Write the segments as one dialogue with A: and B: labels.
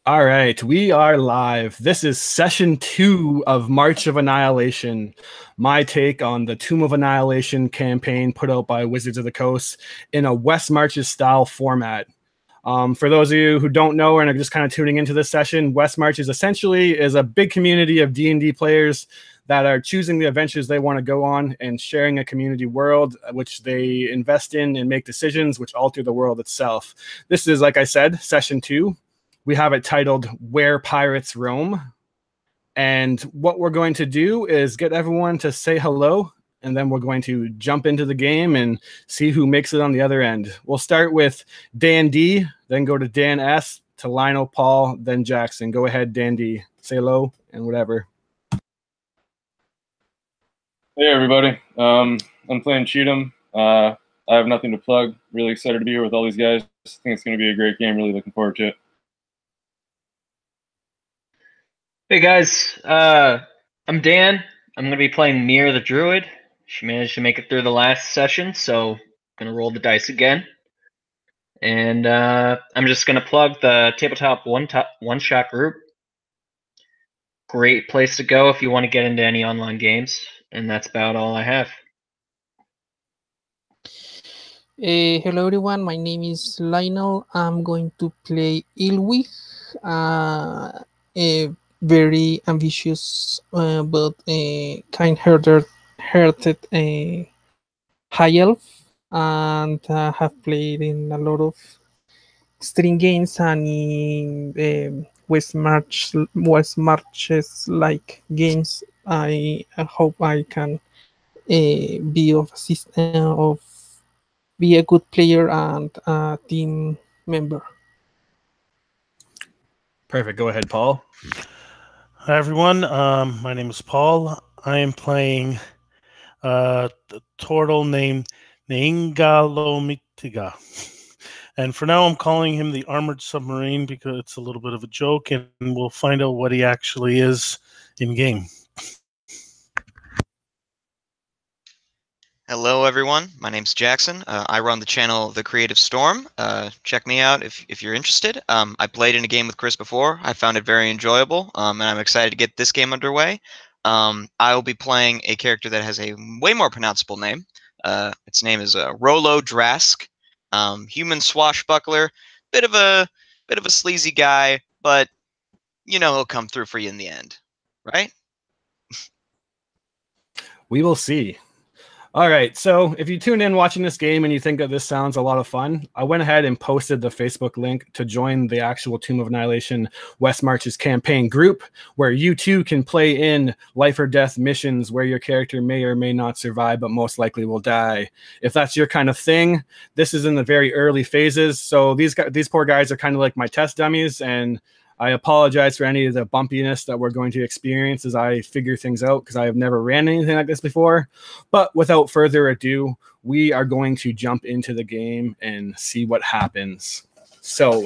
A: All right, we are live. This is session 2 of March of Annihilation, my take on the Tomb of Annihilation campaign put out by Wizards of the Coast in a West Marches style format. For those of you who don't know and are just kind of tuning into this session, West Marches essentially is a big community of D&D players that are choosing the adventures they want to go on and sharing a community world which they invest in and make decisions which alter the world itself. This is, like I said, session 2. We have it titled Where Pirates Roam. And what we're going to do is get everyone to say hello, and then we're going to jump into the game and see who makes it on the other end. We'll start with Dan D, then go to Dan S, to Lionel, Paul, then Jackson. Go ahead, Dan D. Say hello and whatever.
B: Hey, everybody. I'm playing Cheatham. I have nothing to plug. Really excited to be here with all these guys. I think it's going to be a great game. Really looking forward to it.
C: Hey guys, I'm Dan. I'm going to be playing Mir the Druid. She managed to make it through the last session, so I'm going to roll the dice again. And I'm just going to plug the Tabletop one-shot group. Great place to go if you want to get into any online games. And that's about all I have.
D: Hello everyone, my name is Lionel. I'm going to play Ilwig, a very ambitious but kind-hearted high elf, and have played in a lot of extreme games and in West Marches like games. I hope I can be a good player and a team member.
A: Perfect. Go ahead, Paul.
E: Hi, everyone. My name is Paul. I am playing the turtle named Neingalomitiga. And for now, I'm calling him the Armored Submarine because it's a little bit of a joke, and we'll find out what he actually is in-game.
F: Hello, everyone. My name's Jackson. I run the channel The Creative Storm. Check me out if you're interested. I played in a game with Chris before. I found it very enjoyable, and I'm excited to get this game underway. I will be playing a character that has a way more pronounceable name. Its name is Rolo Drask. Human swashbuckler, bit of a sleazy guy, but you know he'll come through for you in the end, right?
A: We will see. All right, so if you tune in watching this game and you think that this sounds a lot of fun, I went ahead and posted the Facebook link to join the actual Tomb of Annihilation West Marches campaign group, where you too can play in life or death missions where your character may or may not survive, but most likely will die. If that's your kind of thing, this is in the very early phases, so these poor guys are kind of like my test dummies, and I apologize for any of the bumpiness that we're going to experience as I figure things out, because I have never ran anything like this before. But without further ado, we are going to jump into the game and see what happens. So,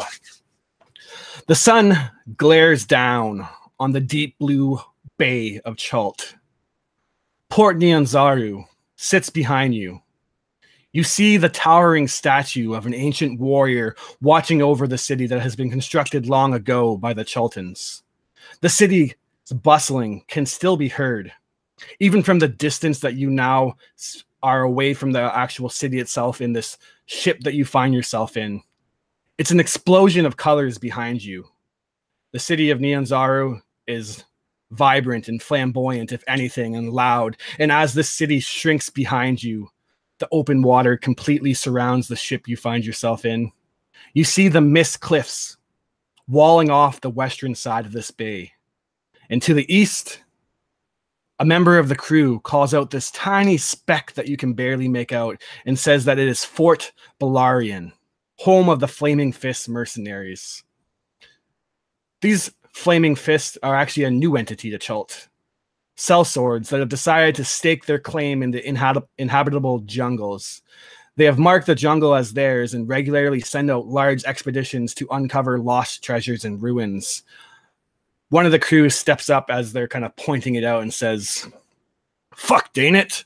A: the sun glares down on the deep blue bay of Chult. Port Nyanzaru sits behind you. You see the towering statue of an ancient warrior watching over the city that has been constructed long ago by the Chultans. The city's bustling can still be heard, even from the distance that you now are away from the actual city itself in this ship that you find yourself in. It's an explosion of colors behind you. The city of Nyanzaru is vibrant and flamboyant, if anything, and loud. And as this city shrinks behind you, the open water completely surrounds the ship you find yourself in. You see the mist cliffs walling off the western side of this bay. And to the east, a member of the crew calls out this tiny speck that you can barely make out and says that it is Fort Balarian, home of the Flaming Fist mercenaries. These Flaming Fists are actually a new entity to Chult. Sellswords that have decided to stake their claim in the inhabitable jungles. They have marked the jungle as theirs and regularly send out large expeditions to uncover lost treasures and ruins. One of the crew steps up as they're kind of pointing it out and says, "Fuck, ain't it?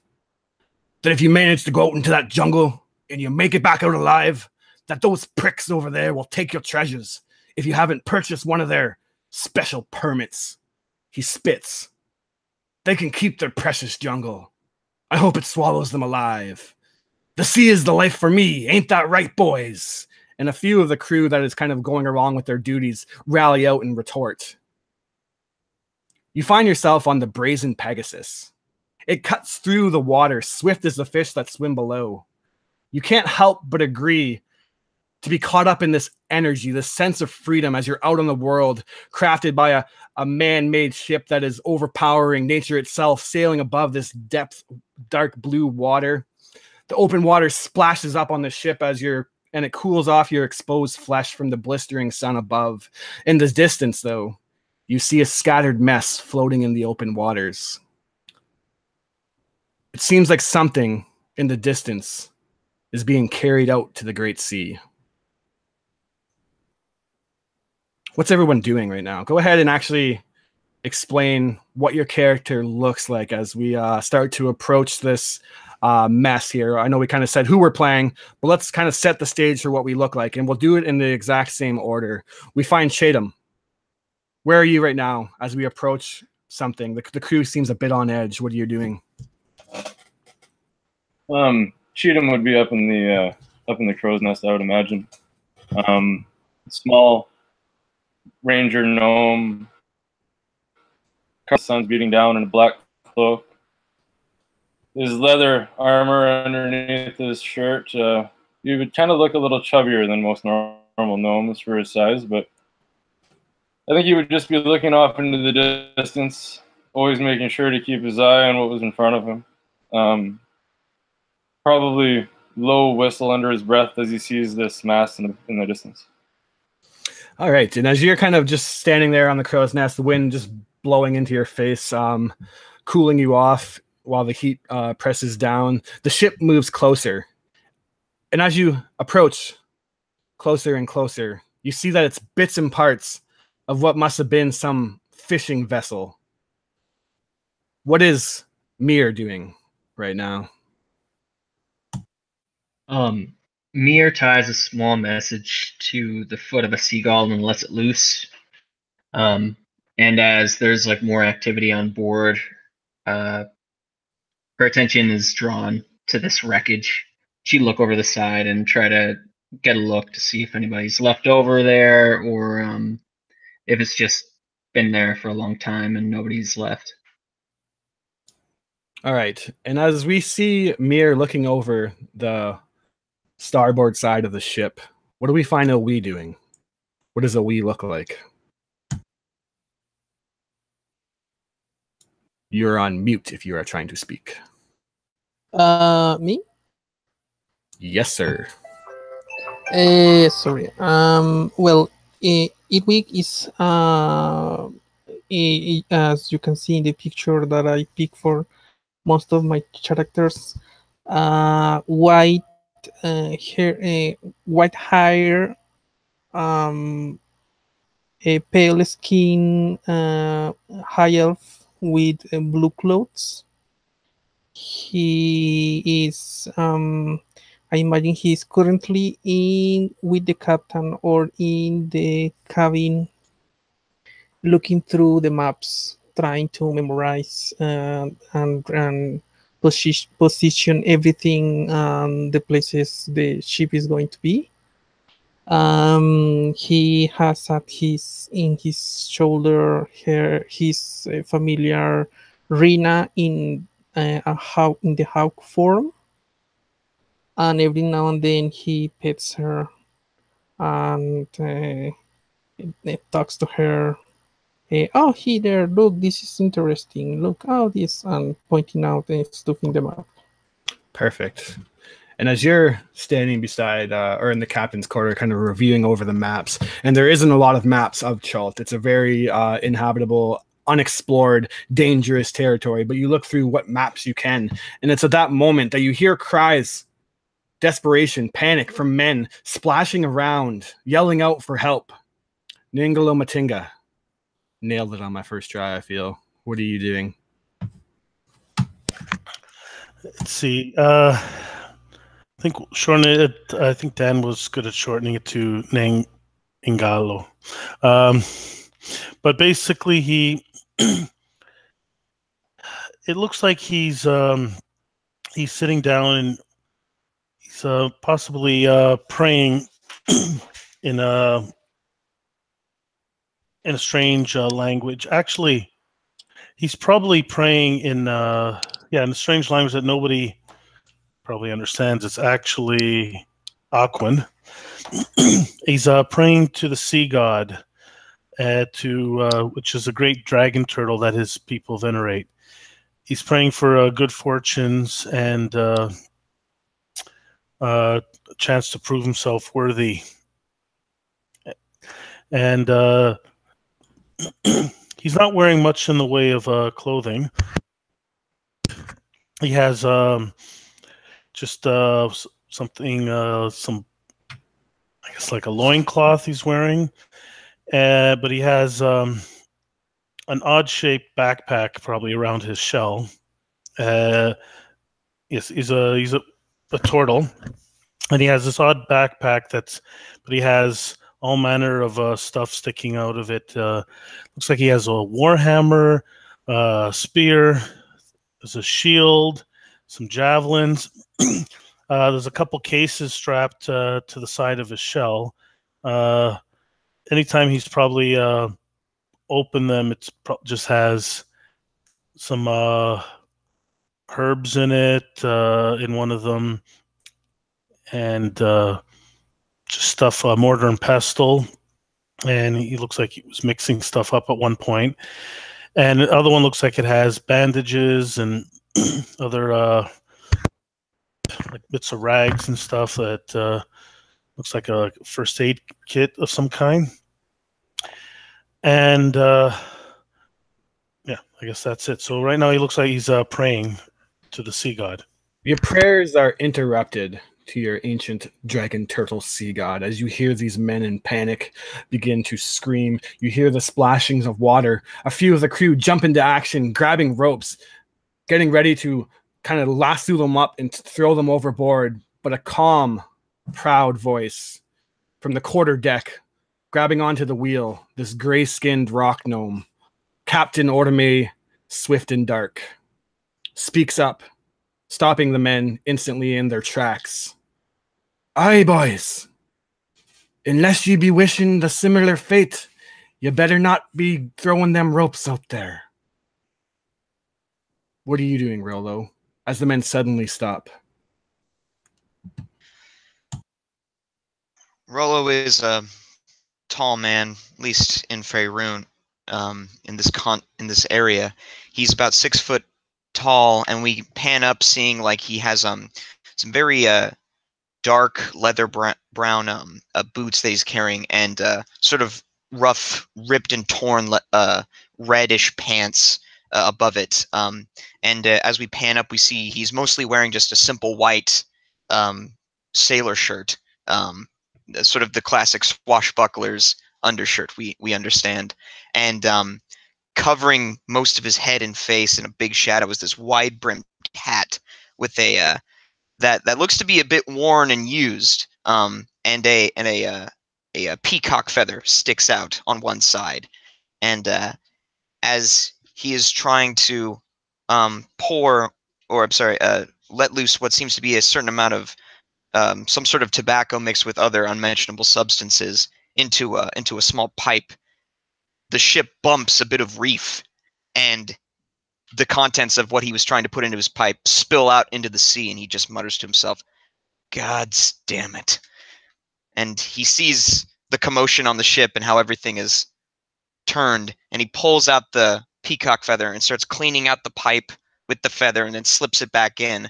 A: That if you manage to go out into that jungle and you make it back out alive, that those pricks over there will take your treasures, if you haven't purchased one of their special permits. He spits. They can keep their precious jungle. I hope it swallows them alive. The sea is the life for me. Ain't that right, boys? And a few of the crew that is kind of going along with their duties rally out and retort. You find yourself on the brazen Pegasus. It cuts through the water, swift as the fish that swim below. You can't help but agree to be caught up in this energy, this sense of freedom as you're out on the world, crafted by a man-made ship that is overpowering nature itself, sailing above this depth, dark blue water. The open water splashes up on the ship and it cools off your exposed flesh from the blistering sun above. In the distance, though, you see a scattered mess floating in the open waters. It seems like something in the distance is being carried out to the great sea. What's everyone doing right now? Go ahead and actually explain what your character looks like as we start to approach this mess here. I know we kind of said who we're playing, but let's kind of set the stage for what we look like, and we'll do it in the exact same order. We find Chatham. Where are you right now as we approach something? The crew seems a bit on edge. What are you doing?
B: Cheatham would be up in the crow's nest, I would imagine. Small ranger gnome. Sun's beating down in a black cloak. His leather armor underneath his shirt. He would kind of look a little chubbier than most normal gnomes for his size, but I think he would just be looking off into the distance, always making sure to keep his eye on what was in front of him. Probably low whistle under his breath as he sees this mass in the distance.
A: All right, and as you're kind of just standing there on the crow's nest, the wind just blowing into your face, cooling you off while the heat presses down, the ship moves closer. And as you approach closer and closer, you see that it's bits and parts of what must have been some fishing vessel. What is Mir doing right now?
C: Mir ties a small message to the foot of a seagull and lets it loose. And as there's like more activity on board, her attention is drawn to this wreckage. She look over the side and try to get a look to see if anybody's left over there, or if it's just been there for a long time and nobody's left.
A: All right, and as we see Mir looking over the starboard side of the ship, what do we find a we doing? What does a we look like? You're on mute if you are trying to speak.
D: Me?
A: Yes, sir.
D: Sorry. Well, Itwig is as you can see in the picture that I picked for most of my characters, white hair, white hair, a pale skin, high elf with blue clothes. He is, I imagine he is currently in with the captain or in the cabin, looking through the maps, trying to memorize and position everything, the places the ship is going to be. He has at his shoulder here his familiar Rina in in the hawk form, and every now and then he pets her and talks to her. Oh, hey there, look, this is interesting. Look, oh, this, and pointing out stuff in the map. Perfect. And as you're standing beside, or in the captain's quarter, kind of reviewing over the maps, and there isn't a lot of maps of Chult. It's a very inhabitable, unexplored, dangerous territory, but you look through what maps you can, and it's at that moment that you hear cries, desperation, panic from men splashing around, yelling out for help. Ningalo Matinga. Nailed it on my first try, I feel. What are you doing?
E: Let's see. I think shortening it. I think Dan was good at shortening it to Nang Ingalo. But basically, it looks like he's sitting down and he's possibly praying in a strange language. Actually, he's probably praying in a strange language that nobody probably understands. It's actually Aquan. He's praying to the sea god, which is a great dragon turtle that his people venerate. He's praying for good fortunes and a chance to prove himself worthy. And he's not wearing much in the way of clothing. He has just something, I guess like a loincloth he's wearing. But he has an odd-shaped backpack probably around his shell. Yes, he's a turtle, and he has this odd backpack but he has all manner of stuff sticking out of it. Looks like he has a warhammer, spear, there's a shield, some javelins. There's a couple cases strapped to the side of his shell. Anytime he's probably opened them, it's just has some herbs in it, in one of them, and just stuff, mortar and pestle. And he looks like he was mixing stuff up at one point. And the other one looks like it has bandages and other like bits of rags and stuff that looks like a first aid kit of some kind. And yeah, I guess that's it. So right now he looks like he's praying to the sea god.
A: Your prayers are interrupted to your ancient dragon turtle sea god as you hear these men in panic begin to scream. You hear the splashings of water. A few of the crew jump into action, grabbing ropes, getting ready to kind of lasso them up and throw them overboard. But a calm, proud voice from the quarter deck, grabbing onto the wheel, this gray-skinned rock gnome, Captain Orme, Swift and Dark, speaks up, stopping the men instantly in their tracks. Aye, boys. Unless you be wishing the similar fate, you better not be throwing them ropes out there. What are you doing, Rollo? As the men suddenly stop.
F: Rollo is a tall man, at least in Faerun, in this area. He's about 6 foot tall, and we pan up, seeing like he has some very dark leather brown boots that he's carrying, and sort of rough, ripped and torn reddish pants above it. And as we pan up, we see he's mostly wearing just a simple white sailor shirt, sort of the classic swashbucklers undershirt, we understand. And covering most of his head and face in a big shadow is this wide-brimmed hat with a that looks to be a bit worn and used, and a peacock feather sticks out on one side. And as he is trying to let loose what seems to be a certain amount of some sort of tobacco mixed with other unmentionable substances into a small pipe, the ship bumps a bit of reef, and the contents of what he was trying to put into his pipe spill out into the sea, and he just mutters to himself, "God damn it." And he sees the commotion on the ship and how everything is turned, and he pulls out the peacock feather and starts cleaning out the pipe with the feather, and then slips it back in,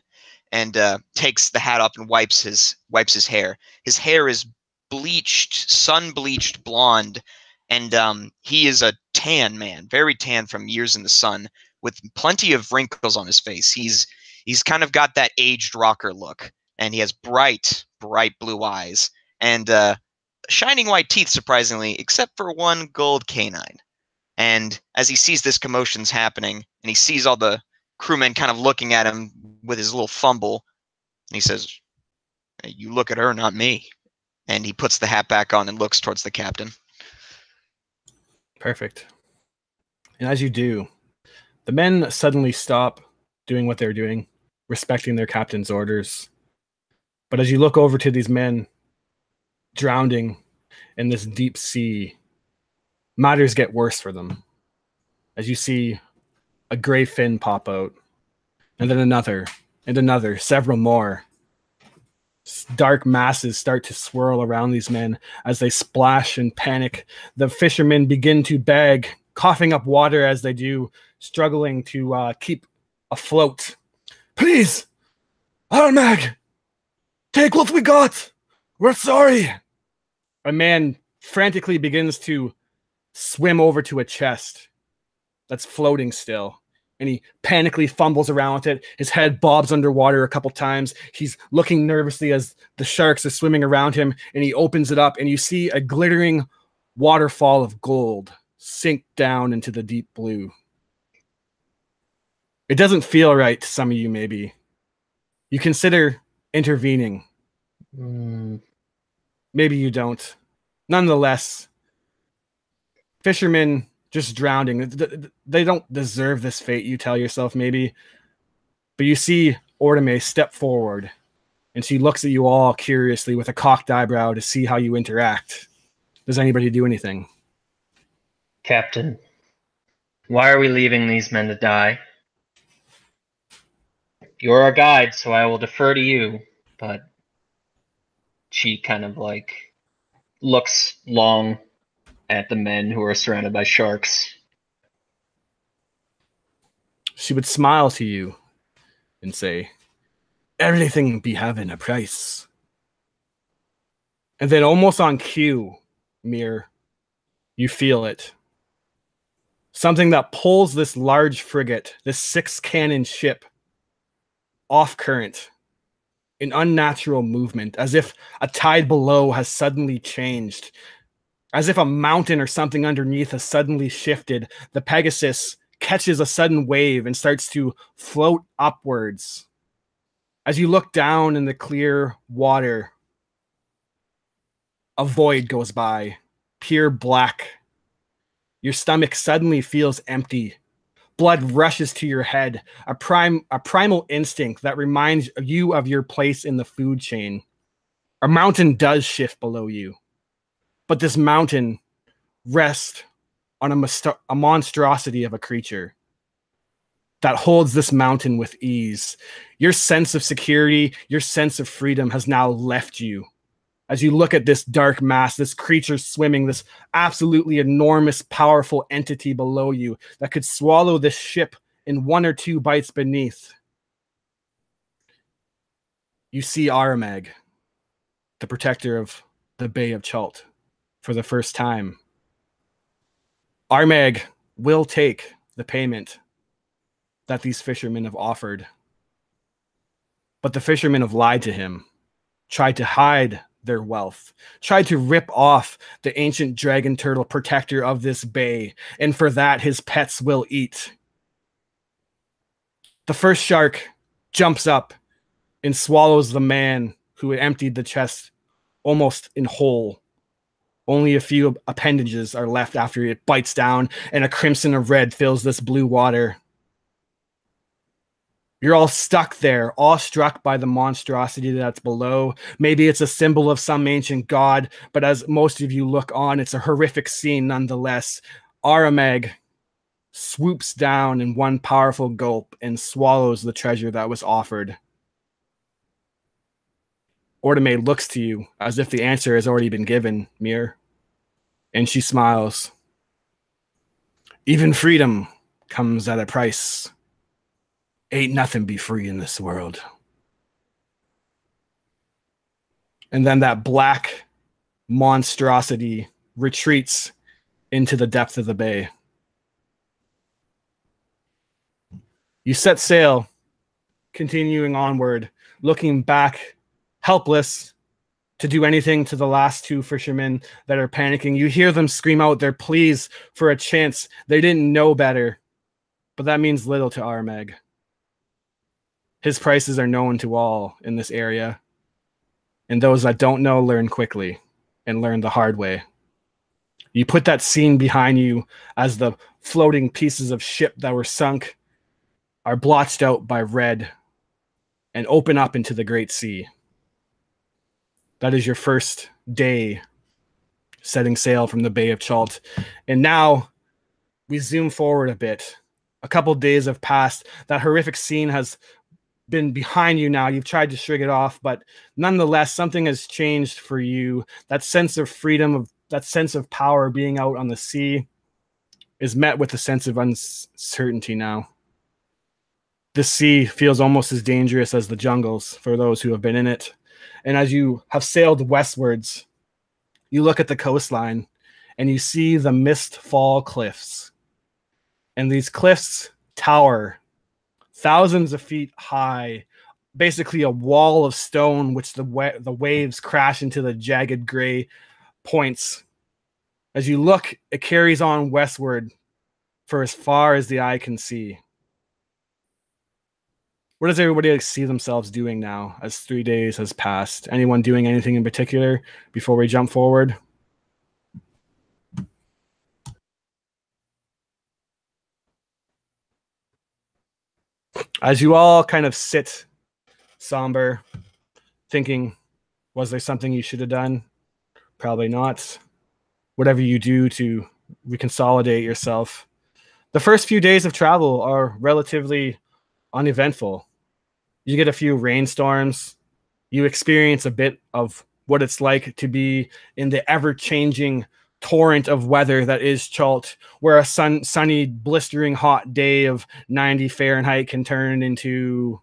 F: and takes the hat off and wipes his hair. His hair is bleached, sun-bleached blonde, and he is a tan man, very tan from years in the sun, with plenty of wrinkles on his face. He's kind of got that aged rocker look, and he has bright blue eyes, and shining white teeth, surprisingly, except for one gold canine. And as he sees this commotion's happening, and he sees all the crewmen kind of looking at him with his little fumble, and he says, "You look at her, not me." And he puts the hat back on and looks towards the captain.
A: Perfect. And as you do, the men suddenly stop doing what they're doing, respecting their captain's orders. But as you look over to these men drowning in this deep sea, matters get worse for them. As you see a gray fin pop out, and then another, and another, several more. Dark masses start to swirl around these men as they splash and panic. The fishermen begin to beg, coughing up water as they do, struggling to keep afloat. Please, Armag, take what we got. We're sorry. A man frantically begins to swim over to a chest that's floating still. And he panically fumbles around with it. His head bobs underwater a couple times. He's looking nervously as the sharks are swimming around him, and he opens it up, and you see a glittering waterfall of gold sink down into the deep blue. It doesn't feel right to some of you, maybe. You consider intervening. Maybe you don't. Nonetheless, fishermen just drowning. They don't deserve this fate, you tell yourself, maybe. But you see Ortime step forward, and she looks at you all curiously with a cocked eyebrow to see how you interact. Does anybody do anything?
C: Captain, why are we leaving these men to die? You're our guide, so I will defer to you, but she kind of like looks long at the men who are surrounded by sharks.
A: She would smile to you and say, everything be having a price. And then almost on cue, Mir, you feel it. Something that pulls this large frigate, this 6-cannon ship, off current, in unnatural movement, as if a tide below has suddenly changed. As if a mountain or something underneath has suddenly shifted, the Pegasus catches a sudden wave and starts to float upwards. As you look down in the clear water, a void goes by, pure black. Your stomach suddenly feels empty. Blood rushes to your head, a primal instinct that reminds you of your place in the food chain. A mountain does shift below you. But this mountain rests on a monstrosity of a creature that holds this mountain with ease. Your sense of security, your sense of freedom has now left you. As you look at this dark mass, this creature swimming, this absolutely enormous, powerful entity below you that could swallow this ship in 1 or 2 bites beneath. You see Aramag, the protector of the Bay of Chult, for the first time. Armag will take the payment that these fishermen have offered. But the fishermen have lied to him, tried to hide their wealth, tried to rip off the ancient dragon turtle protector of this bay, and for that his pets will eat. The first shark jumps up and swallows the man who had emptied the chest almost in whole. Only a few appendages are left after it bites down, and a crimson of red fills this blue water. You're all stuck there, awestruck by the monstrosity that's below. Maybe it's a symbol of some ancient god, but as most of you look on, it's a horrific scene nonetheless. Aramag swoops down in one powerful gulp and swallows the treasure that was offered. Ortime looks to you as if the answer has already been given, Mir, and she smiles. Even freedom comes at a price. Ain't nothing be free in this world. And then that black monstrosity retreats into the depth of the bay. You set sail, continuing onward, looking back, helpless to do anything to the last 2 fishermen that are panicking. You hear them scream out their pleas for a chance. They didn't know better, but that means little to Armag. His prices are known to all in this area. And those that don't know learn quickly and learn the hard way. You put that scene behind you as the floating pieces of ship that were sunk are blotched out by red and open up into the great sea. That is your first day setting sail from the Bay of Chult. And now we zoom forward a bit. A couple days have passed. That horrific scene has been behind you now. You've tried to shrug it off, but nonetheless, something has changed for you. That sense of freedom, that sense of power being out on the sea is met with a sense of uncertainty now. The sea feels almost as dangerous as the jungles for those who have been in it. And as you have sailed westwards, you look at the coastline and you see the Mistfall cliffs. And these cliffs tower thousands of feet high, basically a wall of stone which the waves crash into the jagged gray points. As you look, it carries on westward for as far as the eye can see. What does everybody see themselves doing now as 3 days has passed? Anyone doing anything in particular before we jump forward? As you all kind of sit somber, thinking, was there something you should have done? Probably not. Whatever you do to reconsolidate yourself. The first few days of travel are relatively uneventful. You get a few rainstorms. You experience a bit of what it's like to be in the ever-changing torrent of weather that is Chult, where a sunny, blistering hot day of 90 Fahrenheit can turn into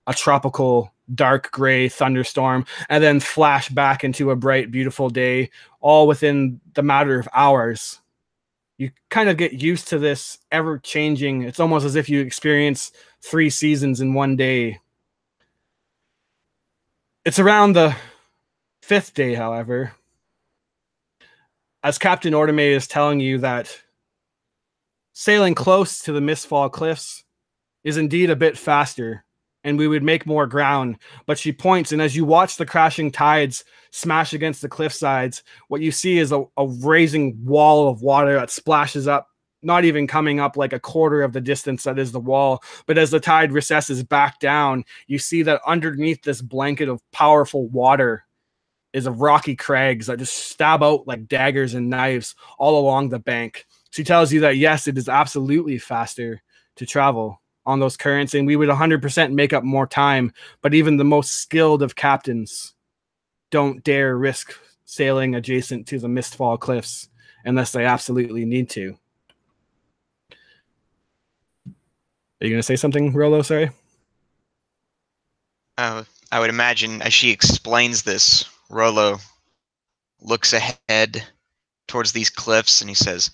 A: a tropical, dark gray thunderstorm, and then flash back into a bright, beautiful day, all within the matter of hours. You kind of get used to this ever-changing. It's almost as if you experience 3 seasons in one day. It's around the 5th day, however, as Captain Ordame is telling you that sailing close to the Mistfall Cliffs is indeed a bit faster, and we would make more ground. But she points, and as you watch the crashing tides smash against the cliff sides, what you see is a raising wall of water that splashes up, not even coming up like a quarter of the distance that is the wall. But as the tide recesses back down, you see that underneath this blanket of powerful water is a rocky crags that just stab out like daggers and knives all along the bank. She tells you that, yes, it is absolutely faster to travel on those currents, and we would 100% make up more time, but even the most skilled of captains don't dare risk sailing adjacent to the Mistfall Cliffs unless they absolutely need to. Are you going to say something, Rolo? Sorry.
F: I would imagine as she explains this, Rolo looks ahead towards these cliffs and he says,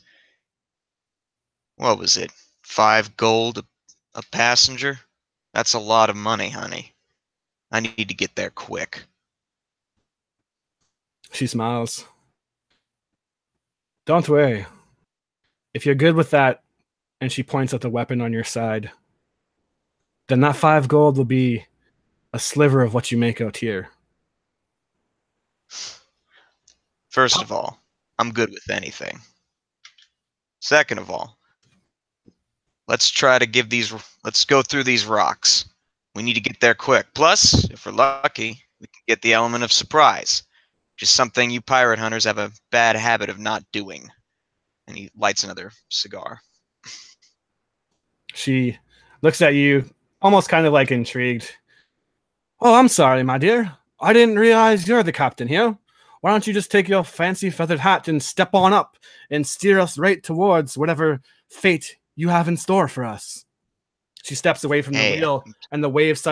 F: what was it? 5 gold a passenger? That's a lot of money, honey. I need to get there quick.
A: She smiles. Don't worry. If you're good with that, and she points at the weapon on your side, then that 5 gold will be a sliver of what you make out here.
F: First of all, I'm good with anything. Second of all, let's go through these rocks. We need to get there quick. Plus, if we're lucky, we can get the element of surprise, which is something you pirate hunters have a bad habit of not doing. And he lights another cigar.
A: She looks at you, almost kind of like intrigued. Oh, I'm sorry, my dear. I didn't realize you're the captain here. Why don't you just take your fancy feathered hat and step on up and steer us right towards whatever fate you have in store for us? She steps away from the wheel, and the waves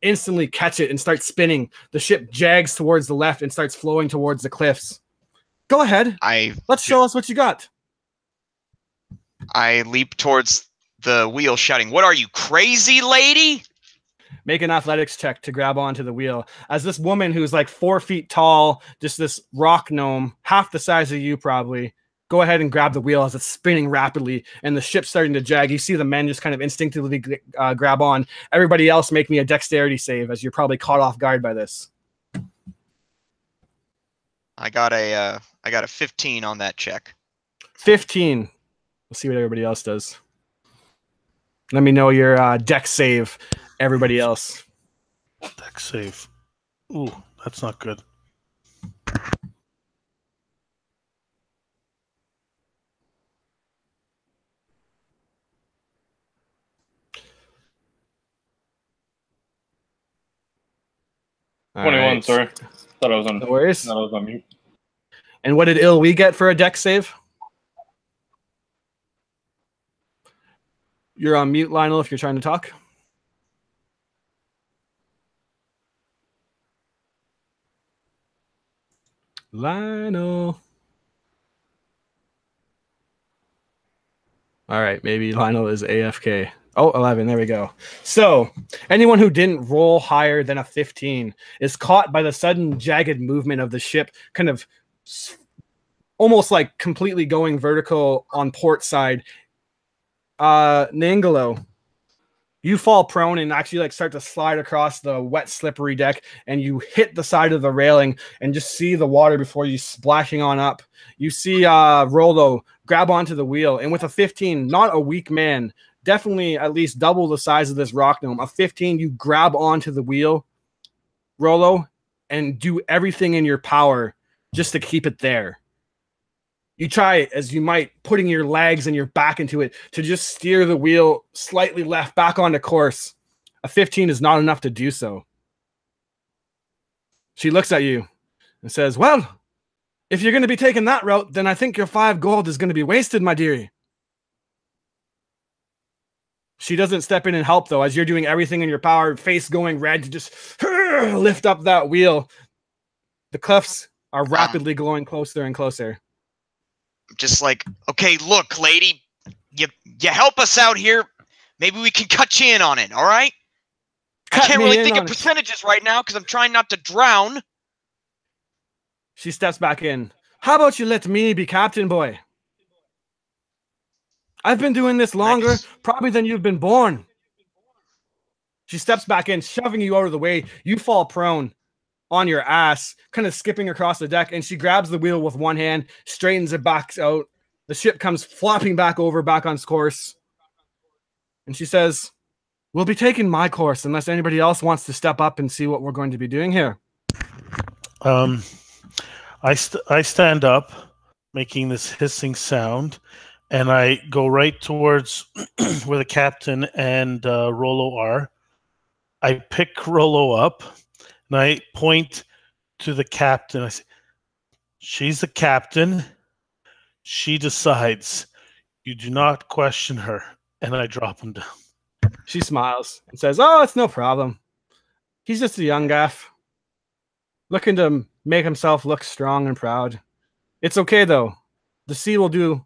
A: instantly catch it and start spinning. The ship jags towards the left and starts flowing towards the cliffs. Go ahead. Let's show us what you got.
F: I leap towards the wheel shouting, what are you, crazy lady?
A: Make an athletics check to grab onto the wheel. As this woman who's like 4 feet tall, just this rock gnome, half the size of you probably, go ahead and grab the wheel as it's spinning rapidly and the ship's starting to jag. You see the men just kind of instinctively grab on. Everybody else make me a dexterity save as you're probably caught off guard by this.
F: I got a 15 on that check.
A: 15. Let's see what everybody else does. Let me know your deck save, everybody else.
E: Deck save. Ooh, that's not good.
A: All
B: 21,
A: right.
B: sorry. Thought I was on.
A: No worries.
B: Thought I was on mute.
A: And what did we get for a deck save? You're on mute, Lionel, if you're trying to talk. Lionel. All right, maybe Lionel is AFK. Oh, 11, there we go. So, anyone who didn't roll higher than a 15 is caught by the sudden jagged movement of the ship, kind of almost like completely going vertical on port side. Nangalo, you fall prone and actually like start to slide across the wet, slippery deck, and you hit the side of the railing and just see the water before you splashing on up. You see Rolo grab onto the wheel, and with a 15, not a weak man, definitely at least double the size of this rock gnome. A 15, you grab onto the wheel, Rolo, and do everything in your power just to keep it there. You try as you might, putting your legs and your back into it to just steer the wheel slightly left back onto course. A 15 is not enough to do so. She looks at you and says, well, if you're going to be taking that route, then I think your 5 gold is going to be wasted, my dearie. She doesn't step in and help, though, as you're doing everything in your power, face going red, to just lift up that wheel. The cliffs are rapidly going closer and closer.
F: Just like, okay, look, lady, you help us out here. Maybe we can cut you in on it, all right? I can't really think of percentages right now because I'm trying not to drown.
A: She steps back in. How about you let me be captain, boy? I've been doing this longer, probably than you've been born. She steps back in, shoving you out of the way. You fall prone on your ass, kind of skipping across the deck, and she grabs the wheel with one hand, straightens it back out. The ship comes flopping back over, back on course. And she says, we'll be taking my course unless anybody else wants to step up and see what we're going to be doing here.
E: I stand up, making this hissing sound, and I go right towards where the captain and Rolo are. I pick Rolo up, and I point to the captain. I say, she's the captain. She decides. You do not question her. And I drop him down.
A: She smiles and says, oh, it's no problem. He's just a young gaff, looking to make himself look strong and proud. It's okay, though. The sea will do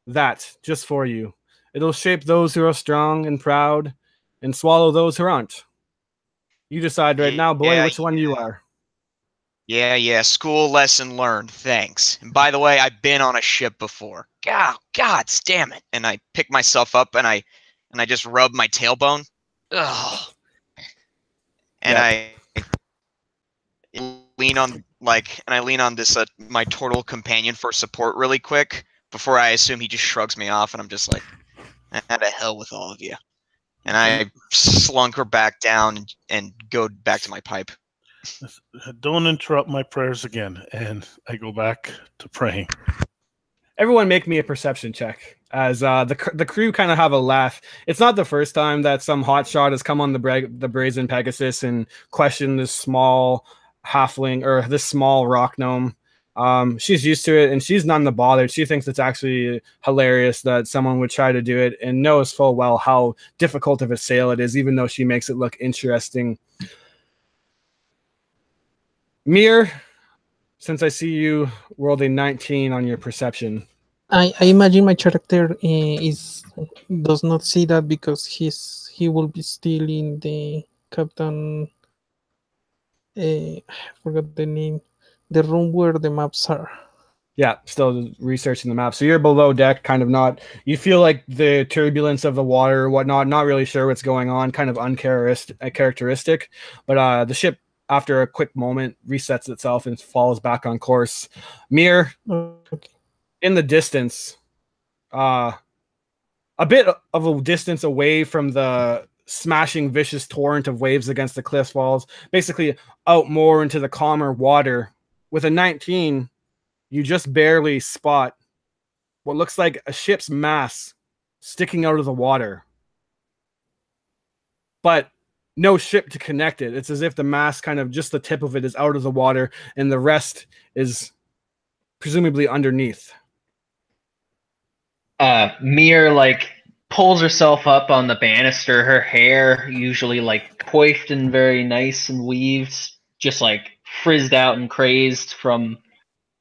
A: that just for you. It'll shape those who are strong and proud and swallow those who aren't. You decide right now, boy, which one you are.
F: Yeah, school lesson learned. Thanks. And by the way, I've been on a ship before. God damn it. And I pick myself up and I just rub my tailbone. Ugh. And I lean on this my turtle companion for support really quick before I assume he just shrugs me off, and I'm just like, to hell with all of you. And I slunk her back down and go back to my pipe.
E: Don't interrupt my prayers again. And I go back to praying.
A: Everyone make me a perception check as the crew kind of have a laugh. It's not the first time that some hotshot has come on the Brazen Pegasus and questioned this small halfling or this small rock gnome. She's used to it and she's none the bothered. She thinks it's actually hilarious that someone would try to do it and knows full well how difficult of a sail it is, even though she makes it look interesting. Mir, since I see you rolled a 19 on your perception.
D: I imagine my character does not see that because he will be still in the captain. I forgot the name. The room where the maps are.
A: Yeah, still researching the map. So you're below deck, kind of not. You feel like the turbulence of the water or whatnot. Not really sure what's going on. Kind of uncharacteristic. But the ship after a quick moment, resets itself and falls back on course. Mir, in the distance, a bit of a distance away from the smashing, vicious torrent of waves against the cliff falls, basically out more into the calmer water. With a 19, you just barely spot what looks like a ship's mast sticking out of the water. But no ship to connect it. It's as if the mast, kind of just the tip of it, is out of the water and the rest is presumably underneath.
C: Mir like pulls herself up on the banister, her hair usually like coiffed and very nice and weaved, just like frizzed out and crazed from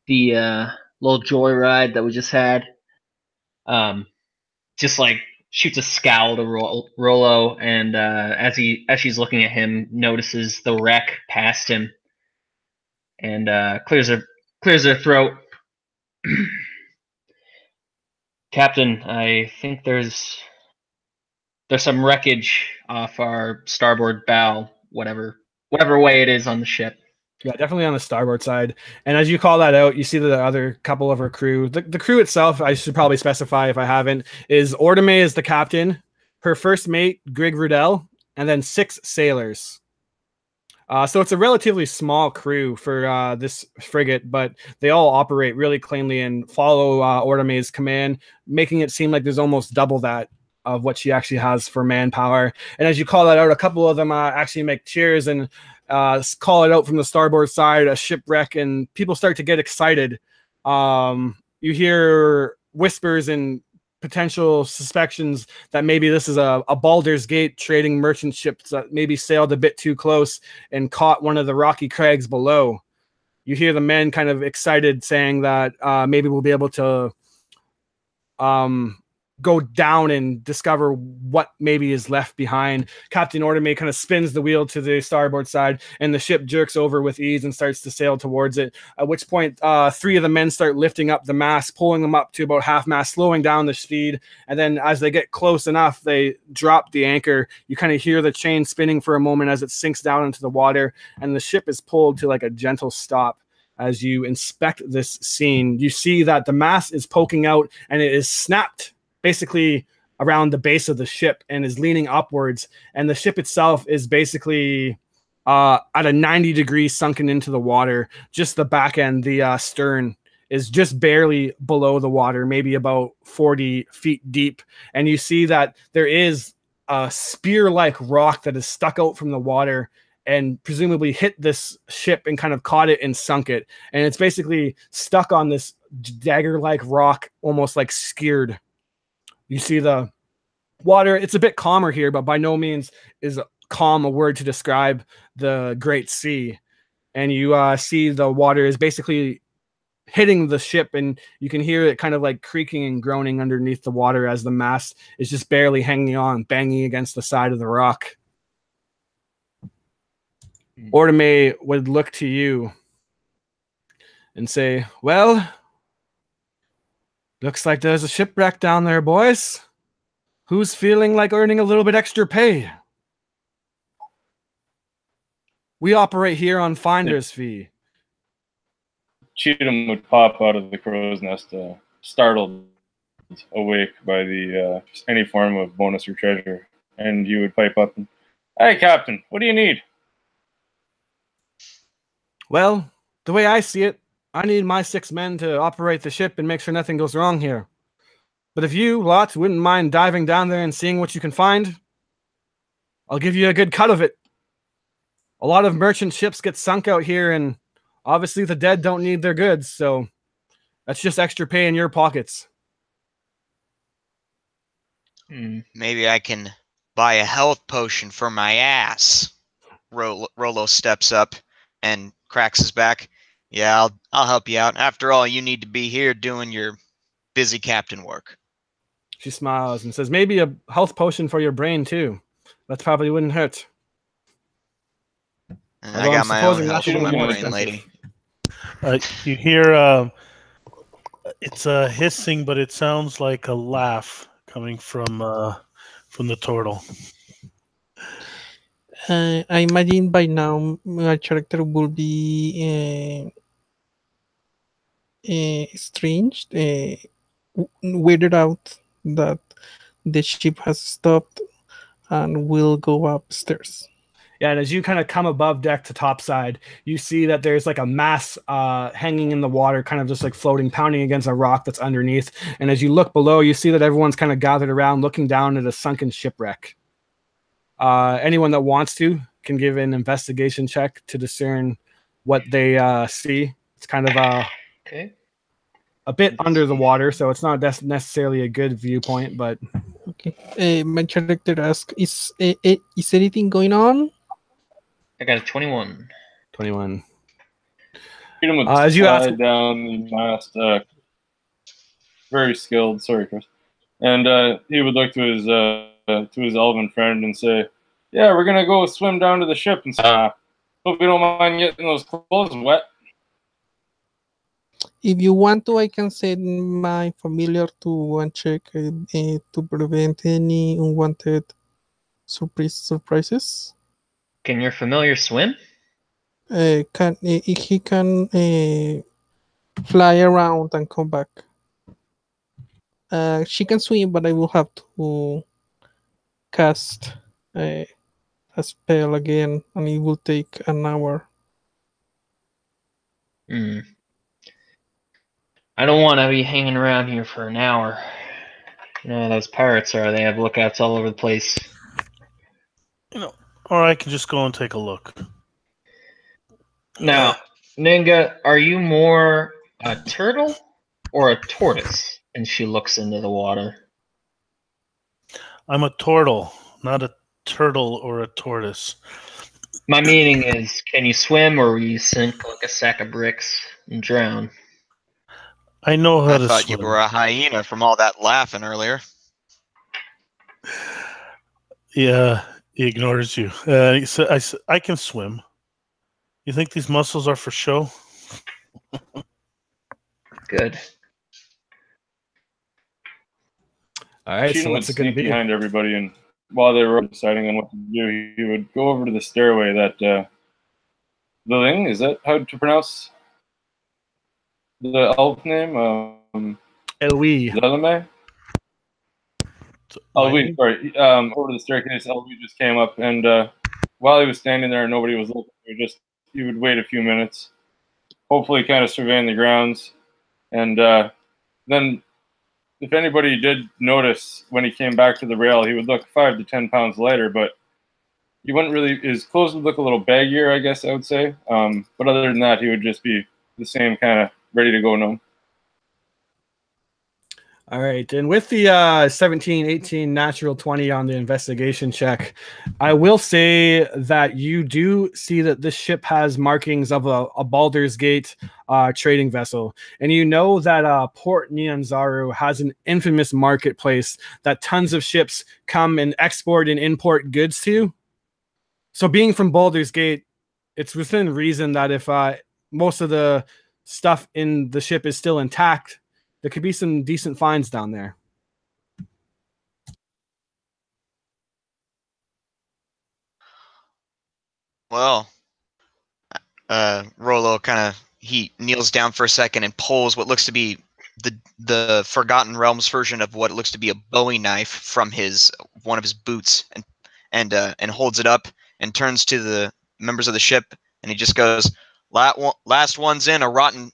C: the little joyride that we just had. Just like shoots a scowl to Rollo, and as she's looking at him, notices the wreck past him, and clears her throat. Captain, I think there's some wreckage off our starboard bow, whatever way it is on the ship.
A: Yeah, definitely on the starboard side. And as you call that out, you see the other couple of her crew. The crew itself, I should probably specify if I haven't, is Ordame is the captain, her first mate, Grig Rudell, and then 6 sailors. So it's a relatively small crew for this frigate, but they all operate really cleanly and follow Ordame's command, making it seem like there's almost double that of what she actually has for manpower. And as you call that out, a couple of them actually make cheers and call it out from the starboard side, a shipwreck, and people start to get excited. You hear whispers and potential suspicions that maybe this is a Baldur's Gate trading merchant ship that maybe sailed a bit too close and caught one of the rocky crags below. You hear the men kind of excited saying that maybe we'll be able to go down and discover what maybe is left behind. Captain Ordame kind of spins the wheel to the starboard side, and the ship jerks over with ease and starts to sail towards it, at which point 3 of the men start lifting up the mast, pulling them up to about half mast, slowing down the speed, and then as they get close enough, they drop the anchor. You kind of hear the chain spinning for a moment as it sinks down into the water, and the ship is pulled to like a gentle stop. As you inspect this scene, you see that the mast is poking out and it is snapped basically around the base of the ship and is leaning upwards, and the ship itself is basically at a 90 degrees sunken into the water. Just the back end, the stern, is just barely below the water, maybe about 40 feet deep, and you see that there is a spear-like rock that is stuck out from the water and presumably hit this ship and kind of caught it and sunk it, and it's basically stuck on this dagger-like rock, almost like skewered. You see the water. It's a bit calmer here, but by no means is calm a word to describe the Great Sea. And you see the water is basically hitting the ship, and you can hear it kind of like creaking and groaning underneath the water as the mast is just barely hanging on, banging against the side of the rock. Ordame would look to you and say, well, looks like there's a shipwreck down there, boys. Who's feeling like earning a little bit extra pay? We operate here on finder's fee.
B: Cheatham would pop out of the crow's nest, startled awake by the any form of bonus or treasure, and you would pipe up and, "Hey, Captain, what do you need?"
A: Well, the way I see it, I need my 6 men to operate the ship and make sure nothing goes wrong here. But if you lot wouldn't mind diving down there and seeing what you can find, I'll give you a good cut of it. A lot of merchant ships get sunk out here, and obviously the dead don't need their goods, so that's just extra pay in your pockets.
F: Maybe I can buy a health potion for my ass. Rollo steps up and cracks his back. Yeah, I'll help you out. After all, you need to be here doing your busy captain work.
A: She smiles and says, maybe a health potion for your brain, too. That probably wouldn't hurt.
F: I got my own health for my brain, lady.
E: You hear it's a hissing, but it sounds like a laugh coming from the turtle.
D: I imagine by now my character will be strange, weirded out that the ship has stopped and will go upstairs.
A: Yeah, and as you kind of come above deck to topside, you see that there's like a mass hanging in the water, kind of just like floating, pounding against a rock that's underneath. And as you look below, you see that everyone's kind of gathered around, looking down at a sunken shipwreck. Anyone that wants to can give an investigation check to discern what they see. It's kind of
C: Okay.
A: a bit under the water, so it's not necessarily a good viewpoint, but
D: Okay. My character asks, is anything going on?
C: I got a 21.
A: 21.
B: Freedom would
A: As you ask
B: down the mast, very skilled. Sorry, Chris. And he would look to his elven friend and say, "Yeah, we're gonna go swim down to the ship and hope you don't mind getting those clothes wet."
D: If you want to, I can send my familiar to one check to prevent any unwanted surprises.
C: Can your familiar swim?
D: He can fly around and come back. She can swim, but I will have to cast a spell again, and it will take an hour.
C: I don't want to be hanging around here for an hour. You know how those pirates are. They have lookouts all over the place.
E: Or I can just go and take a look.
C: Now, Ninga, are you more a turtle or a tortoise? And she looks into the water.
E: I'm a turtle, not a turtle or a tortoise.
C: My meaning is, can you swim or will you sink like a sack of bricks and drown?
E: I know how to swim.
F: I thought you were a hyena from all that laughing earlier.
E: Yeah, he ignores you. I can swim. You think these muscles are for show?
C: Good.
A: All right,
B: Sheehan
A: so what's
B: would
A: it going to
B: sneak
A: be?
B: behind everybody, and while they were deciding on what to do, he would go over to the stairway that Lilling, is that how to pronounce the elf name?
A: Elwi.
B: Lelame? Elwi, sorry. Over the staircase, Elwi just came up, and while he was standing there and nobody was looking, he would wait a few minutes, hopefully kind of surveying the grounds, and then if anybody did notice when he came back to the rail, he would look 5 to 10 pounds lighter, but he wouldn't really, his clothes would look a little baggier, I guess I would say. But other than that, he would just be the same kind of ready to go gnome.
A: All right, and with the 17, 18, natural 20 on the investigation check, I will say that you do see that this ship has markings of a Baldur's Gate trading vessel. And you know that Port Nyanzaru has an infamous marketplace that tons of ships come and export and import goods to. So being from Baldur's Gate, it's within reason that if most of the stuff in the ship is still intact, there could be some decent finds down there.
F: Well, Rolo he kneels down for a second and pulls what looks to be the Forgotten Realms version of what looks to be a Bowie knife from one of his boots, and holds it up and turns to the members of the ship, and he just goes, "Last one's in a rotten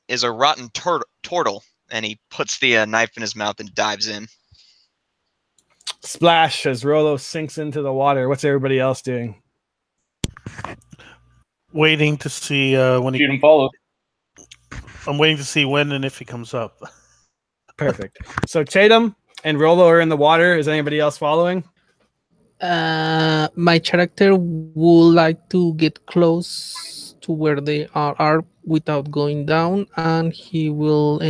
F: turtle," and he puts the knife in his mouth and dives in.
A: Splash as Rolo sinks into the water. What's everybody else doing?
E: Waiting to see when
B: he follows.
E: I'm waiting to see when and if he comes up.
A: Perfect. So Tatum and Rolo are in the water. Is anybody else following?
D: My character would like to get close to where they are without going down, and he will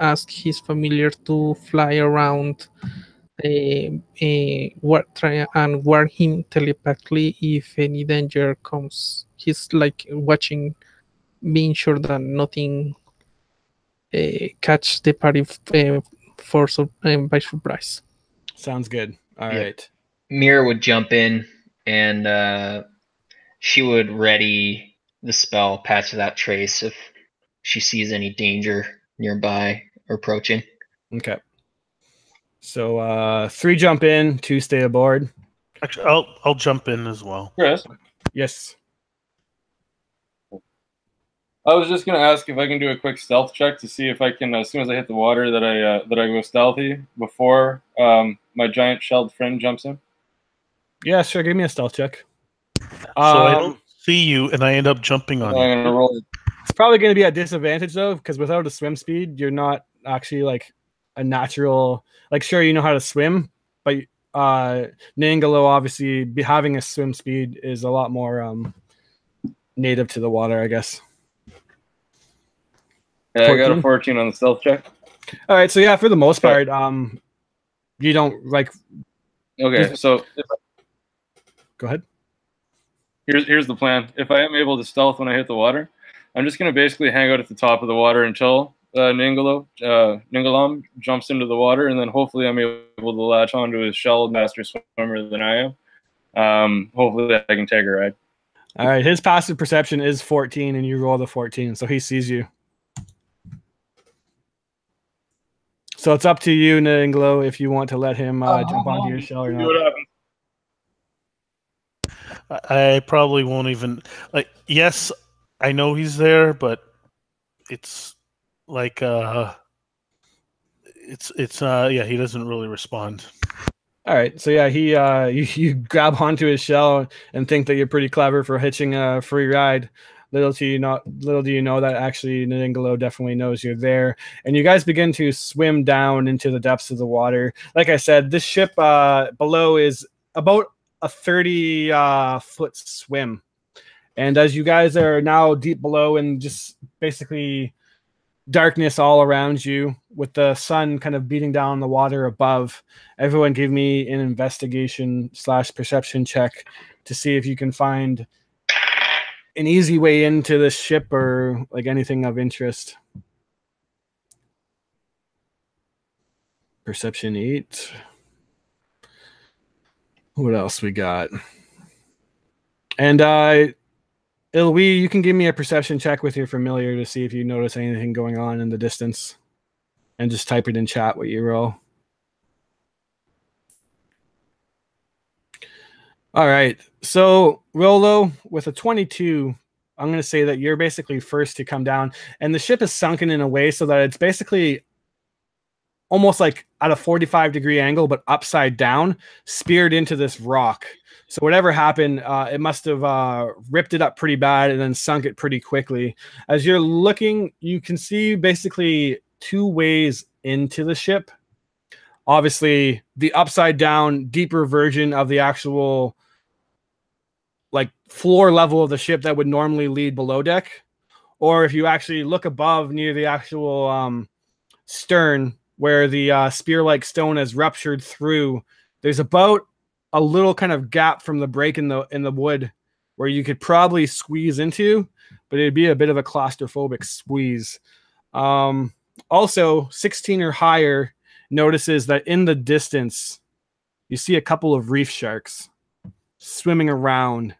D: ask his familiar to fly around and warn him telepathically if any danger comes. He's like watching, being sure that nothing catch the party by surprise.
A: Sounds good. All right.
C: Mir would jump in and she would ready the spell Pass Without Trace if she sees any danger nearby or approaching.
A: Okay. So 3 jump in, 2 stay aboard.
E: Actually, I'll jump in as well.
B: Chris,
A: Yes.
B: I was just gonna ask if I can do a quick stealth check to see if I can, as soon as I hit the water, that I go stealthy before my giant shelled friend jumps in.
A: Yeah, sure. Give me a stealth check.
E: So I don't see you, and I end up jumping on
B: I'm
E: you.
B: gonna roll.
A: It's probably going to be at disadvantage though, because without a swim speed, you're not actually like a natural. Like, sure, you know how to swim, but Nangalo obviously having a swim speed is a lot more native to the water, I guess.
B: Yeah, I got a 14 on the stealth check.
A: All right, so yeah, for the most part, you don't like.
B: Okay, so
A: go ahead.
B: Here's the plan. If I am able to stealth when I hit the water, I'm just gonna basically hang out at the top of the water until Ningalam jumps into the water, and then hopefully I'm able to latch onto his shell master swimmer than I am. Hopefully I can take a ride.
A: All right, his passive perception is 14, and you roll the 14, so he sees you. So it's up to you, Ninglo, if you want to let him jump onto your shell or not.
E: I probably won't even like. Yes, I know he's there, but it's like it's yeah, he doesn't really respond.
A: All right, so yeah, he you grab onto his shell and think that you're pretty clever for hitching a free ride. Little do you know that actually Ningalo definitely knows you're there, and you guys begin to swim down into the depths of the water. Like I said, this ship below is about a 30-foot swim, and as you guys are now deep below and just basically darkness all around you with the sun kind of beating down the water above, everyone give me an investigation/perception check to see if you can find an easy way into this ship or like anything of interest. Perception 8. What else we got? And Ilwi, you can give me a perception check with your familiar to see if you notice anything going on in the distance. And just type it in chat what you roll. All right. So Rolo, with a 22, I'm going to say that you're basically first to come down. And the ship is sunken in a way so that it's basically almost like at a 45-degree angle, but upside down, speared into this rock. So whatever happened, it must have ripped it up pretty bad and then sunk it pretty quickly. As you're looking, you can see basically 2 ways into the ship. Obviously, the upside down, deeper version of the actual like floor level of the ship that would normally lead below deck. Or if you actually look above near the actual stern where the spear-like stone has ruptured through, there's about a little kind of gap from the break in the wood where you could probably squeeze into, but it'd be a bit of a claustrophobic squeeze. Also, 16 or higher notices that in the distance, you see a couple of reef sharks swimming around.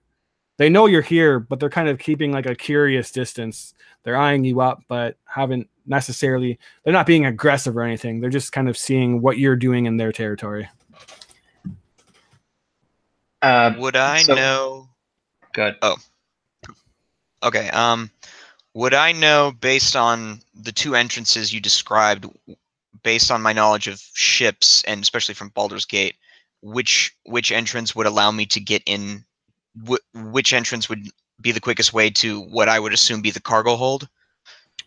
A: They know you're here, but they're kind of keeping like a curious distance. They're eyeing you up, but haven't necessarily, they're not being aggressive or anything. They're just kind of seeing what you're doing in their territory.
F: Would I know?
C: Good.
F: Oh, okay. Would I know, based on the 2 entrances you described, based on my knowledge of ships and especially from Baldur's Gate, which entrance would allow me to get in? Which entrance would be the quickest way to what I would assume be the cargo hold?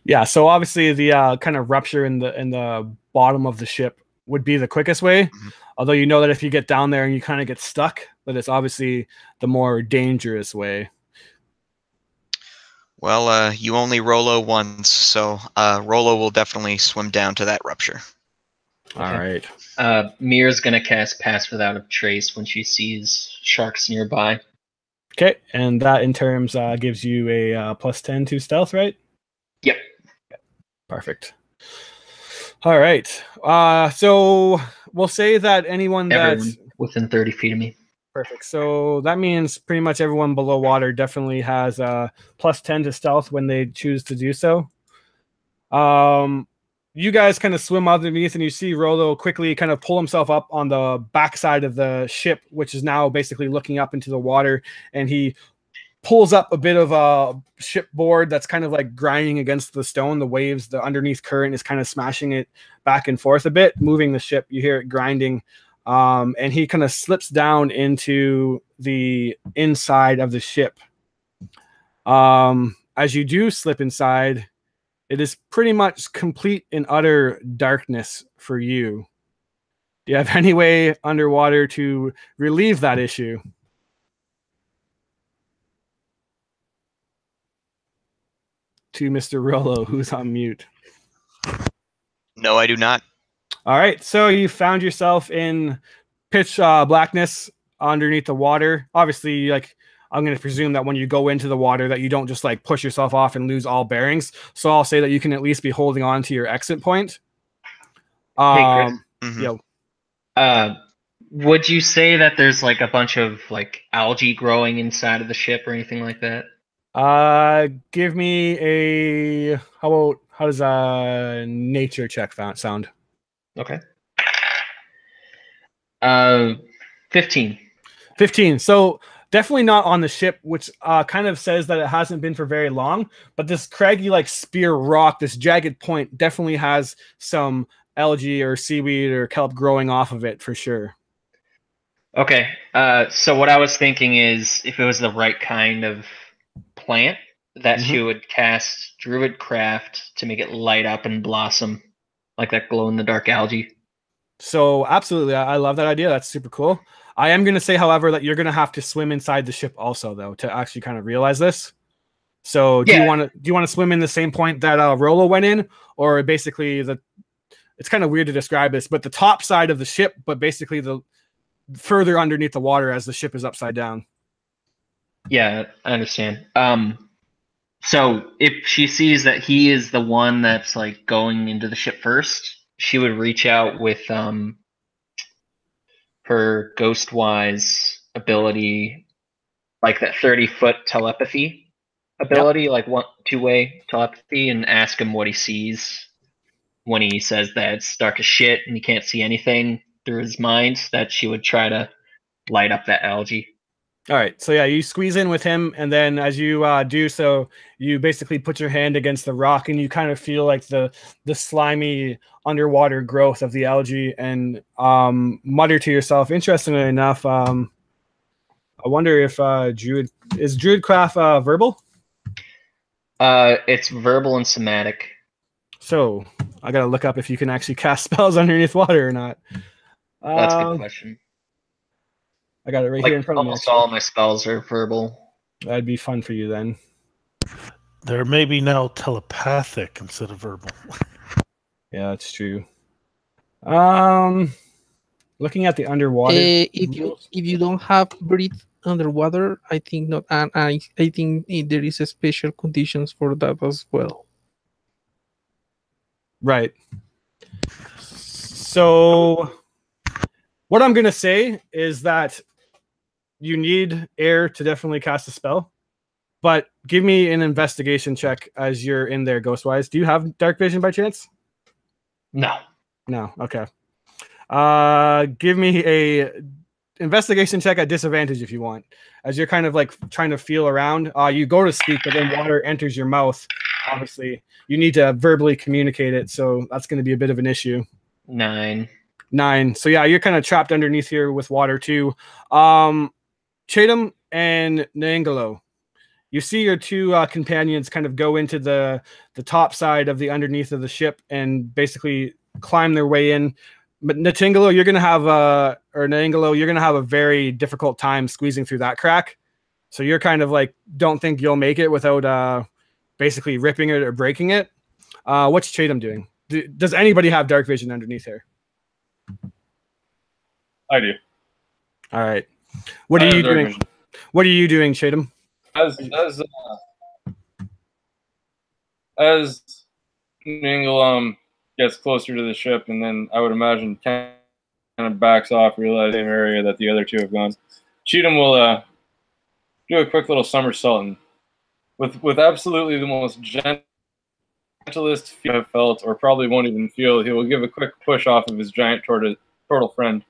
A: Yeah, so obviously the kind of rupture in the bottom of the ship would be the quickest way. Mm-hmm. Although you know that if you get down there and you kind of get stuck, that it's obviously the more dangerous way.
F: Well, you only Rolo once, so Rolo will definitely swim down to that rupture.
A: Okay. All right.
C: Mir's gonna cast Pass Without a Trace when she sees sharks nearby.
A: Okay, and that in terms gives you a +10 to stealth, right?
C: Yep.
A: Perfect. All right. So we'll say that everyone that's
C: within 30 feet of me.
A: Perfect. So that means pretty much everyone below water definitely has +10 to stealth when they choose to do so. You guys kind of swim underneath, and you see Rolo quickly kind of pull himself up on the backside of the ship, which is now basically looking up into the water, and he pulls up a bit of a shipboard that's kind of like grinding against the stone. The waves, the underneath current is kind of smashing it back and forth a bit, moving the ship. You hear it grinding. And he kind of slips down into the inside of the ship. As you do slip inside, it is pretty much complete and utter darkness for you. Do you have any way underwater to relieve that issue? To Mr. Rollo, who's on mute.
F: No, I do not.
A: All right, so you found yourself in pitch blackness underneath the water. Obviously, like, I'm going to presume that when you go into the water that you don't just like push yourself off and lose all bearings. So I'll say that you can at least be holding on to your exit point.
C: Hey, Chris.
A: Yo.
C: Would you say that there's like a bunch of like algae growing inside of the ship or anything like that?
A: Give me a how does a nature check sound?
C: Okay. 15.
A: 15. So definitely not on the ship, which kind of says that it hasn't been for very long. But this craggy like spear rock, this jagged point, definitely has some algae or seaweed or kelp growing off of it for sure.
C: Okay. So what I was thinking is if it was the right kind of plant, that she would cast Druid Craft to make it light up and blossom like that glow in the dark algae.
A: So absolutely, I love that idea. That's super cool. I am going to say, however, that you're going to have to swim inside the ship also, though, to actually kind of realize this. So do you want to swim in the same point that Rolo went in, or basically it's kind of weird to describe this, but the top side of the ship, but basically the further underneath the water as the ship is upside down.
C: Yeah, I understand. So if she sees that he is the one that's like going into the ship first, she would reach out with her Ghostwise ability, like that 30-foot telepathy ability, like two-way telepathy, and ask him what he sees when he says that it's dark as shit and he can't see anything through his mind, that she would try to light up that algae.
A: All right, so yeah, you squeeze in with him, and then as you do so, you basically put your hand against the rock, and you kind of feel like the slimy underwater growth of the algae, and mutter to yourself. Interestingly enough, I wonder if Druidcraft verbal?
C: It's verbal and somatic.
A: So I gotta look up if you can actually cast spells underneath water or not.
C: That's a good question.
A: I got it right here in front of me.
C: Almost all my spells are verbal.
A: That'd be fun for you then.
E: They're maybe now telepathic instead of verbal.
A: Yeah, that's true. Looking at the underwater.
D: If you don't have breathe underwater, I think not, and I think there is a special conditions for that as well.
A: Right. So what I'm gonna say is that you need air to definitely cast a spell, but give me an investigation check as you're in there, Ghostwise. Do you have dark vision by chance?
C: No.
A: No. Okay. Give me a investigation check at disadvantage if you want, as you're kind of like trying to feel around. You go to speak, but then water enters your mouth. Obviously, you need to verbally communicate it, so that's going to be a bit of an issue.
C: 9.
A: So yeah, you're kind of trapped underneath here with water too. Chatham and Nangalo, you see your two companions kind of go into the top side of the underneath of the ship and basically climb their way in. But Nangalo, you're gonna have a very difficult time squeezing through that crack. So you're kind of like, don't think you'll make it without basically ripping it or breaking it. What's Chatham doing? Does anybody have dark vision underneath here?
B: I do.
A: All right. What are you doing? Vision. What are you doing, Chatham?
B: As Ningle gets closer to the ship, and then I would imagine kind of backs off, realizing the same area that the other two have gone. Cheatham will do a quick little somersault, and with absolutely the most gentlest feel I've felt, or probably won't even feel, he will give a quick push off of his giant turtle friend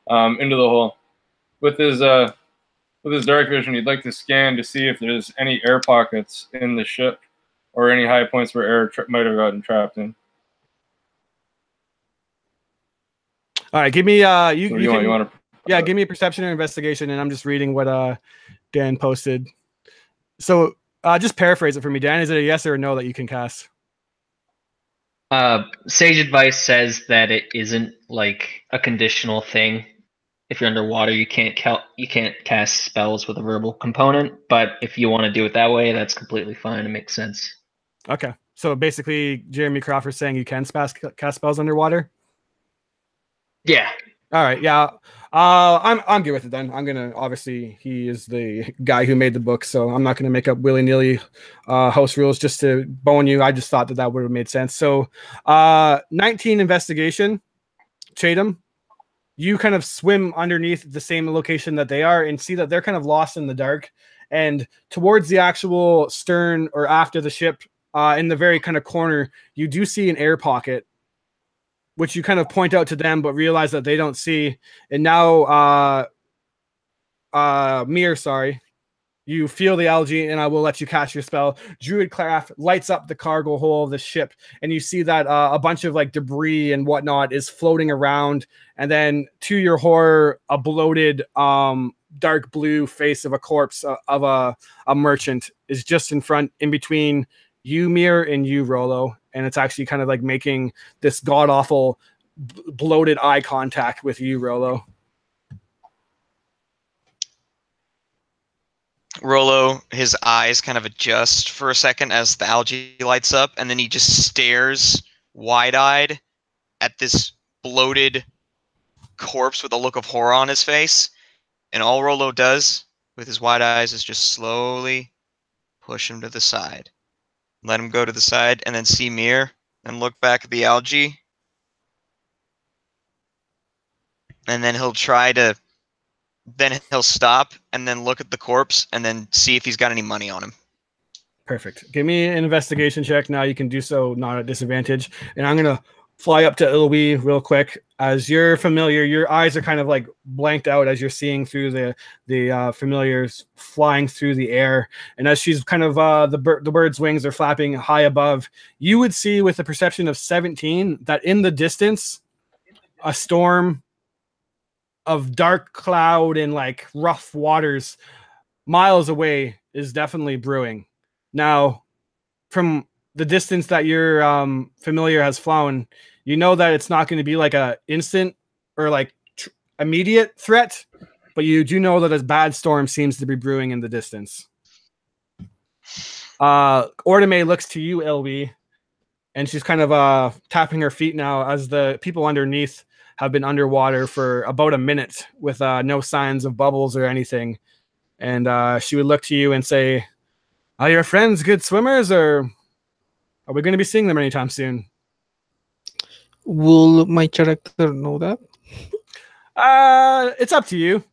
B: into the hole. With his dark vision, he'd like to scan to see if there's any air pockets in the ship or any high points where air might have gotten trapped in.
A: All right, give me
B: So
A: you want to yeah, give me a perception or investigation, and I'm just reading what Dan posted. So just paraphrase it for me, Dan. Is it a yes or a no that you can cast?
C: Sage advice says that it isn't like a conditional thing. If you're underwater, you can't cast spells with a verbal component. But if you want to do it that way, that's completely fine. It makes sense.
A: Okay, so basically, Jeremy Crawford's saying you can cast spells underwater.
C: Yeah.
A: All right. Yeah. I'm good with it then. I'm gonna obviously he is the guy who made the book, so I'm not gonna make up willy-nilly house rules just to bone you. I just thought that would have made sense. So 19 investigation, Chatham. You kind of swim underneath the same location that they are and see that they're kind of lost in the dark. And towards the actual stern or after the ship, in the very kind of corner, you do see an air pocket, which you kind of point out to them, but realize that they don't see. And now, Mir, sorry, you feel the algae, and I will let you cast your spell. Druidcraft lights up the cargo hole of the ship, and you see that a bunch of like debris and whatnot is floating around. And then, to your horror, a bloated, dark blue face of a corpse of a merchant is just in between you, Mir, and you, Rolo. And it's actually kind of like making this god-awful bloated eye contact with you, Rolo.
F: Rolo, his eyes kind of adjust for a second as the algae lights up, and then he just stares wide-eyed at this bloated corpse with a look of horror on his face. And all Rolo does with his wide eyes is just slowly push him to the side. Let him go to the side, and then see Mir, and look back at the algae. And then he'll stop, and then look at the corpse, and then see if he's got any money on him.
A: Perfect. Give me an investigation check. Now you can do so not at disadvantage. And I'm going to fly up to Ilwi real quick. As you're familiar, your eyes are kind of like blanked out as you're seeing through the familiars flying through the air. And as she's kind of the bird's wings are flapping high above, you would see with a perception of 17 that in the distance, a storm of dark cloud and like rough waters miles away is definitely brewing. Now, from the distance that your familiar has flown, you know that it's not going to be like a instant or like immediate threat, but you do know that a bad storm seems to be brewing in the distance. Ordame looks to you, Ilwi, and she's kind of tapping her feet now as the people underneath have been underwater for about a minute with no signs of bubbles or anything. And she would look to you and say, "Are your friends good swimmers, or are we going to be seeing them anytime soon?"
D: Will my character know that?
A: It's up to you.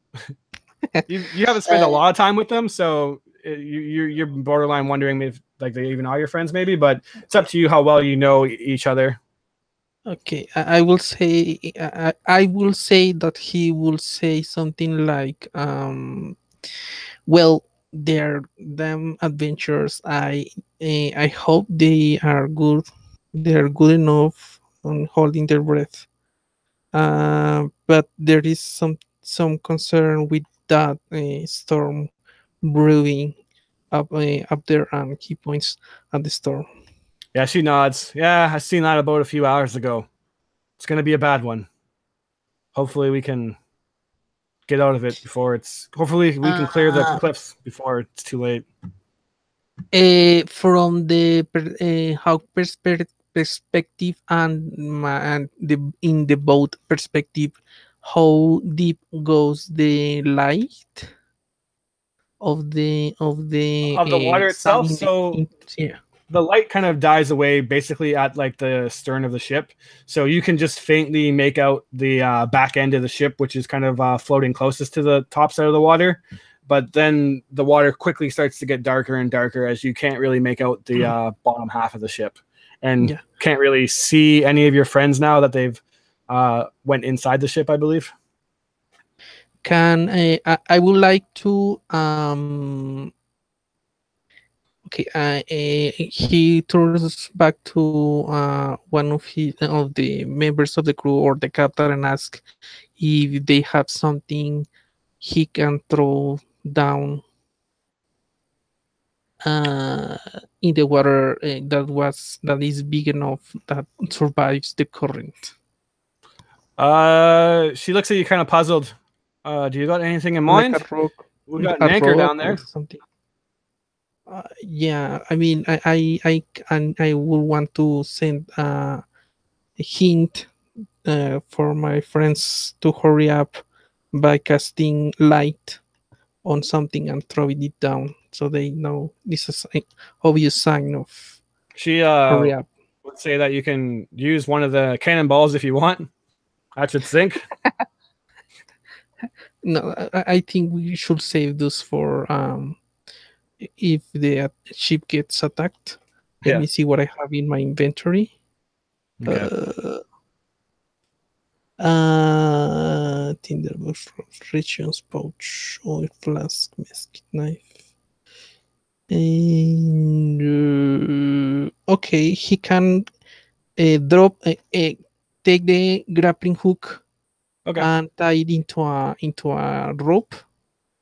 A: You haven't spent a lot of time with them, so you're borderline wondering if like they even are your friends, maybe. But it's up to you how well you know each other.
D: Okay, I will say that he will say something like, "Well, they're them adventures. I hope they are good. They're good enough on holding their breath. But there is some concern with that storm brewing up there." And he points at the storm.
A: Yeah, she nods. Yeah, I seen that about a few hours ago. It's going to be a bad one. Hopefully we can get out of it before it's... Hopefully we can clear the cliffs before it's too late.
D: From the how perspective and in the boat perspective, how deep goes the light of the
A: Of the water itself? So...
D: yeah.
A: the light kind of dies away basically at like the stern of the ship, so you can just faintly make out the back end of the ship, which is kind of floating closest to the top side of the water. But then the water quickly starts to get darker and darker as you can't really make out the bottom half of the ship, and can't really see any of your friends now that they've went inside the ship, I believe.
D: Can I would like to okay, he turns back to one of the members of the crew or the captain and asks if they have something he can throw down in the water that is big enough that survives the current.
A: She looks at you kind of puzzled. Do you got anything in mind?
D: Like a rock.
A: We've got an anchor down there.
D: Something. Yeah, I mean, I would want to send a hint for my friends to hurry up by casting light on something and throwing it down, so they know this is an obvious sign of
A: She
D: hurry up.
A: would say that you can use one of the cannonballs if you want. That should sink.
D: No, I think we should save this for if the ship gets attacked. Let me see what I have in my inventory.
A: Okay.
D: Tinderbox, rations pouch, oil flask, mesquite knife. And, okay, he can drop, take the grappling hook, and tie it into a rope.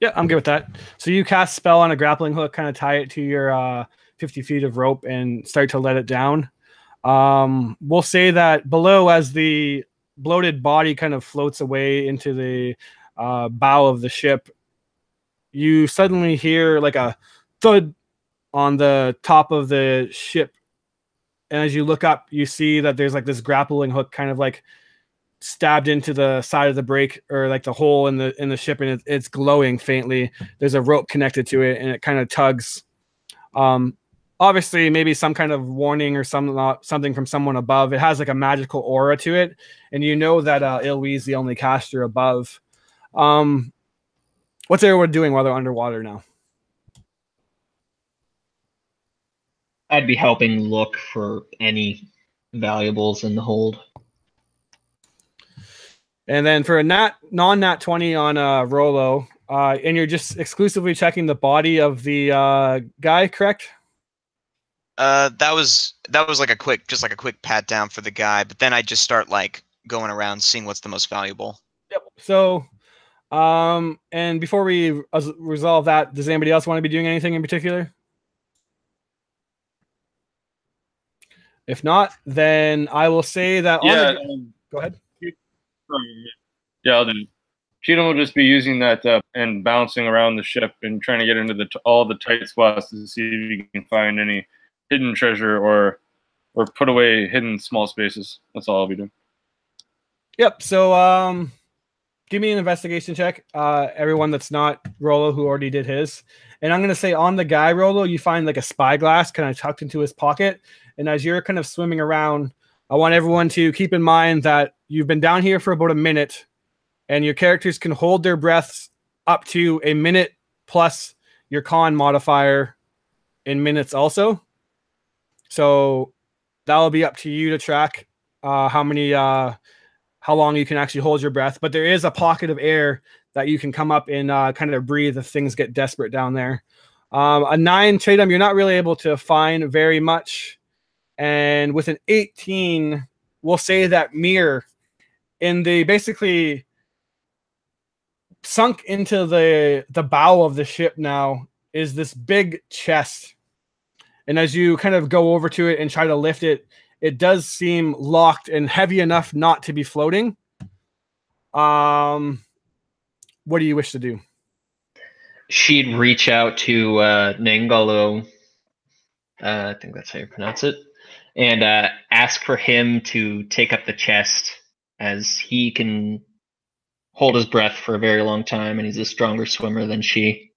A: Yeah, I'm good with that. So you cast spell on a grappling hook, kind of tie it to your 50 feet of rope, and start to let it down. We'll say that below, as the bloated body kind of floats away into the bow of the ship, you suddenly hear like a thud on the top of the ship. And as you look up, you see that there's like this grappling hook kind of like stabbed into the side of the break, or like the hole in the ship, and it's glowing faintly. There's a rope connected to it, and it kind of tugs. Obviously maybe some kind of warning or something from someone above. It has like a magical aura to it, and you know that Ilwi's the only caster above. What's everyone doing while they're underwater now?
C: I'd be helping look for any valuables in the hold.
A: And then for a non-nat 20 on Rolo, and you're just exclusively checking the body of the guy, correct?
F: That was like a quick pat down for the guy, but then I just start like going around seeing what's the most valuable.
A: Yep. So, and before we resolve that, does anybody else want to be doing anything in particular? If not, then I will say that. Go ahead.
B: Yeah, I'll do it. Cheatham will just be using that and bouncing around the ship and trying to get into all the tight spots to see if you can find any hidden treasure or put away hidden small spaces. That's all I'll be doing.
A: Yep. So give me an investigation check. Everyone that's not Rolo, who already did his. And I'm going to say on the guy, Rolo, you find like a spyglass kind of tucked into his pocket. And as you're kind of swimming around, I want everyone to keep in mind that you've been down here for about a minute, and your characters can hold their breaths up to a minute plus your con modifier in minutes also. So that'll be up to you to track how long you can actually hold your breath. But there is a pocket of air that you can come up and kind of breathe if things get desperate down there. A 9, Chatham, you're not really able to find very much. And with an 18, we'll say that Mir, in the basically sunk into the bow of the ship now, is this big chest. And as you kind of go over to it and try to lift it, it does seem locked and heavy enough not to be floating. What do you wish to do?
C: She'd reach out to Nangalo, I think that's how you pronounce it, and ask for him to take up the chest, as he can hold his breath for a very long time, and he's a stronger swimmer than she.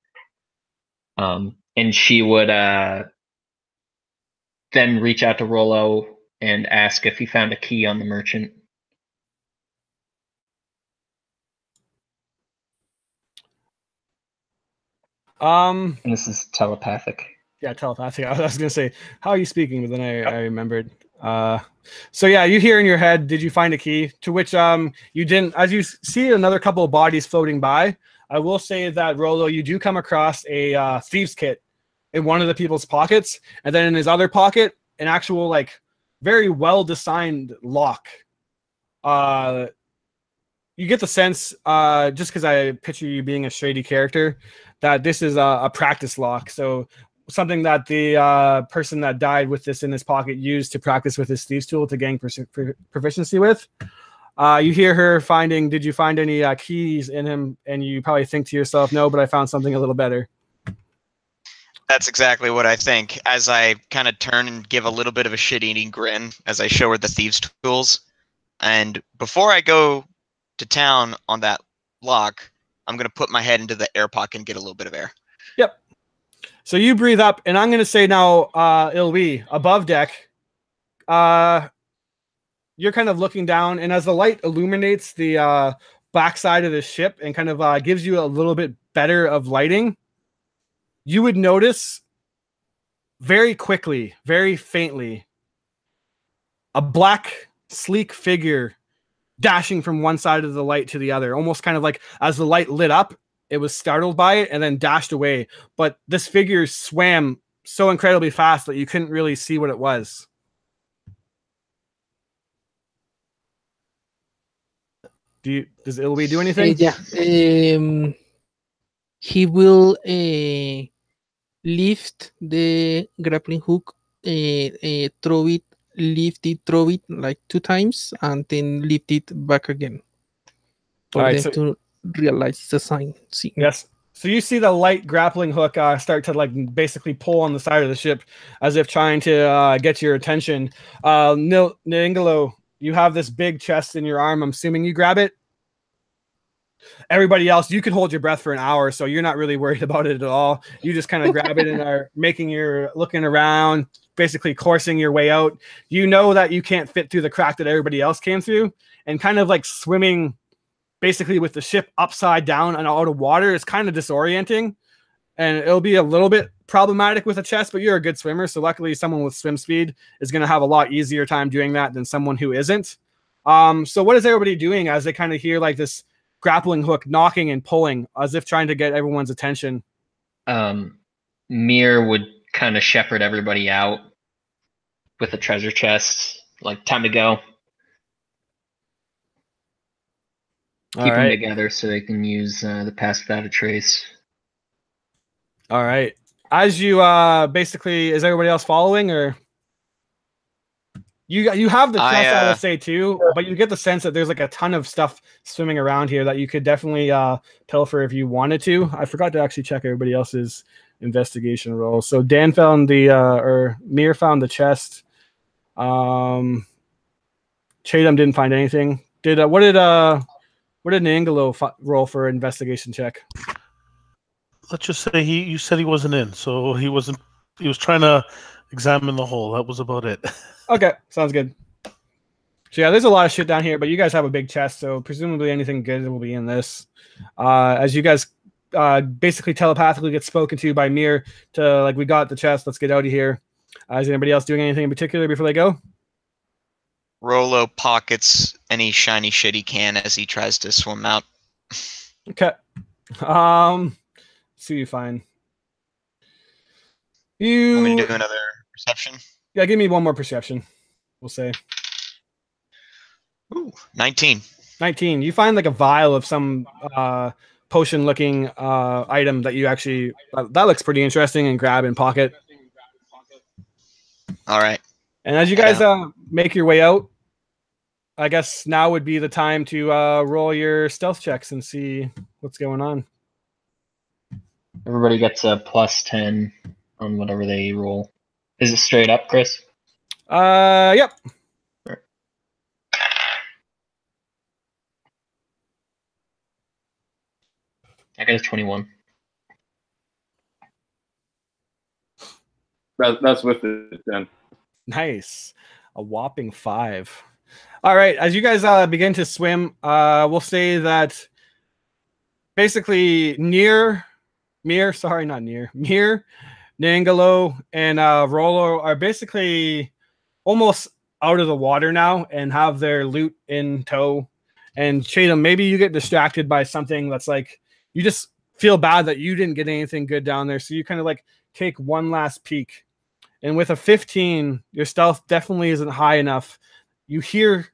C: And she would then reach out to Rollo and ask if he found a key on the merchant. And this is telepathic.
A: Yeah, telepathic. I was gonna say, how are you speaking? But then I remembered. So yeah, you hear in your head, did you find a key? To which you didn't. As you see another couple of bodies floating by, I will say that Rolo, you do come across a thieves kit in one of the people's pockets, and then in his other pocket, an actual like very well designed lock. You get the sense, just because I picture you being a shady character, that this is a practice lock. So something that the person that died with this in his pocket used to practice with his thieves tool to gain proficiency with. You hear her finding, did you find any keys in him? And you probably think to yourself, no, but I found something a little better.
F: That's exactly what I think. As I kind of turn and give a little bit of a shit-eating grin as I show her the thieves' tools. And before I go to town on that lock, I'm going to put my head into the air pocket and get a little bit of air.
A: Yep. So you breathe up, and I'm going to say now, Ilwi, above deck, you're kind of looking down, and as the light illuminates the backside of the ship and kind of gives you a little bit better of lighting, you would notice very quickly, very faintly, a black, sleek figure dashing from one side of the light to the other, almost kind of like as the light lit up, it was startled by it and then dashed away. But this figure swam so incredibly fast that you couldn't really see what it was. Does Ilwi do anything?
D: Yeah. He will lift the grappling hook, throw it, lift it, throw it like 2 times, and then lift it back again for them to realize it's a sign. See.
A: Yes. So you see the light grappling hook start to like basically pull on the side of the ship as if trying to get your attention. Ningalo, you have this big chest in your arm. I'm assuming you grab it. Everybody else, you could hold your breath for an hour, so you're not really worried about it at all. You just kind of grab it and are making your looking around, basically coursing your way out. You know that you can't fit through the crack that everybody else came through, and kind of like swimming basically with the ship upside down and out of water is kind of disorienting, and it'll be a little bit problematic with a chest, but you're a good swimmer, so luckily someone with swim speed is going to have a lot easier time doing that than someone who isn't. So what is everybody doing as they kind of hear like this grappling hook knocking and pulling as if trying to get everyone's attention?
C: Mir would kind of shepherd everybody out with the treasure chest, like time to go. Keep them together so they can use the pass without a trace.
A: All right. As you basically, is everybody else following, or you have the chest, I would say too, but you get the sense that there's like a ton of stuff swimming around here that you could definitely pilfer if you wanted to. I forgot to actually check everybody else's investigation roll. So Dan found or Mir found the chest. Chadam didn't find anything. What did Nangalo roll for investigation check?
E: Let's just say you said he wasn't in, so he was trying to examine the hole. That was about it.
A: Okay, sounds good. So yeah, there's a lot of shit down here, but you guys have a big chest, so presumably anything good will be in this. As you guys basically telepathically get spoken to by Mir to like, we got the chest, let's get out of here. Is anybody else doing anything in particular before they go?
F: Rolo pockets any shiny shit he can as he tries to swim out.
A: Okay. See you find. You
F: want me to do another perception?
A: Yeah, give me one more perception. We'll say.
F: Ooh, 19.
A: 19. You find like a vial of some potion-looking item that you actually that looks pretty interesting, and grab and pocket.
F: All right.
A: And as you guys make your way out, I guess now would be the time to roll your stealth checks and see what's going on.
C: Everybody gets a +10 on whatever they roll. Is it straight up, Chris?
A: Yep.
C: Sure. I got a 21.
B: That's with it then.
A: Nice. A whopping 5. All right. As you guys begin to swim, we'll say that basically Mir, Nangalo, and Rolo are basically almost out of the water now and have their loot in tow. And Chatham, maybe you get distracted by something that's like, you just feel bad that you didn't get anything good down there. So you kind of like take one last peek. And with a 15, your stealth definitely isn't high enough. You hear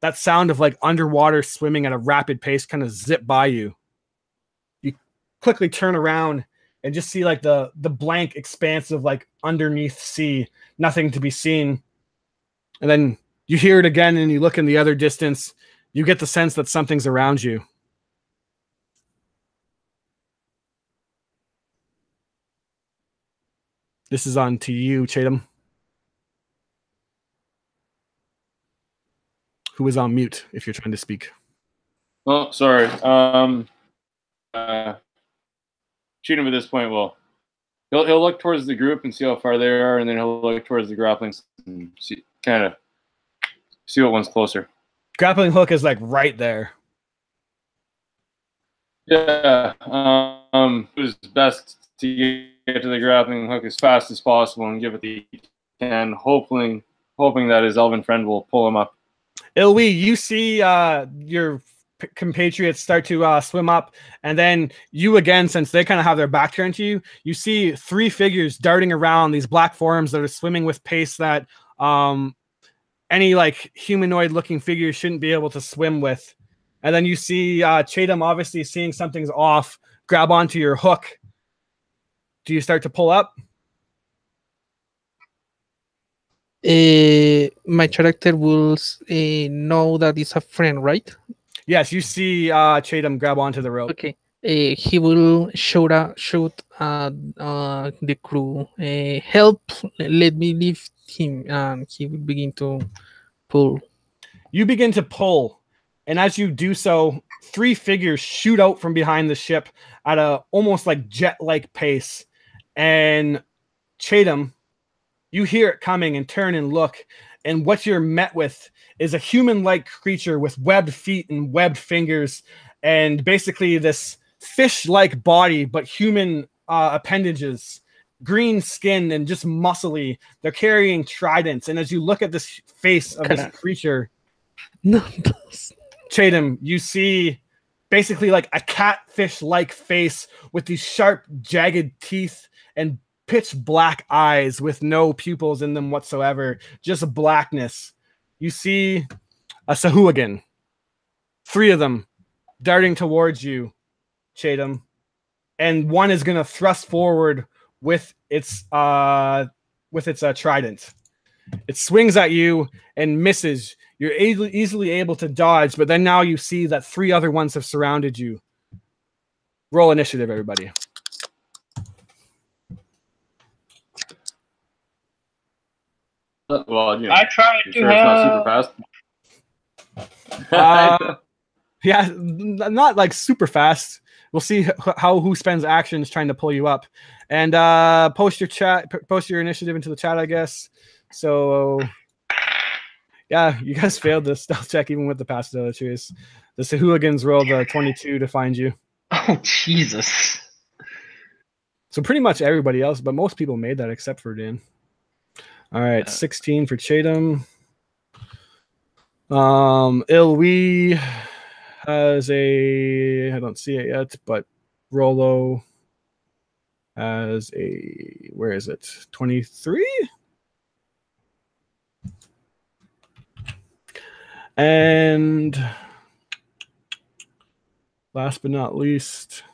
A: that sound of like underwater swimming at a rapid pace kind of zip by you. You quickly turn around and just see like the blank expanse of like underneath sea, nothing to be seen. And then you hear it again and you look in the other distance. You get the sense that something's around you. This is on to you, Chatham. Who is on mute if you're trying to speak?
B: Oh, sorry. Cheatham at this point will he'll look towards the group and see how far they are, and then he'll look towards the grapplings and see what one's closer.
A: Grappling hook is like right there.
B: Yeah. It was best to get to the grappling hook as fast as possible and give it the can, hoping that his elven friend will pull him up.
A: Ilwi, you see your compatriots start to swim up, and then you again, since they kind of have their back turned to you, you see 3 figures darting around, these black forms that are swimming with pace that any like humanoid looking figure shouldn't be able to swim with. And then you see Chatham, obviously seeing something's off, grab onto your hook. Do you start to pull up?
D: My character will know that it's a friend, right?
A: Yes, you see Chatham grab onto the rope.
D: Okay. He will shoot the crew. Help! Let me lift him, and he will begin to pull.
A: You begin to pull, and as you do so, 3 figures shoot out from behind the ship at a almost like jet-like pace. And Chatham, you hear it coming and turn and look, and what you're met with is a human-like creature with webbed feet and webbed fingers, and basically this fish-like body, but human appendages, green skin and just muscly. They're carrying tridents, and as you look at this face of this creature, Chatham, you see basically like a catfish-like face with these sharp, jagged teeth and pitch black eyes with no pupils in them whatsoever, just blackness. You see a Sahuagin, 3 of them darting towards you, Chatham, and one is going to thrust forward with its trident. It swings at you and misses. You're easily able to dodge, but then now you see that 3 other ones have surrounded you. Roll initiative, everybody.
B: Well,
C: I tried to
B: sure it's not super fast.
A: Yeah, not like super fast. We'll see who spends actions trying to pull you up. And post your initiative into the chat, I guess. So yeah, you guys failed the stealth check even with the passive abilities. The Sahuagins rolled a 22 to find you.
C: Oh, Jesus.
A: So pretty much everybody else, but most people made that except for Dan. All right, 16 for Chatham. Ilwi has I don't see it yet, but Rolo has where is it? 23? And last but not least,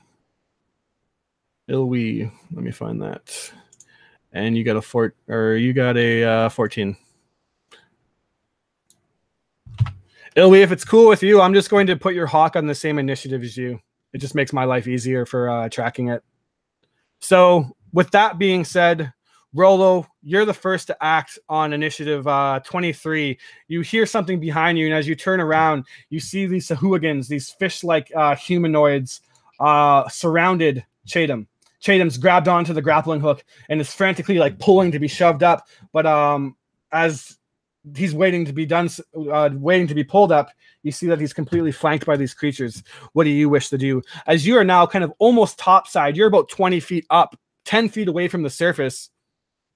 A: Ilwi. Let me find that. And you got a 14. Ilwi, if it's cool with you, I'm just going to put your hawk on the same initiative as you. It just makes my life easier for tracking it. So with that being said, Rolo, you're the first to act on initiative 23. You hear something behind you, and as you turn around, you see these Sahuagins, these fish-like humanoids surrounded Chatham. Chatham's grabbed onto the grappling hook and is frantically like pulling to be shoved up, but as he's waiting to be done, waiting to be pulled up, you see that he's completely flanked by these creatures. What do you wish to do? As you are now kind of almost topside, you're about 20 feet up, 10 feet away from the surface.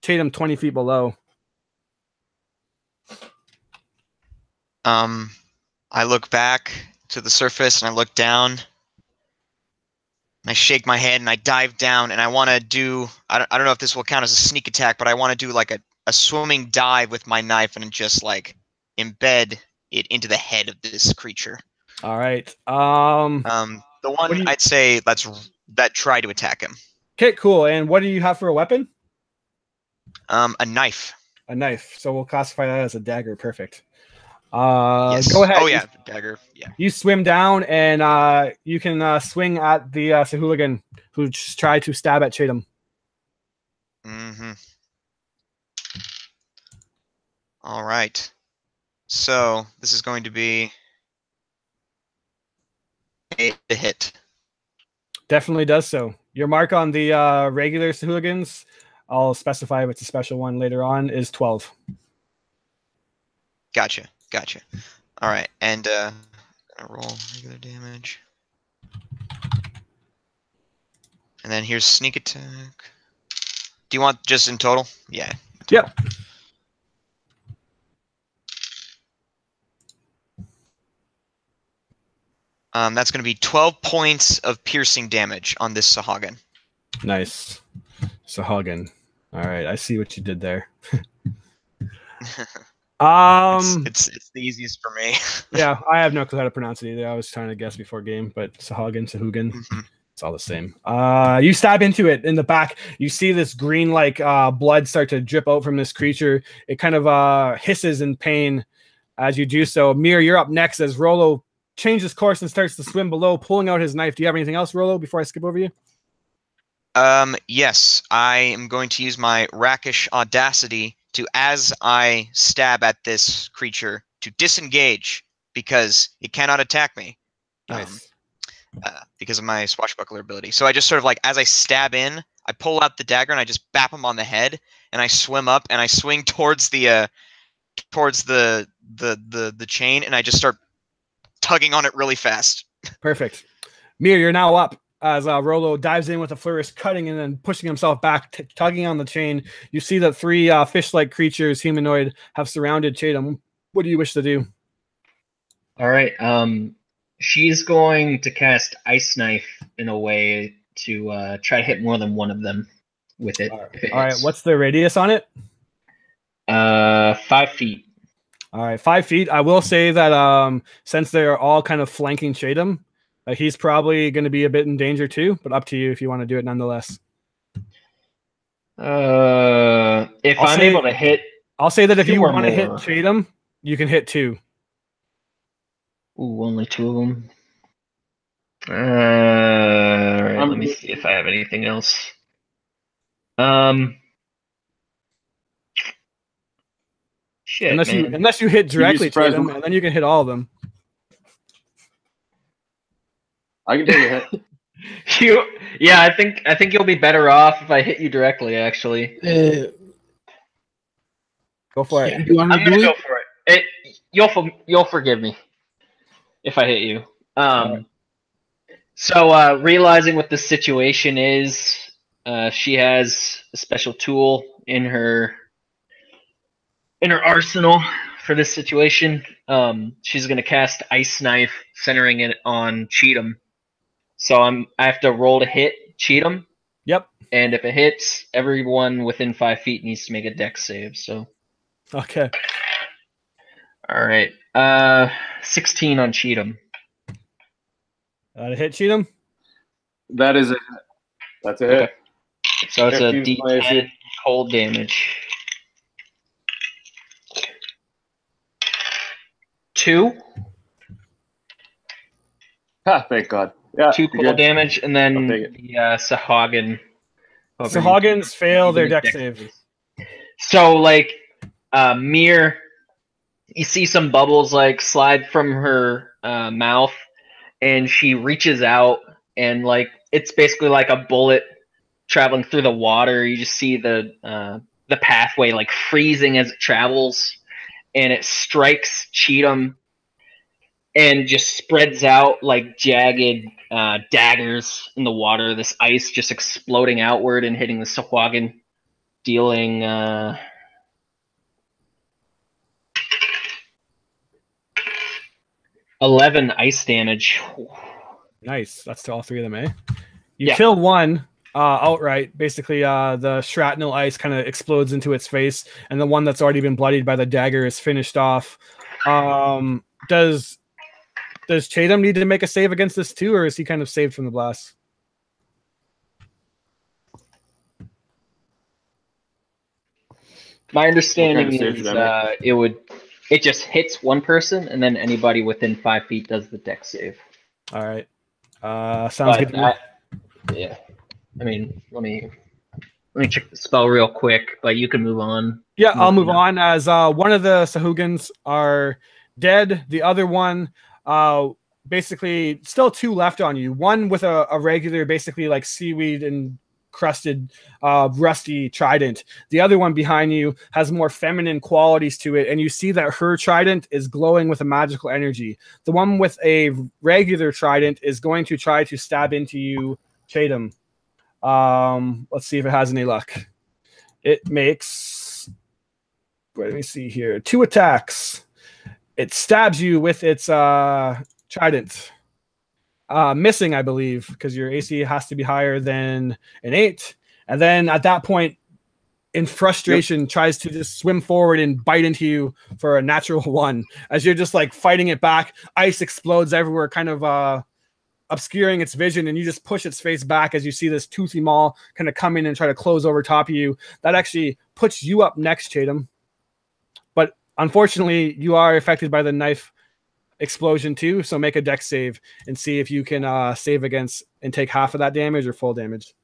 A: Tatum 20 feet below.
F: I look back to the surface and I look down. I shake my head and I dive down and I want to do, I don't know if this will count as a sneak attack, but I want to do like a swimming dive with my knife and just like embed it into the head of this creature.
A: All right.
F: The one I'd say that try to attack him.
A: Okay, cool. And what do you have for a weapon?
F: A knife.
A: A knife. So we'll classify that as a dagger. Perfect.
F: Yes.
A: Go ahead.
F: Oh yeah, dagger. Yeah.
A: You swim down and you can swing at the Sahuligan who tried to stab at Chatham.
F: Mm-hmm. All right. So this is going to be a hit.
A: Definitely does so. Your mark on the regular Sahuligans, I'll specify if it's a special one later on, is 12.
F: Gotcha. All right, and gonna roll regular damage, and then here's sneak attack. Do you want just in total? Yeah. Total.
A: Yep.
F: That's going to be 12 points of piercing damage on this Sahuagin.
A: Nice. Sahuagin. All right, I see what you did there.
F: It's the easiest for me.
A: Yeah, I have no clue how to pronounce it either. I was trying to guess before game, but Sahuagin, it's all the same. You stab into it in the back. You see this green like blood start to drip out from this creature. It kind of hisses in pain as you do so. Mir, you're up next as Rolo changes course and starts to swim below, pulling out his knife. Do you have anything else, Rolo, before I skip over you?
F: Yes, I am going to use my rakish audacity to, as I stab at this creature, to disengage because it cannot attack me.
A: Nice.
F: Because of my swashbuckler ability. So I just sort of like, as I stab in, I pull out the dagger and I just bap him on the head, and I swim up and I swing towards the chain, and I just start tugging on it really fast.
A: Perfect. Mir, you're now up as Rolo dives in with a flourish, cutting and then pushing himself back, tugging on the chain. You see that 3 fish-like creatures, humanoid, have surrounded Chatham. What do you wish to do?
C: All right. She's going to cast Ice Knife in a way to try to hit more than one of them with it.
A: All right. What's the radius on it?
C: 5 feet.
A: All right, 5 feet. I will say that since they're all kind of flanking Chatham, he's probably going to be a bit in danger too, but up to you if you want to do it nonetheless.
C: If I'm able to hit...
A: I'll say that if you want to hit Chatham, you can hit 2.
C: Ooh, only 2 of them. All right, let me see if I have anything else. Shit,
A: unless you hit directly to them, and then you can hit all of them.
B: I can take a hit.
C: Yeah, I think you'll be better off if I hit you directly. Actually,
A: go for it.
C: I'm gonna go for it. You'll forgive me if I hit you. So realizing what the situation is, she has a special tool in her arsenal for this situation. She's going to cast Ice Knife, centering it on Cheatham. So I have to roll to hit Cheatham.
A: Yep.
C: And if it hits, everyone within 5 feet needs to make a dex save. So.
A: Okay.
C: All right. 16 on Cheatham.
A: To hit Cheatham?
B: That is a hit. That's a hit.
C: Okay. So it's a D10 cold damage. 2.
B: Thank God. Yeah,
C: 2 cold damage, and then the Sahuagin.
A: Sahuagins fail their dex save.
C: So, like, Mir, you see some bubbles like slide from her mouth, and she reaches out, and like it's basically like a bullet traveling through the water. You just see the the pathway, like freezing as it travels, and it strikes Cheatham and just spreads out like jagged daggers in the water. This ice just exploding outward and hitting the Sahuagin, dealing 11 ice damage.
A: Nice. That's to all three of them, eh? You kill one outright. Basically, the shrapnel ice kind of explodes into its face, and the one that's already been bloodied by the dagger is finished off. Does Chatham need to make a save against this too, or is he kind of saved from the blast?
C: My understanding is it just hits one person, and then anybody within 5 feet does the dex save.
A: All right. Sounds good.
C: Yeah. I mean, let me check the spell real quick, but you can move on.
A: Yeah, I'll move on as one of the Sahugans are dead. The other one, basically, still two left on you. One with a regular, basically like seaweed and crusted rusty trident. The other one behind you has more feminine qualities to it, and you see that her trident is glowing with a magical energy. The one with a regular trident is going to try to stab into you, Chatham. Let's see if it has any luck. It makes, let me see here, 2 attacks. It stabs you with its trident. Missing, I believe, because your AC has to be higher than an 8. And then at that point, in frustration, tries to just swim forward and bite into you for a natural 1. As you're just like fighting it back, ice explodes everywhere, kind of obscuring its vision, and you just push its face back as you see this toothy maw kind of come in and try to close over top of you. That actually puts you up next, Chatham. But unfortunately, you are affected by the knife explosion too, so make a dex save and see if you can save against and take half of that damage or full damage.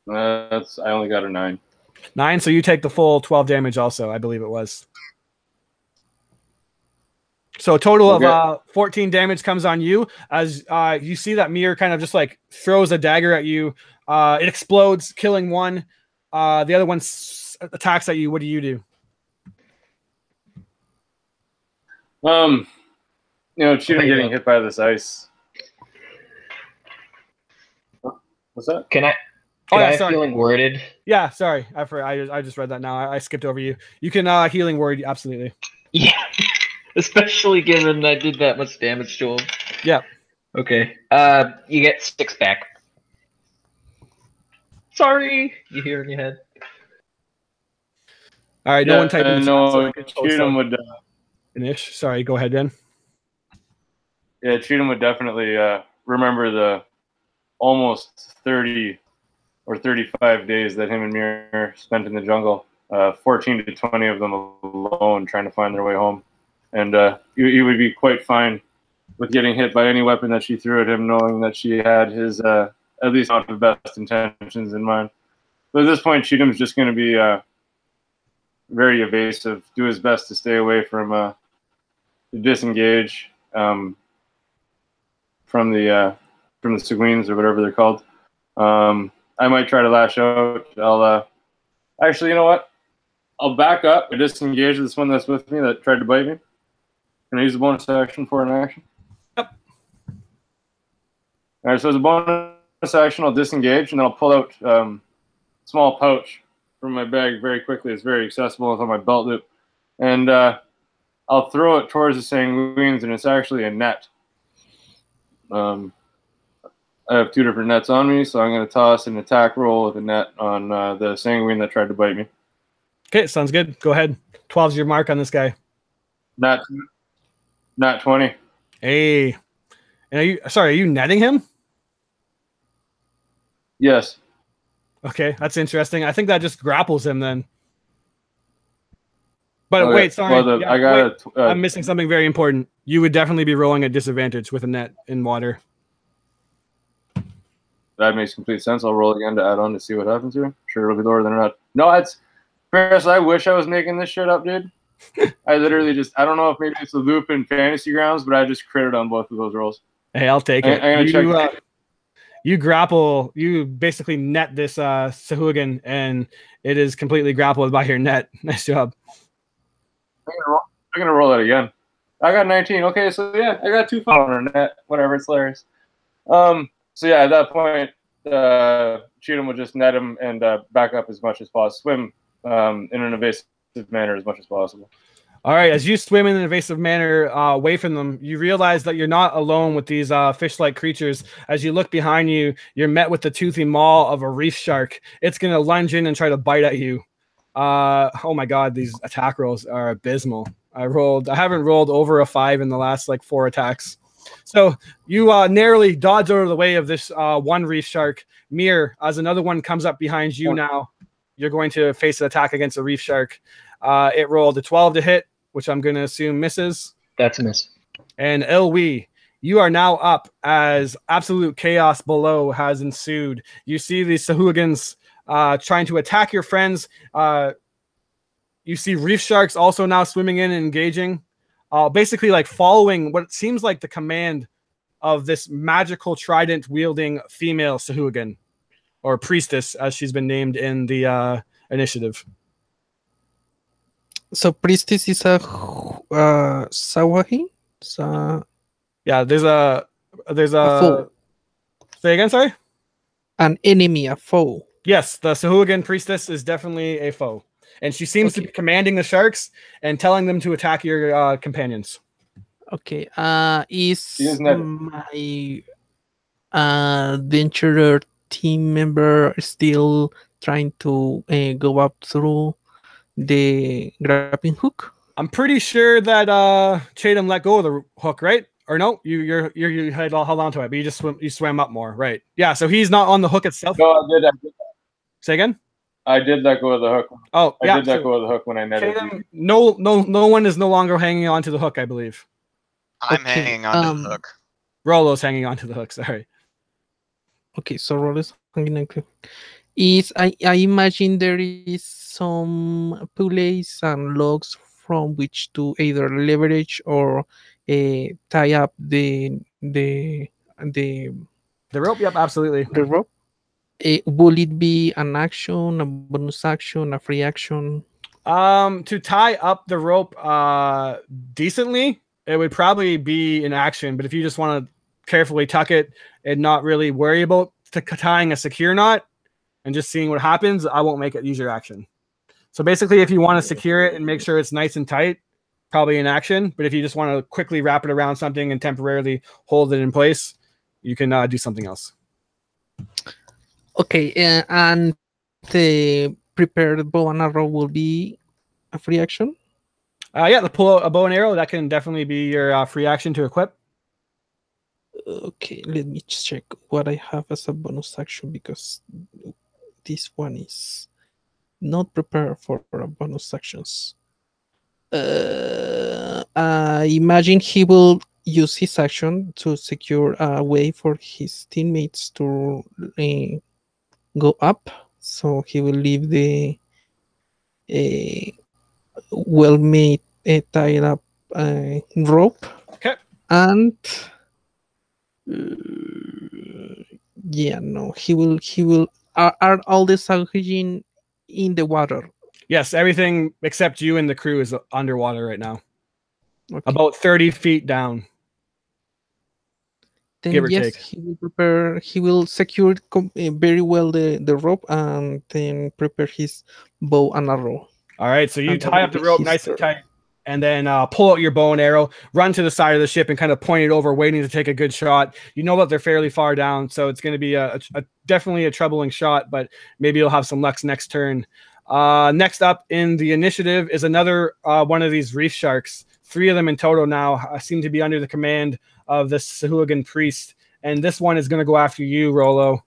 B: I only got a 9.
A: 9, so you take the full 12 damage also, I believe it was. So a total of 14 damage comes on you as you see that mirror kind of just like throws a dagger at you. It explodes, killing one. The other one attacks at you. What do you do?
B: Cheatham getting hit by this ice. What's that?
C: Can I have healing worded?
A: Yeah, sorry. I just read that now. I skipped over you. You can healing word, absolutely.
C: Yeah. Especially given I did that much damage to him.
A: Yeah.
C: Okay. You get 6 back. Sorry. You hear in your head.
A: All right. No one typed in.
B: No, Cheatham would.
A: Finish. Sorry. Go ahead, Dan.
B: Yeah, Cheatham would definitely remember the almost 30 or 35 days that him and Mir spent in the jungle. 14 to 20 of them alone trying to find their way home. And he would be quite fine with getting hit by any weapon that she threw at him, knowing that she had his at least not the best intentions in mind. But at this point, Cheatham's just going to be very evasive, do his best to stay away from to disengage from the Seguins or whatever they're called. I might try to lash out. I'll actually, you know what? I'll back up and disengage this one that's with me that tried to bite me. Can I use a bonus action for an action?
A: Yep.
B: All right, so as a bonus action, I'll disengage, and then I'll pull out a small pouch from my bag very quickly. It's very accessible. It's on my belt loop. And I'll throw it towards the Sanguines, and it's actually a net. I have 2 different nets on me, so I'm going to toss an attack roll with a net on the Sanguine that tried to bite me.
A: Okay, sounds good. Go ahead. 12's your mark on this guy.
B: Not 20.
A: Hey. And are you netting him?
B: Yes.
A: Okay, that's interesting. I think that just grapples him then. But wait, sorry. Well, I'm missing something very important. You would definitely be rolling at disadvantage with a net in water.
B: That makes complete sense. I'll roll again to add on to see what happens here. Sure, it'll be lower than a net. No, it's Chris, I wish I was making this shit up, dude. I literally I don't know if maybe it's a loop in Fantasy Grounds, but I just critted on both of those rolls.
A: Hey, I'll take it. You grapple. You basically net this Sahuagin, and it is completely grappled by your net. Nice job.
B: I'm gonna roll it again. I got 19. Okay, so yeah, I got 2 on her net. Whatever, it's hilarious. So yeah, at that point, Cheatham would just net him and back up as much as possible. Swim in an evasive manner as much as possible.
A: All right, as you swim in an evasive manner away from them, you realize that you're not alone with these fish-like creatures. As you look behind you, you're met with the toothy maw of a reef shark. It's going to lunge in and try to bite at you. Oh my god, these attack rolls are abysmal. I haven't rolled over a 5 in the last like 4 attacks. So you narrowly dodge out of the way of this one reef shark. Mir, as another one comes up behind you now, you're going to face an attack against a reef shark. It rolled a 12 to hit, which I'm going to assume misses.
C: That's a miss.
A: And Ilwi, you are now up as absolute chaos below has ensued. You see these Sahuagins trying to attack your friends. You see reef sharks also now swimming in and engaging. Basically like following what seems like the command of this magical trident-wielding female Sahuagin, or priestess, as she's been named in the initiative.
D: So priestess is a Sawahi?
A: Yeah, there's a
D: foe.
A: Say again, sorry?
D: An enemy, a foe.
A: Yes, the Sahuagin priestess is definitely a foe. And she seems to be commanding the sharks and telling them to attack your companions.
D: Okay. Is my adventurer team member still trying to go up through the grappling hook?
A: I'm pretty sure that Chatham let go of the hook, right? Or no, you had held on to it, but you swam up more, right? Yeah, so he's not on the hook itself.
B: No, I did that.
A: Say again?
B: I did let go of the hook.
A: Oh,
B: I did let go of the hook when I netted.
A: Chatham, no one is no longer hanging on to the hook, I believe.
F: I'm hanging on to the hook.
A: Rollo's hanging on to the hook, sorry.
D: Okay, so Rollo's hanging on to the hook. I imagine there is some pulleys and logs from which to either leverage or tie up the
A: rope. Yep, absolutely.
D: The rope. Will it be an action, a bonus action, a free action?
A: To tie up the rope decently, it would probably be an action. But if you just want to carefully tuck it and not really worry about tying a secure knot and just seeing what happens, I won't make it use your action. So basically, if you want to secure it and make sure it's nice and tight, probably an action. But if you just want to quickly wrap it around something and temporarily hold it in place, you can do something else.
D: Okay, and the prepared bow and arrow will be a free action?
A: Yeah, the pull out a bow and arrow, that can definitely be your free action to equip.
D: Okay, let me check what I have as a bonus action, because this one is not prepared for bonus actions. I imagine he will use his action to secure a way for his teammates to go up, so he will leave the well-made tied up rope.
A: Okay.
D: And yeah, no, he will. Are all the Sahuagin in the water?
A: Yes, everything except you and the crew is underwater right now.
D: Okay.
A: About 30 feet down.
D: Then
A: give or
D: yes,
A: take.
D: he will prepare. He will secure very well the rope, and then prepare his bow and arrow.
A: All right, so you
D: And
A: tie up the rope nice and tight, and then pull out your bow and arrow, run to the side of the ship, and kind of point it over, waiting to take a good shot. You know that they're fairly far down, so it's going to be a definitely a troubling shot, but maybe you'll have some luck next turn. Next up in the initiative is another one of these reef sharks. 3 of them in total now seem to be under the command of the Sahuagin priest, and this one is going to go after you, Rollo.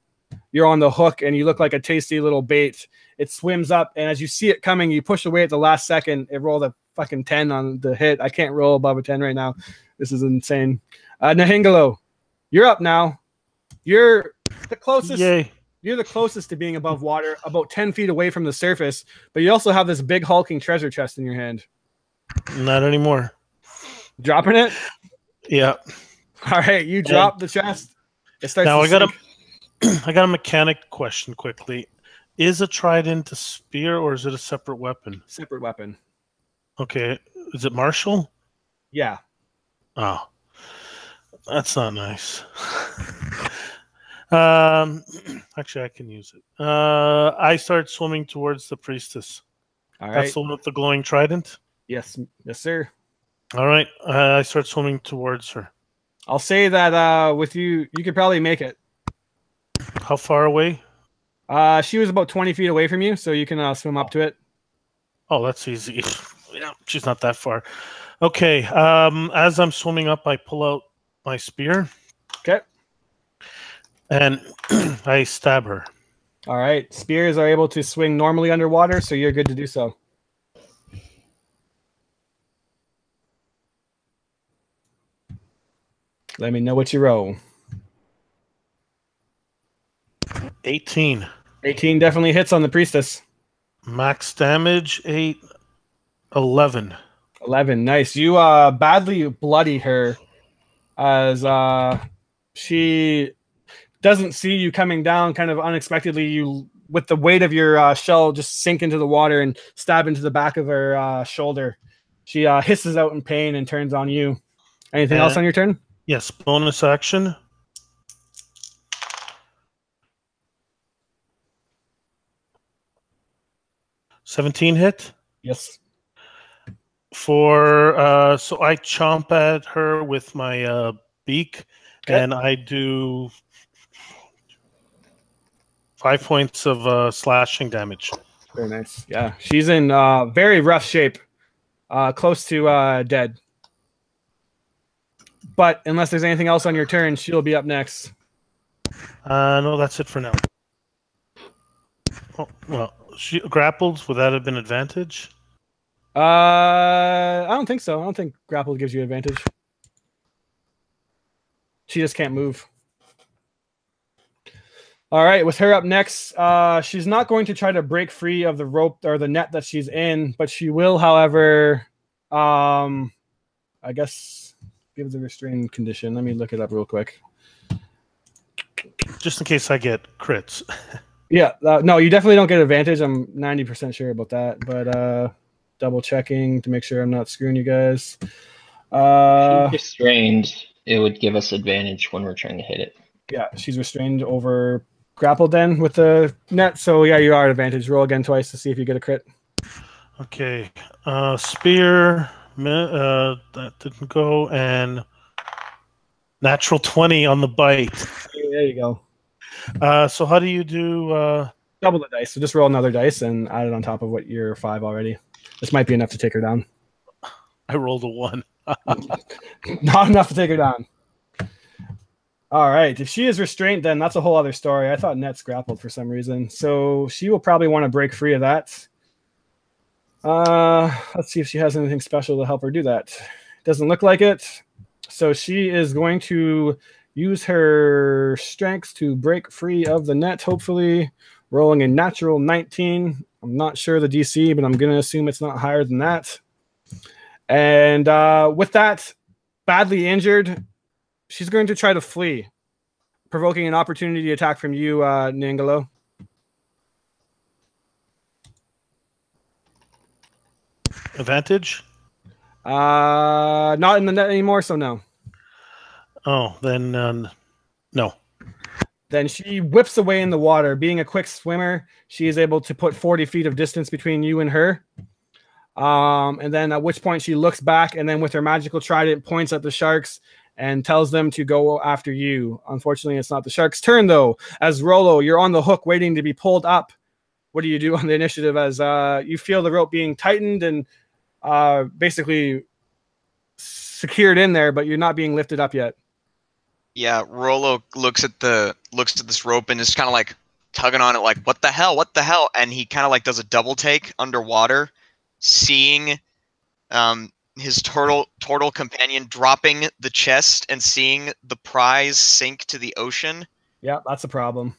A: You're on the hook, and you look like a tasty little bait. It swims up, and as you see it coming, you push away at the last second. It rolled a fucking 10 on the hit. I can't roll above a 10 right now. This is insane. Nahingalo, you're up now. You're the closest.
E: Yay.
A: You're the closest to being above water, about 10 feet away from the surface, but you also have this big hulking treasure chest in your hand.
E: Not anymore.
A: Dropping it?
E: Yeah.
A: All right, you drop the chest. It starts.
E: Now I gotta I got a mechanic question quickly. Is a trident a spear or is it a separate weapon?
A: Separate weapon.
E: Okay. Is it martial?
A: Yeah.
E: Oh, that's not nice. Actually, I can use it. I start swimming towards the priestess.
A: All right.
E: That's the one with the glowing trident?
A: Yes, sir.
E: All right. I start swimming towards her.
A: I'll say that with you could probably make it.
E: How far away?
A: She was about 20 feet away from you, so you can swim up to it.
E: Oh, that's easy. Yeah, she's not that far. Okay. As I'm swimming up, I pull out my spear.
A: Okay.
E: And I stab her.
A: All right. Spears are able to swing normally underwater, so you're good to do so. Let me know what you roll.
E: 18.
A: 18 definitely hits on the priestess.
E: Max damage, 8, 11.
A: 11. Nice. You badly bloody her as she doesn't see you coming down kind of unexpectedly. You, with the weight of your shell, just sink into the water and stab into the back of her shoulder. She hisses out in pain and turns on you. Anything else on your turn?
E: Yes, bonus action. $17 hit.
A: Yes.
E: For so I chomp at her with my beak,
A: okay.
E: and I do 5 points of slashing damage.
A: Very nice. Yeah, she's in very rough shape, close to dead. But unless there's anything else on your turn, she'll be up next.
E: No, that's it for now. Oh, well, she grappled. Would that have been advantage?
A: I don't think so. I don't think grapple gives you advantage. She just can't move. All right, with her up next, she's not going to try to break free of the rope or the net that she's in, but she will, however, I guess give the restrained condition. Let me look it up real quick.
E: Just in case I get crits.
A: Yeah, no, you definitely don't get advantage. I'm 90% sure about that, but double checking to make sure I'm not screwing you guys.
C: If she's restrained, it would give us advantage when we're trying to hit it.
A: Yeah, she's restrained over grappled then with the net, so yeah, you are at advantage. Roll again twice to see if you get a crit.
E: Okay, spear, that didn't go, and natural 20 on the bite.
A: There you go.
E: So how do you do?
A: Double the dice, so just roll another dice and add it on top of what your 5 already. This might be enough to take her down.
E: I rolled a 1.
A: Not enough to take her down. All right. If she is restrained, then that's a whole other story. I thought Net's grappled for some reason. So she will probably want to break free of that. Let's see if she has anything special to help her do that. Doesn't look like it. So she is going to use her strength to break free of the net, hopefully. Rolling a natural 19. I'm not sure the DC, but I'm going to assume it's not higher than that. And with that, badly injured, she's going to try to flee, provoking an opportunity attack from you, Nangalo.
E: Advantage?
A: Not in the net anymore, so no.
E: Oh, then no.
A: Then she whips away in the water. Being a quick swimmer, she is able to put 40 feet of distance between you and her. And then at which point she looks back and then with her magical trident points at the sharks and tells them to go after you. Unfortunately, it's not the sharks' turn, though. As Rollo, you're on the hook waiting to be pulled up. What do you do on the initiative as you feel the rope being tightened and basically secured in there, but you're not being lifted up yet?
F: Yeah, Rollo looks at this rope and is kind of like tugging on it, like, what the hell? And he kind of like does a double take underwater, seeing his turtle companion dropping the chest and seeing the prize sink to the ocean.
A: Yeah, that's a problem.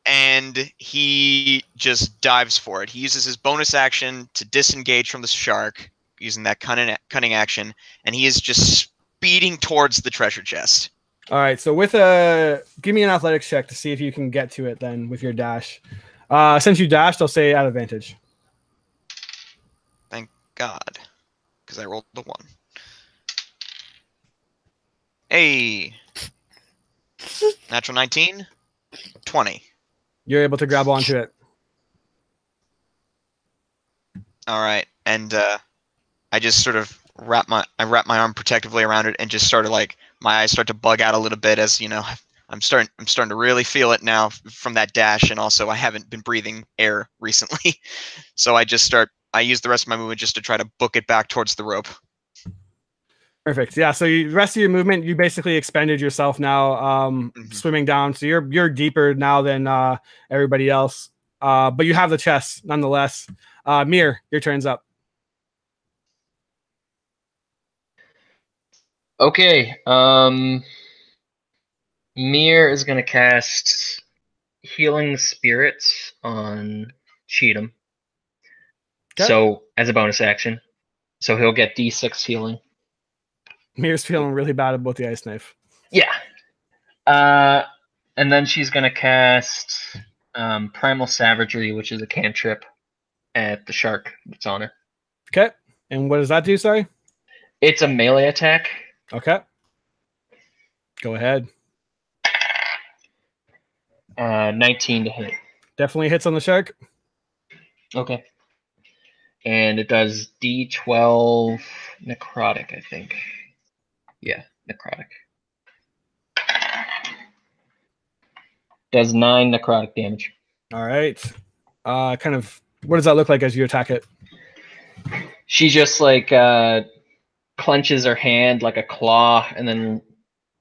F: And he just dives for it. He uses his bonus action to disengage from the shark, using that cunning action, and he is just speeding towards the treasure chest.
A: All right, so give me an athletics check to see if you can get to it then with your dash. Since you dashed, I'll say at advantage.
F: Thank God, because I rolled the 1. Hey, natural 19, 20.
A: You're able to grab onto it.
F: All right, and I just sort of wrap my arm protectively around it and just sort of like my eyes start to bug out a little bit as I'm starting to really feel it now from that dash, and also I haven't been breathing air recently, so I use the rest of my movement just to try to book it back towards the rope.
A: Perfect. Yeah. So the rest of your movement, you basically expended yourself now, swimming down. So you're deeper now than everybody else. But you have the chest nonetheless. Mir, your turn's up.
C: Okay. Mir is gonna cast Healing Spirits on Cheatham.
A: Okay.
C: So as a bonus action. So he'll get D6 healing.
A: Mir's feeling really bad about the ice knife.
C: Yeah. And then she's gonna cast Primal Savagery, which is a cantrip, at the shark that's on her.
A: Okay. And what does that do, sorry?
C: It's a melee attack.
A: Okay. Go ahead.
C: 19 to hit.
A: Definitely hits on the shark.
C: Okay. And it does D12 necrotic, I think. Yeah, necrotic. Does 9 necrotic damage.
A: All right. Kind of, what does that look like as you attack it?
C: She just like clenches her hand like a claw and then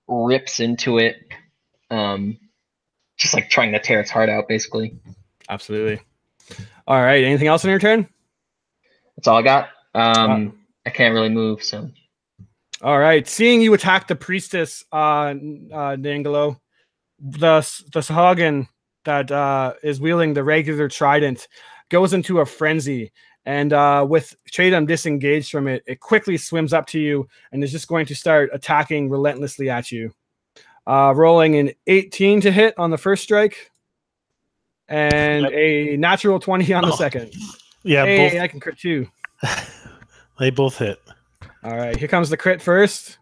C: rips into it. Just like trying to tear its heart out, basically.
A: Absolutely. All right. Anything else in your turn?
C: That's all I got. I can't really move, so.
A: All right. Seeing you attack the priestess, Dangalo, the Sahagin that is wielding the regular trident goes into a frenzy. And with Chatham disengaged from it, it quickly swims up to you and is just going to start attacking relentlessly at you. Rolling an 18 to hit on the first strike. And a natural 20 on the second.
E: Yeah,
A: hey,
E: both.
A: I can crit too.
E: They both hit.
A: All right, here comes the crit first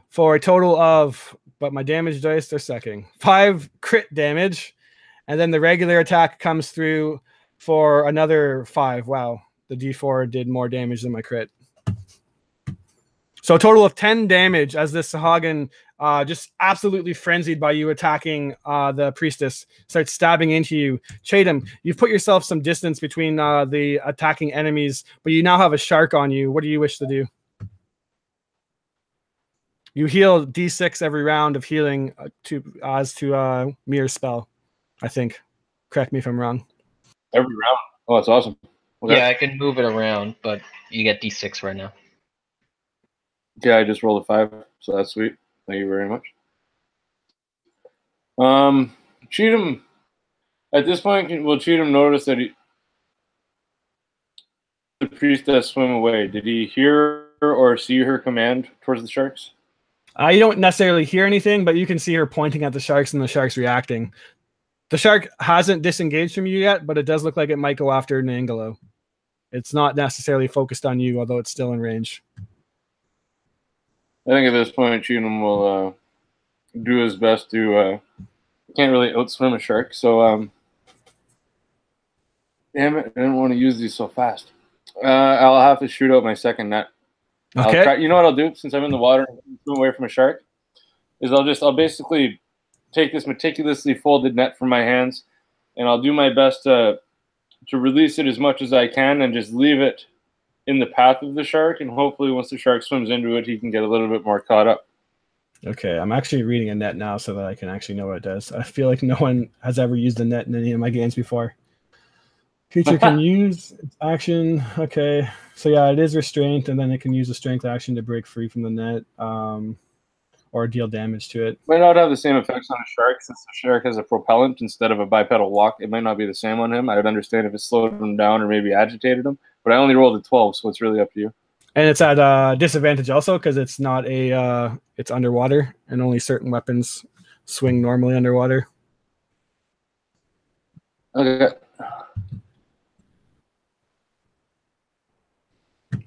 A: for a total of, but my damage dice are sucking, 5 crit damage. And then the regular attack comes through for another 5. Wow, the D4 did more damage than my crit. So a total of 10 damage as this Sahagin, just absolutely frenzied by you attacking the priestess, starts stabbing into you. Chatham, you've put yourself some distance between the attacking enemies, but you now have a shark on you. What do you wish to do? You heal D6 every round of healing to Mir's spell, I think. Correct me if I'm wrong.
B: Every round? Oh, that's awesome. Okay.
C: Yeah, I can move it around, but you get D6 right now.
B: Yeah, I just rolled a 5, so that's sweet. Thank you very much. Cheatham, at this point, will Cheatham notice that the priestess swim away? Did he hear or see her command towards the sharks?
A: You don't necessarily hear anything, but you can see her pointing at the sharks and the sharks reacting. The shark hasn't disengaged from you yet, but it does look like it might go after Nangalo. It's not necessarily focused on you, although it's still in range.
B: I think at this point, Cheatham will do his best to. Can't really outswim a shark, so damn it! I didn't want to use these so fast. I'll have to shoot out my second net.
A: Okay.
B: You know what I'll do since I'm in the water and swim away from a shark is I'll basically take this meticulously folded net from my hands, and I'll do my best to release it as much as I can and just leave it in the path of the shark, and hopefully once the shark swims into it, he can get a little bit more caught up.
A: Okay, I'm actually reading a net now so that I can actually know what it does. I feel like no one has ever used a net in any of my games before. Creature can use its action. Okay, so yeah, it is restraint, and then it can use a strength action to break free from the net or deal damage to it.
B: Might not have the same effects on a shark since the shark has a propellant instead of a bipedal walk. It might not be the same on him. I would understand if it slowed him down or maybe agitated him, but I only rolled a 12, so it's really up to you.
A: And it's at disadvantage also because it's not it's underwater and only certain weapons swing normally underwater.
B: Okay.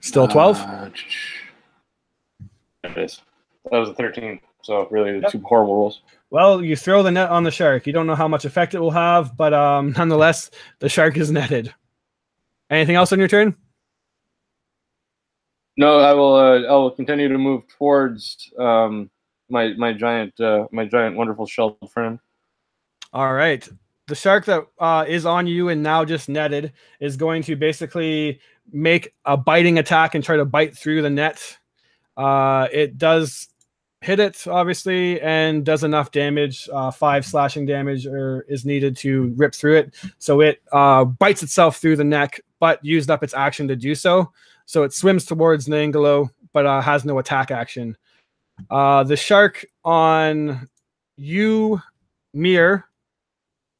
A: Still 12?
B: It is. That was a 13. So really the two horrible rolls.
A: Well, you throw the net on the shark. You don't know how much effect it will have, but nonetheless, the shark is netted. Anything else on your turn?
B: No, I will continue to move towards my giant wonderful shelled friend.
A: All right. The shark that is on you and now just netted is going to basically make a biting attack and try to bite through the net. It does hit it, obviously, and does enough damage. 5 slashing damage is needed to rip through it. So it bites itself through the neck, but used up its action to do so. So it swims towards Nangalo, but has no attack action. The shark on you, Mir,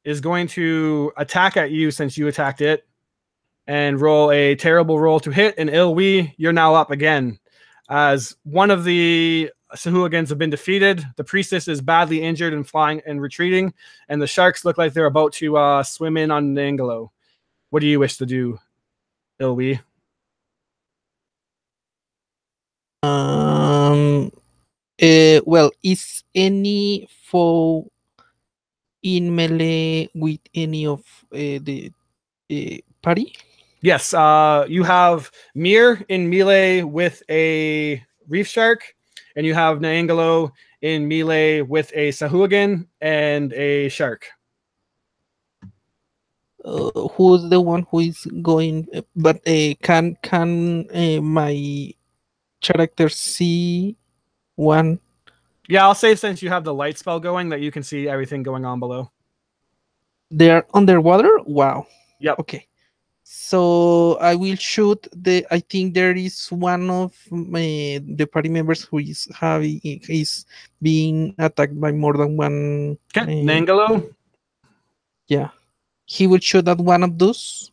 A: is going to attack at you since you attacked it and roll a terrible roll to hit. And Ilwi, you're now up again. As one of the Sahuagins have been defeated, the priestess is badly injured and flying and retreating, and the sharks look like they're about to swim in on Nangalo. What do you wish to do, Ilwi?
D: Well, is any foe in melee with any of the party?
A: Yes, you have Mir in melee with a reef shark, and you have Naangalo in melee with a Sahuagin and a shark.
D: Who's the one who is going? But can my character see one?
A: Yeah, I'll say since you have the light spell going that you can see everything going on below.
D: They're underwater? Wow.
A: Yep.
D: Okay. So I will shoot I think there is one of the party members who is being attacked by more than one.
A: Okay, Nangalo.
D: Yeah. He will shoot at one of those.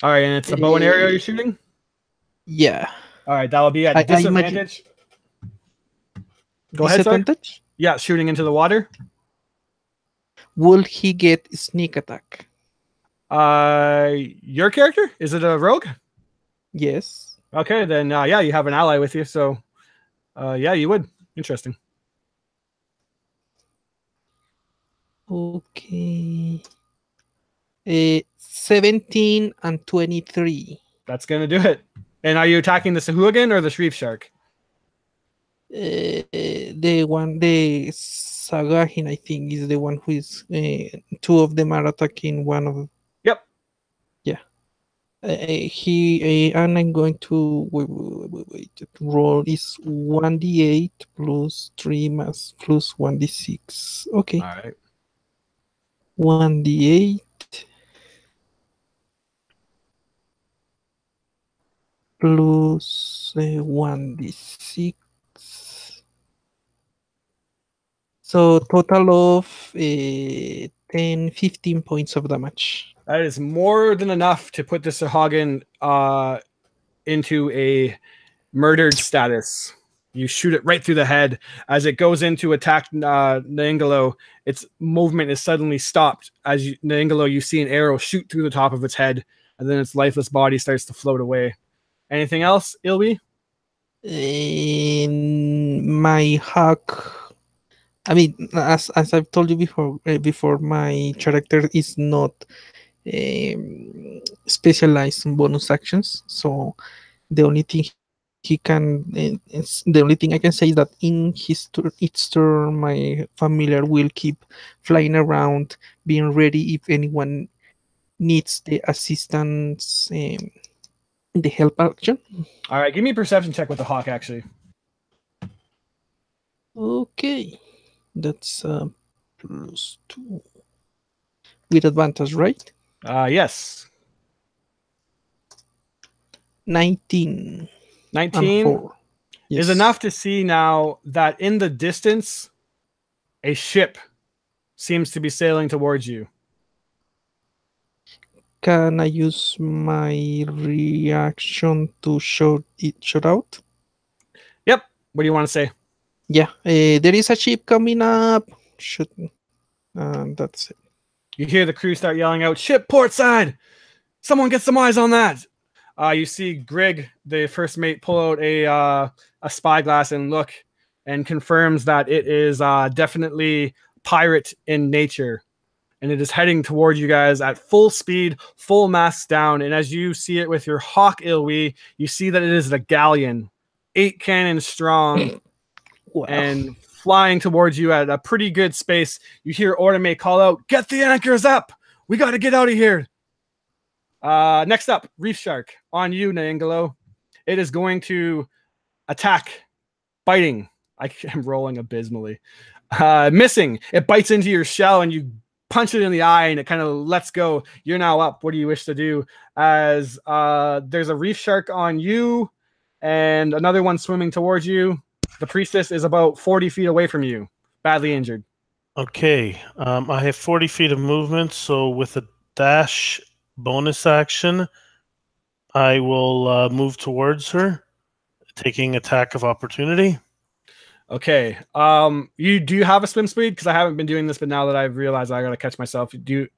A: All right, and it's the bow and arrow you're shooting?
D: Yeah.
A: All right, that'll be at disadvantage. Go ahead, sir.
D: Disadvantage?
A: Yeah, shooting into the water.
D: Will he get sneak attack?
A: Your character? Is it a rogue?
D: Yes.
A: Okay, then yeah, you have an ally with you, so yeah, you would. Interesting.
D: Okay. 17 and 23.
A: That's gonna do it. And are you attacking the Sahuagin or the Shreef Shark?
D: The Sagahin, I think, is the one who is. Two of them are attacking one of.
A: Yep.
D: Yeah. And I'm going to wait. Roll is 1d8 plus 3 plus 1d6. Okay.
A: All right.
D: 1d8 plus 1d6. So total of 10, 15 points of damage.
A: That is more than enough to put the Sahuagin into a murdered status. You shoot it right through the head. As it goes in to attack Nangalo, its movement is suddenly stopped. As Nangalo, you see an arrow shoot through the top of its head, and then its lifeless body starts to float away. Anything else, Ilwi?
D: My hawk. I mean, as I've told you before, my character is not specialized in bonus actions. So the only thing the only thing I can say is that in each turn, my familiar will keep flying around, being ready if anyone needs the assistance, the help action.
A: All right, give me a perception check with the hawk, actually.
D: Okay. That's +2 with advantage, right?
A: Yes.
D: 19.
A: 19 is enough to see now that in the distance, a ship seems to be sailing towards you.
D: can I use my reaction to shout out?
A: Yep. What do you want to say?
D: Yeah, there is a ship coming up. Shoot. That's it.
A: You hear the crew start yelling out, "Ship port side! Someone get some eyes on that!" You see Greg, the first mate, pull out a spyglass and look, and confirms that it is definitely pirate in nature, and it is heading towards you guys at full speed, full masts down. And as you see it with your hawk ilwi, you see that it is the galleon, 8 cannons strong.
D: Wow.
A: And flying towards you at a pretty good space, you hear Orime call out, "Get the anchors up! We got to get out of here!" Next up, Reef Shark. On you, Naingalo. It is going to attack, biting. I am rolling abysmally. Missing. It bites into your shell and you punch it in the eye and it kind of lets go. You're now up. What do you wish to do? As there's a Reef Shark on you and another one swimming towards you. The priestess is about 40 feet away from you, badly injured.
E: Okay, I have 40 feet of movement, so with a dash bonus action, I will move towards her, taking attack of opportunity.
A: Okay. Do you have a swim speed? Because I haven't been doing this, but now that I've realized I gotta catch myself. Do you?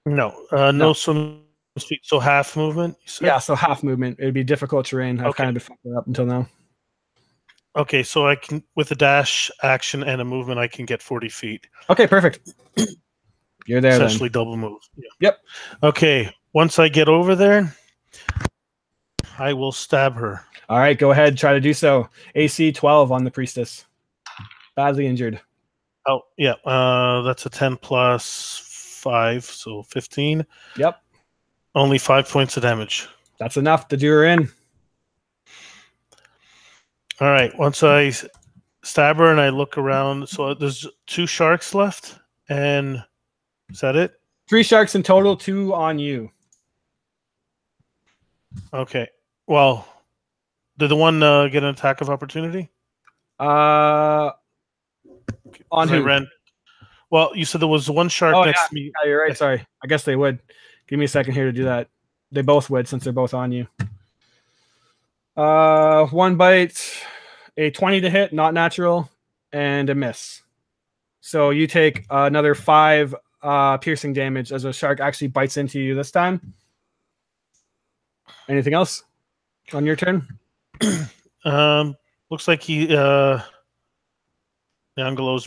E: No swim speed, so half movement. You said?
A: Yeah, so half movement. It'd be difficult terrain. I've kind of been fucking up until now.
E: Okay, so I can, with a dash action and a movement, I can get 40 feet.
A: Okay, perfect. You're there
E: Essentially
A: then.
E: double move. Yeah.
A: Yep.
E: Okay, once I get over there, I will stab her.
A: All right, go ahead. Try to do so. AC 12 on the priestess. Badly injured.
E: Oh, yeah. That's a 10 plus 5, so 15.
A: Yep.
E: Only 5 points of damage.
A: That's enough to do her in.
E: All right. Once I stab her and I look around, so there's 2 sharks left, and is that it?
A: 3 sharks in total, 2 on you.
E: Okay. Well, did the one get an attack of opportunity?
A: On who?
E: Well, you said there was one shark next to me.
A: Yeah, you're right. Sorry. I guess they would. Give me a second here to do that. They both would since they're both on you. One bite, a 20 to hit, not natural, and a miss. So you take another 5 piercing damage as a shark actually bites into you this time. Anything else on your turn?
E: Looks like Angalo's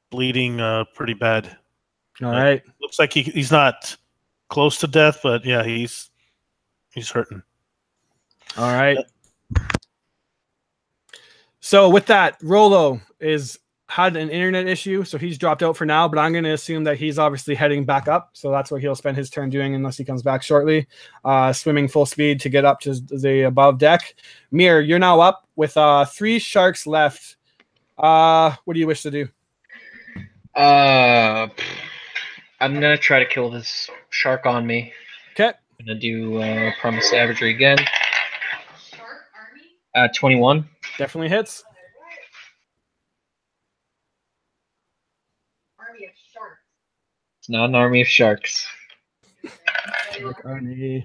E: bleeding pretty bad.
A: All right.
E: Looks like he's not close to death, but yeah, he's hurting.
A: All right. So with that, Rolo had an internet issue, so he's dropped out for now, but I'm going to assume that he's obviously heading back up, so that's what he'll spend his turn doing unless he comes back shortly. Swimming full speed to get up to the above deck. Mir, you're now up with 3 sharks left. What do you wish to do?
C: I'm going to try to kill this shark on me.
A: Okay.
C: I'm going to do Promise Savagery again. 21.
A: Definitely hits.
C: It's not an army of sharks. 12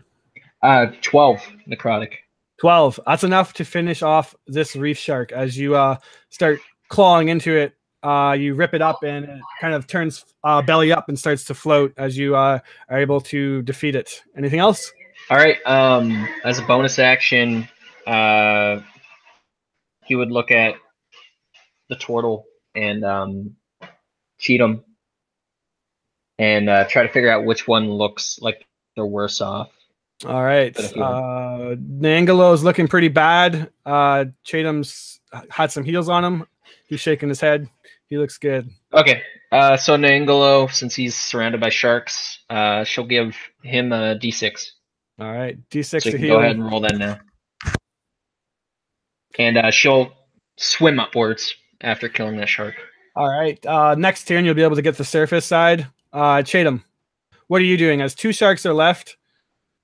C: necrotic.
A: 12. That's enough to finish off this reef shark. As you start clawing into it, you rip it up and it kind of turns belly up and starts to float as you are able to defeat it. Anything else?
C: All right. As a bonus action, he would look at the turtle and cheat him and try to figure out which one looks like they're worse off.
A: All right. Nangalo's looking pretty bad. Chatham's had some heals on him. He's shaking his head. He looks good.
C: Okay. So Nangalo, since he's surrounded by sharks, she'll give him a D6.
A: All right. D6
C: so
A: to
C: heal.
A: heal.
C: Go ahead and roll that now. And she'll swim upwards after killing that shark.
A: All right. Next turn, you'll be able to get the surface side. Chatham, what are you doing? As 2 sharks are left,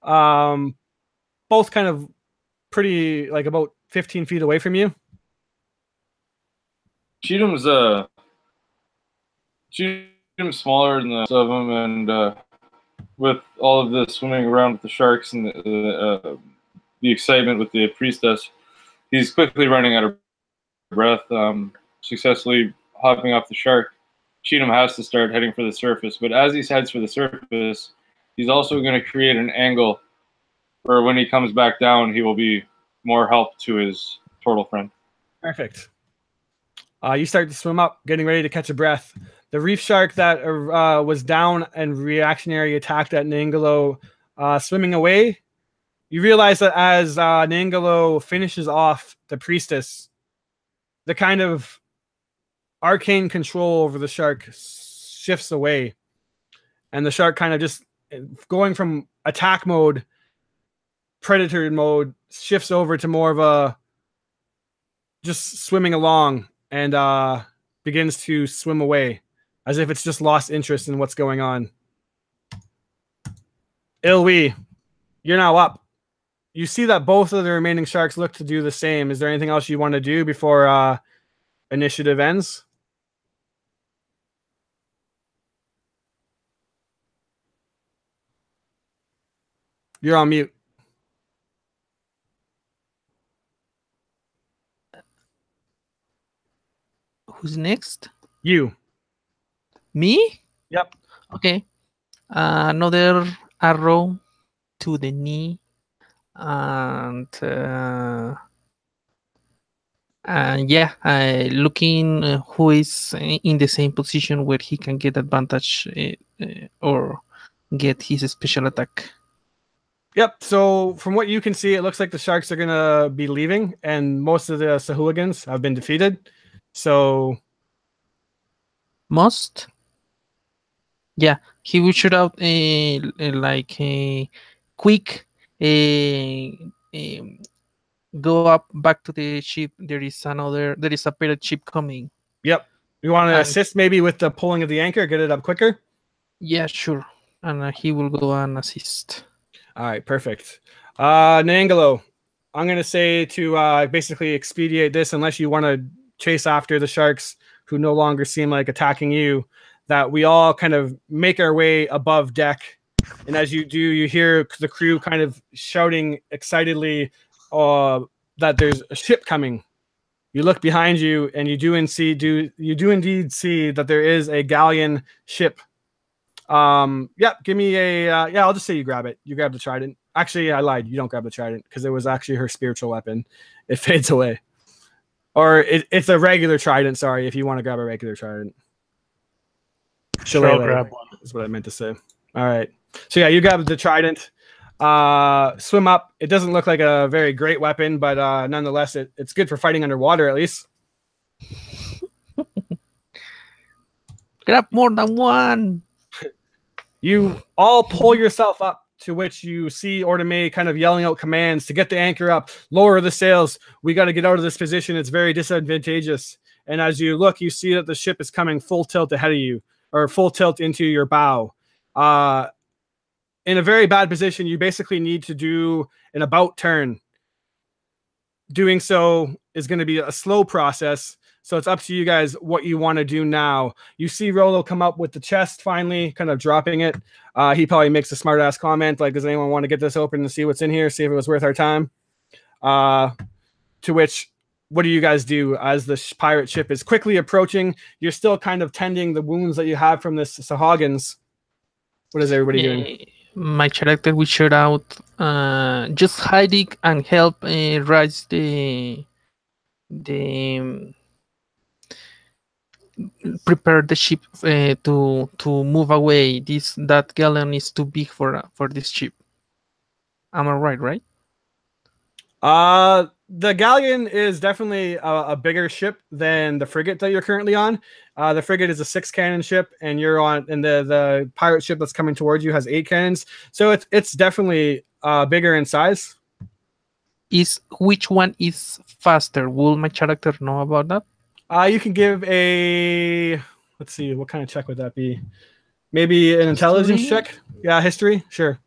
A: both kind of pretty, like about 15 feet away from you.
B: Cheatham's smaller than the rest of them, and with all of the swimming around with the sharks and the excitement with the priestess, he's quickly running out of breath, successfully hopping off the shark. Cheatham has to start heading for the surface, but as he heads for the surface, he's also going to create an angle where when he comes back down, he will be more help to his turtle friend.
A: Perfect. You start to swim up, getting ready to catch a breath. The reef shark that was down and reactionary attacked at Nangolo, swimming away. You realize that as Nangolo finishes off the priestess, the kind of arcane control over the shark shifts away, and the shark kind of just going from attack mode, predator mode, shifts over to more of a just swimming along and begins to swim away as if it's just lost interest in what's going on. Ilwi, you're now up. You see that both of the remaining sharks look to do the same. Is there anything else you want to do before initiative ends? You're on mute.
D: Who's next?
A: You.
D: Me?
A: Yep.
D: Okay. Another arrow to the knee, and yeah, looking who is in the same position where he can get advantage or get his special attack.
A: Yep. So from what you can see, it looks like the sharks are gonna be leaving, and most of the Sahooligans have been defeated. So
D: Most, yeah, he will shoot out like a quick go up back to the ship. There is a pirate ship coming.
A: yep. You want to assist maybe with the pulling of the anchor, get it up quicker?
D: Yeah, sure. And he will go and assist.
A: All right, perfect. Nangolo, I'm going to say to basically expedite this, unless you want to chase after the sharks who no longer seem like attacking you, that we all kind of make our way above deck. And as you do, you hear the crew kind of shouting excitedly that there's a ship coming. You look behind you, and you do indeed see that there is a galleon ship. Yeah, give me a yeah, I'll just say you grab it. You grab the trident. Actually, I lied. You don't grab the trident because it was actually her spiritual weapon. It fades away. Or it's a regular trident, sorry, if you want to grab a regular trident.
E: Sure, I'll grab one.
A: That's what I meant to say. All right. So yeah, you grab the trident. Swim up. It doesn't look like a very great weapon, but nonetheless, it's good for fighting underwater at least.
D: Grab more than one.
A: You all pull yourself up, to which you see Ordame kind of yelling out commands to get the anchor up, lower the sails. We got to get out of this position. It's very disadvantageous. And as you look, you see that the ship is coming full tilt ahead of you, or full tilt into your bow. In a very bad position, you basically need to do an about turn. Doing so is going to be a slow process. So it's up to you guys what you want to do now. You see Rolo come up with the chest finally, kind of dropping it. He probably makes a smart ass comment like, does anyone want to get this open and see what's in here, see if it was worth our time? To which, what do you guys do as the pirate ship is quickly approaching? You're still kind of tending the wounds that you have from this Sahagins. What is everybody doing?
D: My character will shout out, just hiding and help rise the prepare the ship to move away. That galleon is too big for this ship. Am I right?
A: The galleon is definitely a bigger ship than the frigate that you're currently on. The frigate is a 6-cannon ship, and you're on, and the pirate ship that's coming towards you has 8 cannons. So it's definitely bigger in size.
D: Which one is faster? Will my character know about that?
A: You can give a, let's see, what kind of check would that be? Maybe an intelligence check? Yeah, history? Sure.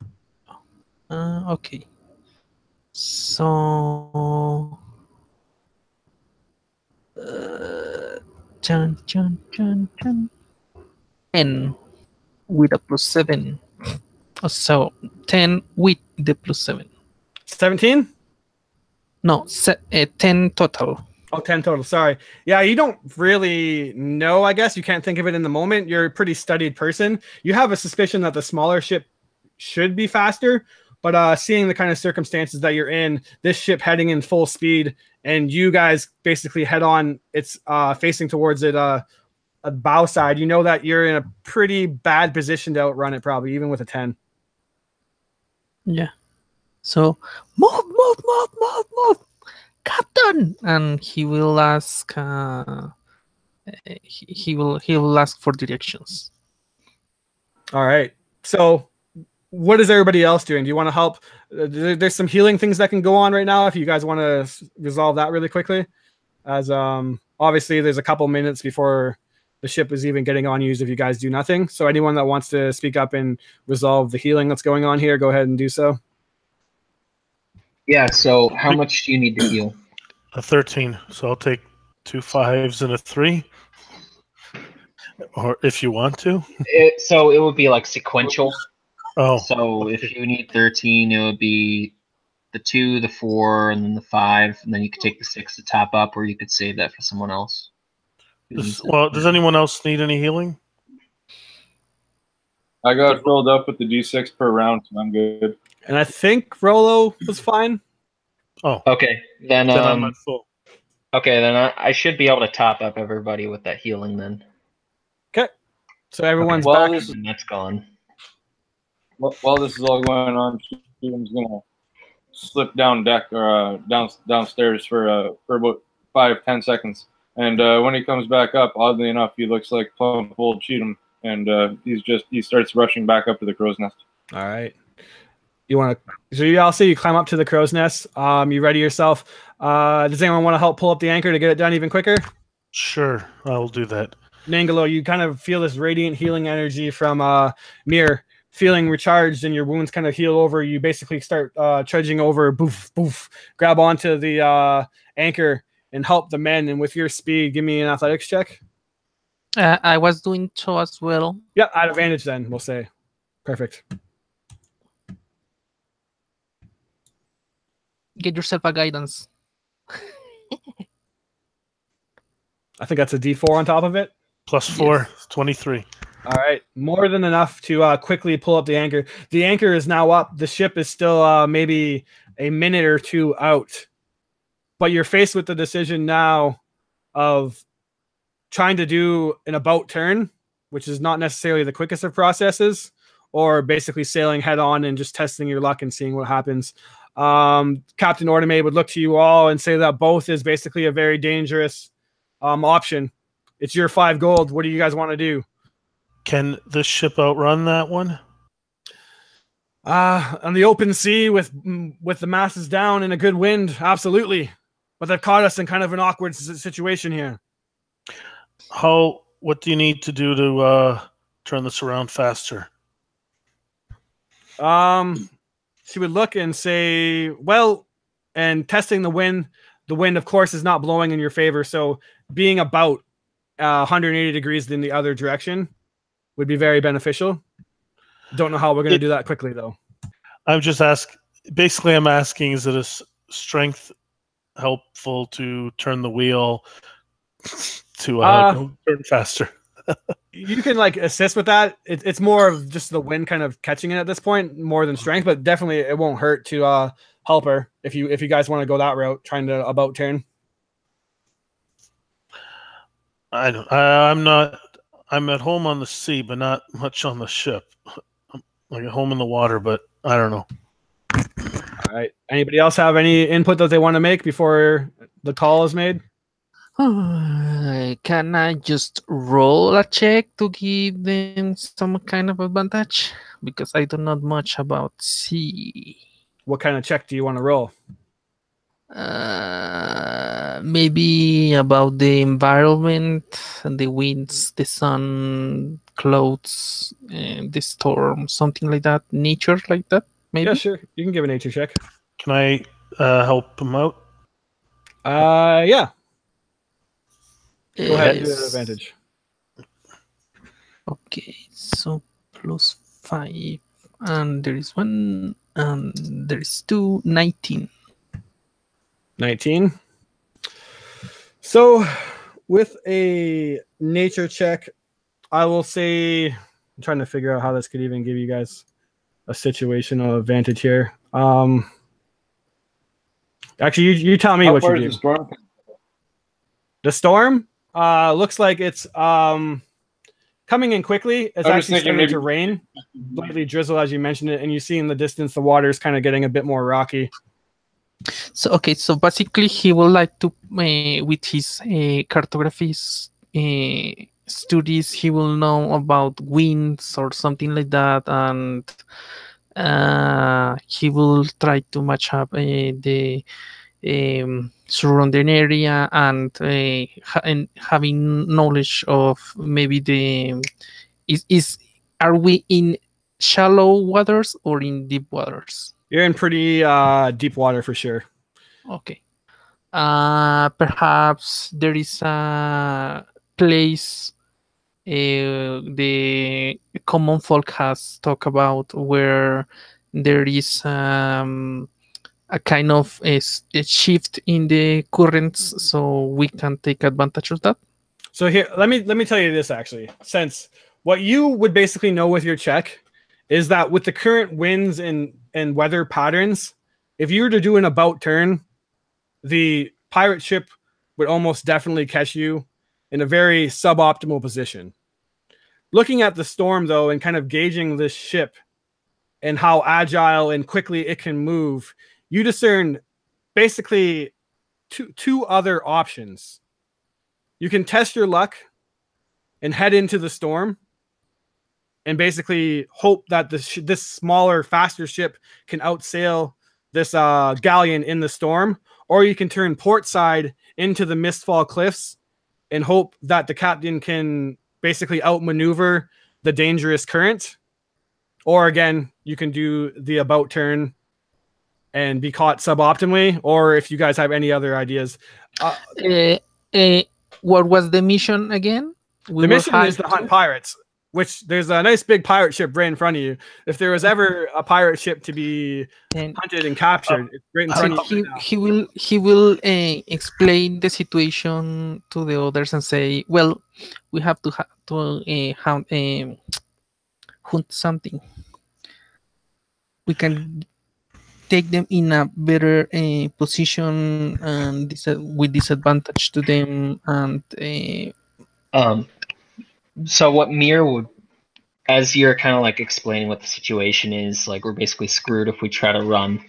D: Okay. So, Chan. And with a +7. So 10 with the +7.
A: 17?
D: No, 10 total.
A: Oh, 10 total. Sorry. Yeah, you don't really know, I guess. You can't think of it in the moment. You're a pretty studied person. You have a suspicion that the smaller ship should be faster, but seeing the kind of circumstances that you're in, this ship heading in full speed, and you guys basically head on, it's facing towards it a bow side, you know that you're in a pretty bad position to outrun it, probably, even with a 10.
D: Yeah. So, move, Captain! And he will ask, he will ask for directions.
A: All right. So what is everybody else doing? Do you want to help? There's some healing things that can go on right now if you guys want to resolve that really quickly. As obviously there's a couple minutes before the ship is even getting on used if you guys do nothing. So anyone that wants to speak up and resolve the healing that's going on here, go ahead and do so.
C: Yeah, so how much do you need to heal?
E: A 13. So I'll take 2 5s and a 3. Or if you want to.
C: So it would be like sequential.
E: Oh.
C: So if you need 13, it would be the 2, the 4, and then the 5, and then you could take the 6 to top up, or you could save that for someone else.
E: Does anyone else need any healing?
B: I got filled up with the D6 per round, so I'm good.
A: And I think Rolo was fine.
E: Oh.
C: Okay, then
E: I'm at full.
C: Okay, then I should be able to top up everybody with that healing then.
A: Okay. So everyone's
B: Well,
A: back.
C: And that's gone.
B: While this is all going on, Steven's gonna slip down deck or downstairs for about 5-10 seconds, and when he comes back up, oddly enough, he looks like plump old Cheatham, and he starts rushing back up to the crow's nest.
A: All right. You want to? So I'll see you climb up to the crow's nest. You ready yourself? Does anyone want to help pull up the anchor to get it done even quicker?
E: Sure, I will do that.
A: Mangalo, you kind of feel this radiant healing energy from Mir, feeling recharged, and your wounds kind of heal over. You basically start trudging over, boof, boof, grab onto the anchor and help the men. And with your speed, give me an athletics check.
D: I was doing so as well.
A: Yeah, at advantage then, we'll say. Perfect.
D: Get yourself a guidance.
A: I think that's a D4 on top of it.
E: +4,
D: Yes.
E: 23.
A: All right, more than enough to quickly pull up the anchor. The anchor is now up. The ship is still maybe a minute or two out, but you're faced with the decision now of trying to do an about turn, which is not necessarily the quickest of processes, or basically sailing head on and just testing your luck and seeing what happens. Captain Ordame would look to you all and say that both is basically a very dangerous option. It's your 5 gold. What do you guys want to do?
E: Can this ship outrun that one?
A: On the open sea with the masses down and a good wind, absolutely. But they've caught us in kind of an awkward situation here.
E: What do you need to do to turn this around faster?
A: She would look and say, well, and testing the wind, of course, is not blowing in your favor. So being about 180 degrees in the other direction would be very beneficial. Don't know how we're going to do that quickly, though.
E: I'm just asking. Basically, I'm asking, is it a strength helpful to turn the wheel to turn faster?
A: You can assist with that. It's more of just the wind kind of catching it at this point, more than strength. But definitely, it won't hurt to help her if you guys want to go that route, trying to about turn.
E: I'm at home on the sea, but not much on the ship. I'm at home in the water, but I don't know.
A: All right. Anybody else have any input that they want to make before the call is made?
D: Can I just roll a check to give them some kind of advantage? Because I don't know much about sea.
A: What kind of check do you want to roll?
D: Maybe about the environment and the winds, the sun, clouds, and the storm, something like that. Nature like that, maybe?
A: Yeah, sure. You can give a nature check.
E: Can I help him out?
A: Yeah.
D: Go
A: Go ahead and do an advantage.
D: Okay, so +5. And there is 1, and there is 2, 19.
A: 19. So with a nature check, I will say, I'm trying to figure out how this could even give you guys a situational advantage here. Actually, you tell me
B: How
A: what
B: far
A: you
B: is
A: do.
B: the storm?
A: The storm looks like it's coming in quickly. It's
B: I'm just
A: actually
B: thinking
A: starting
B: maybe
A: to rain. Lightly drizzle, as you mentioned it, and you see in the distance the water is kind of getting a bit more rocky.
D: So okay, so basically he would like to, with his cartography studies, he will know about winds or something like that, and he will try to match up the surrounding area and having knowledge of maybe the is are we in shallow waters or in deep waters?
A: You're in pretty deep water for sure.
D: Okay. Perhaps there is a place the common folk has talked about where there is a kind of a shift in the currents, so we can take advantage of that.
A: So here, let me tell you this actually. Since what you would basically know with your check is that with the current winds and weather patterns, if you were to do an about turn, the pirate ship would almost definitely catch you in a very suboptimal position. Looking at the storm though, and kind of gauging this ship and how agile and quickly it can move, you discern basically two other options. You can test your luck and head into the storm and basically hope that this smaller, faster ship can outsail this galleon in the storm, or you can turn port side into the Mistfall Cliffs and hope that the captain can basically outmaneuver the dangerous current. Or again, you can do the about turn and be caught suboptimally, or if you guys have any other ideas.
D: What was the mission again?
A: The mission is to hunt pirates, which there's a nice big pirate ship right in front of you. If there was ever a pirate ship to be hunted and captured, it's right in front of you.
D: He will explain the situation to the others and say, "Well, we have to hunt something. We can take them in a better position and with disadvantage to them." And
C: so what Mir would, as you're kind of like explaining what the situation is, like we're basically screwed if we try to run.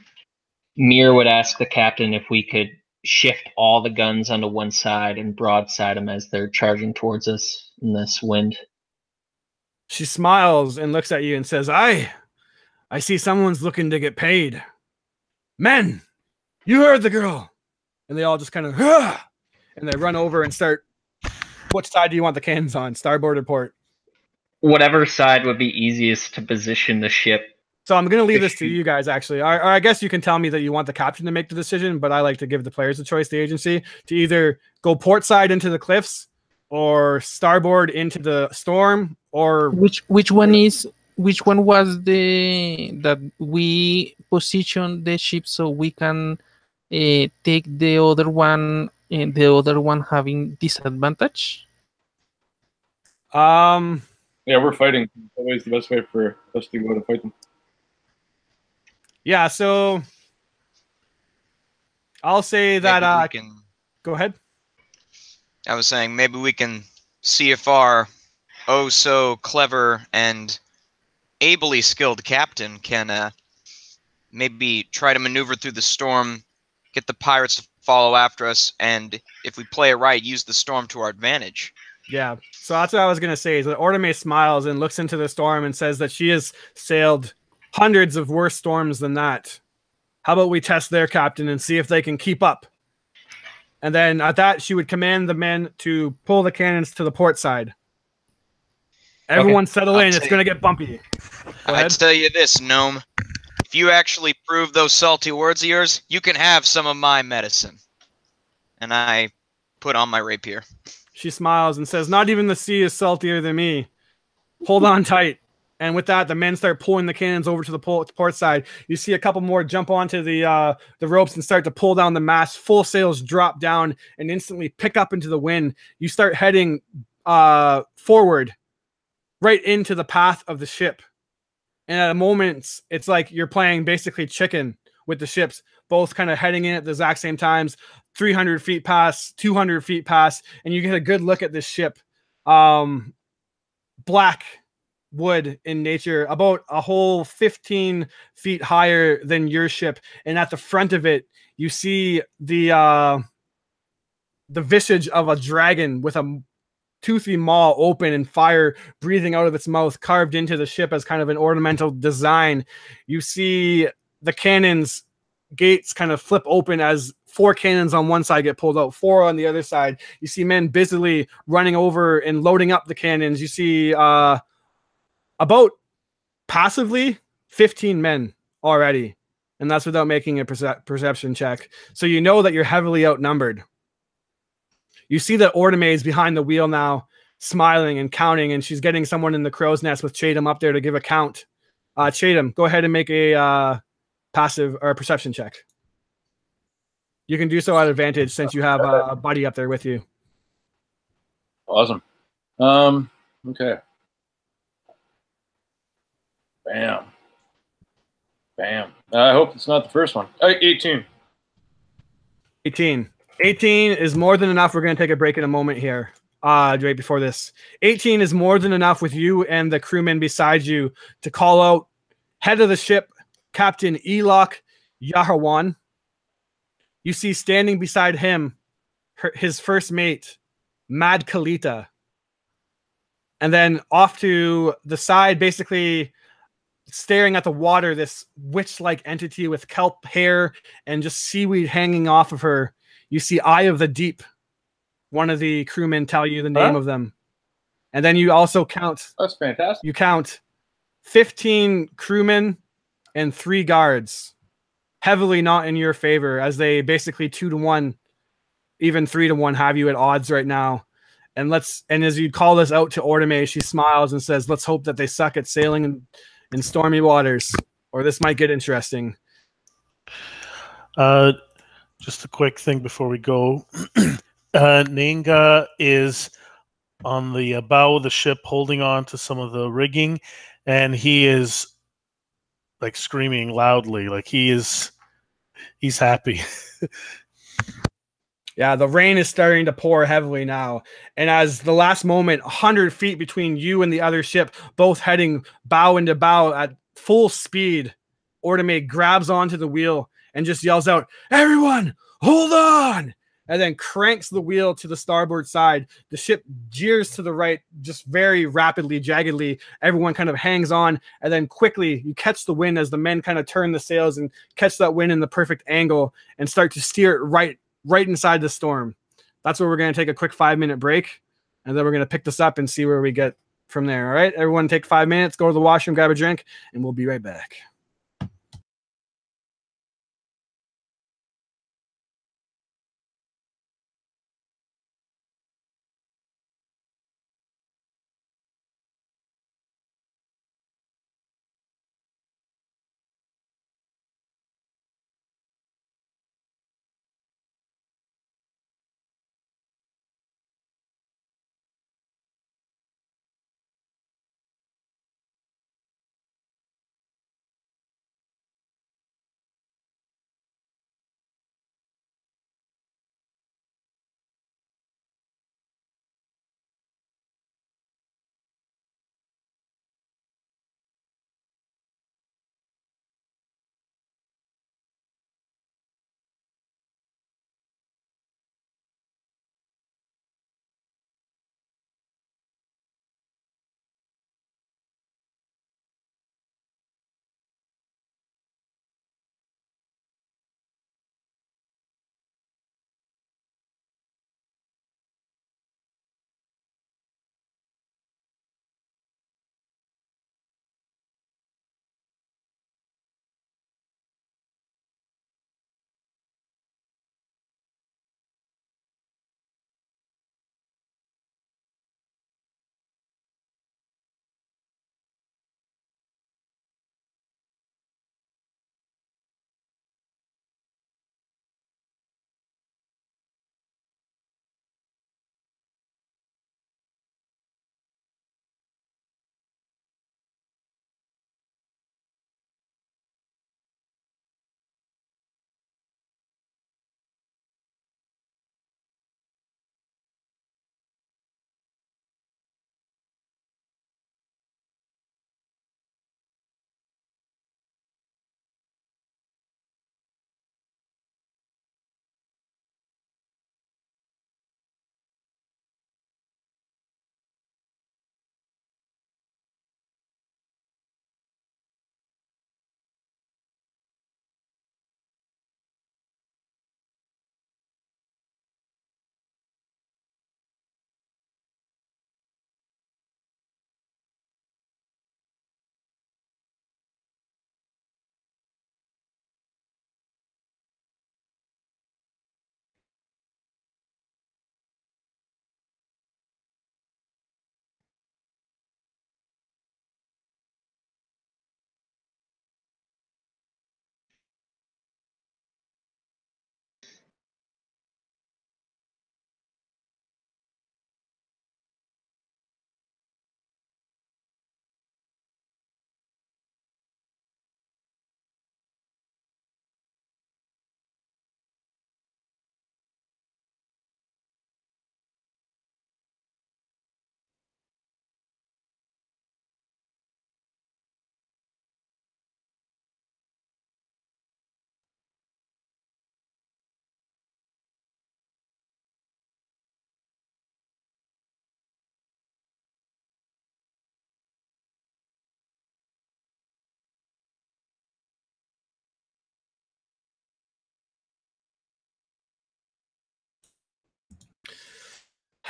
C: Mir would ask the captain if we could shift all the guns onto one side and broadside them as they're charging towards us in this wind.
A: She smiles and looks at you and says, I see someone's looking to get paid. Men, you heard the girl. And they all just kind of, and they run over and start, which side do you want the cannons on, starboard or port?
C: Whatever side would be easiest to position the ship.
A: So I'm going to leave this to you guys, actually. Or I guess you can tell me that you want the captain to make the decision, but I like to give the players a choice, the agency, to either go port side into the cliffs or starboard into the storm, or
D: which one was the that we position the ship so we can take the other one, and the other one having disadvantage?
B: Yeah, we're fighting. Always the best way for us to go to fight them.
A: Yeah, so I'll say that go ahead.
F: I was saying maybe we can see if our oh so clever and ably skilled captain can maybe try to maneuver through the storm, get the pirates to follow after us, and if we play it right, use the storm to our advantage.
A: Yeah, so that's what I was going to say, is that Ortome smiles and looks into the storm and says that she has sailed hundreds of worse storms than that. How about we test their captain and see if they can keep up? And then at that, she would command the men to pull the cannons to the port side. Everyone settle in. It's going to get bumpy.
F: I'd tell you this, Gnome. If you actually prove those salty words of yours, you can have some of my medicine. And I put on my rapier.
A: She smiles and says, not even the sea is saltier than me. Hold on tight. And with that, the men start pulling the cannons over to the port side. You see a couple more jump onto the ropes and start to pull down the mast. Full sails drop down and instantly pick up into the wind. You start heading forward, right into the path of the ship. And at a moment, it's like you're playing basically chicken with the ships, both kind of heading in at the exact same times. 300 feet pass, 200 feet pass, and you get a good look at this ship. Black wood in nature, about a whole 15 feet higher than your ship, and at the front of it you see the visage of a dragon with a toothy maw open and fire breathing out of its mouth, carved into the ship as kind of an ornamental design. You see the cannons gates kind of flip open as 4 cannons on one side get pulled out, 4 on the other side. You see men busily running over and loading up the cannons. You see about passively 15 men already, and that's without making a perception check. So you know that you're heavily outnumbered. You see that Ordame is behind the wheel now, smiling and counting, and she's getting someone in the crow's nest with Chatham up there to give a count. Chatham, go ahead and make a passive or a perception check. You can do so at advantage since you have a buddy up there with you.
B: Awesome. Okay. Bam. Bam. I hope it's not the first one. 18.
A: 18. 18 is more than enough. We're going to take a break in a moment here. Right before this. 18 is more than enough with you and the crewmen beside you to call out head of the ship, Captain Elok Yahawan. You see standing beside him, his first mate, Mad Kalita. And then off to the side, basically staring at the water, this witch-like entity with kelp hair and just seaweed hanging off of her. You see Eye of the Deep. One of the crewmen tell you the name of them. And then you also count.
B: That's fantastic.
A: You count 15 crewmen and 3 guards. Heavily not in your favor, as they basically 2-1, even 3-1 have you at odds right now. And as you call this out to Ordame, she smiles and says, "Let's hope that they suck at sailing in stormy waters, or this might get interesting."
E: Just a quick thing before we go. Ninga is on the bow of the ship holding on to some of the rigging, and he is like screaming loudly, like he's happy.
A: Yeah, the rain is starting to pour heavily now. And as the last moment, 100 feet between you and the other ship, both heading bow into bow at full speed, Ordame grabs onto the wheel and just yells out, "Everyone, hold on!" And then cranks the wheel to the starboard side. The ship jeers to the right, just very rapidly, jaggedly. Everyone kind of hangs on, and then quickly you catch the wind as the men kind of turn the sails and catch that wind in the perfect angle and start to steer it right inside the storm. That's where we're going to take a quick 5-minute break, and then we're going to pick this up and see where we get from there. All right, everyone take 5 minutes, go to the washroom, grab a drink, and we'll be right back.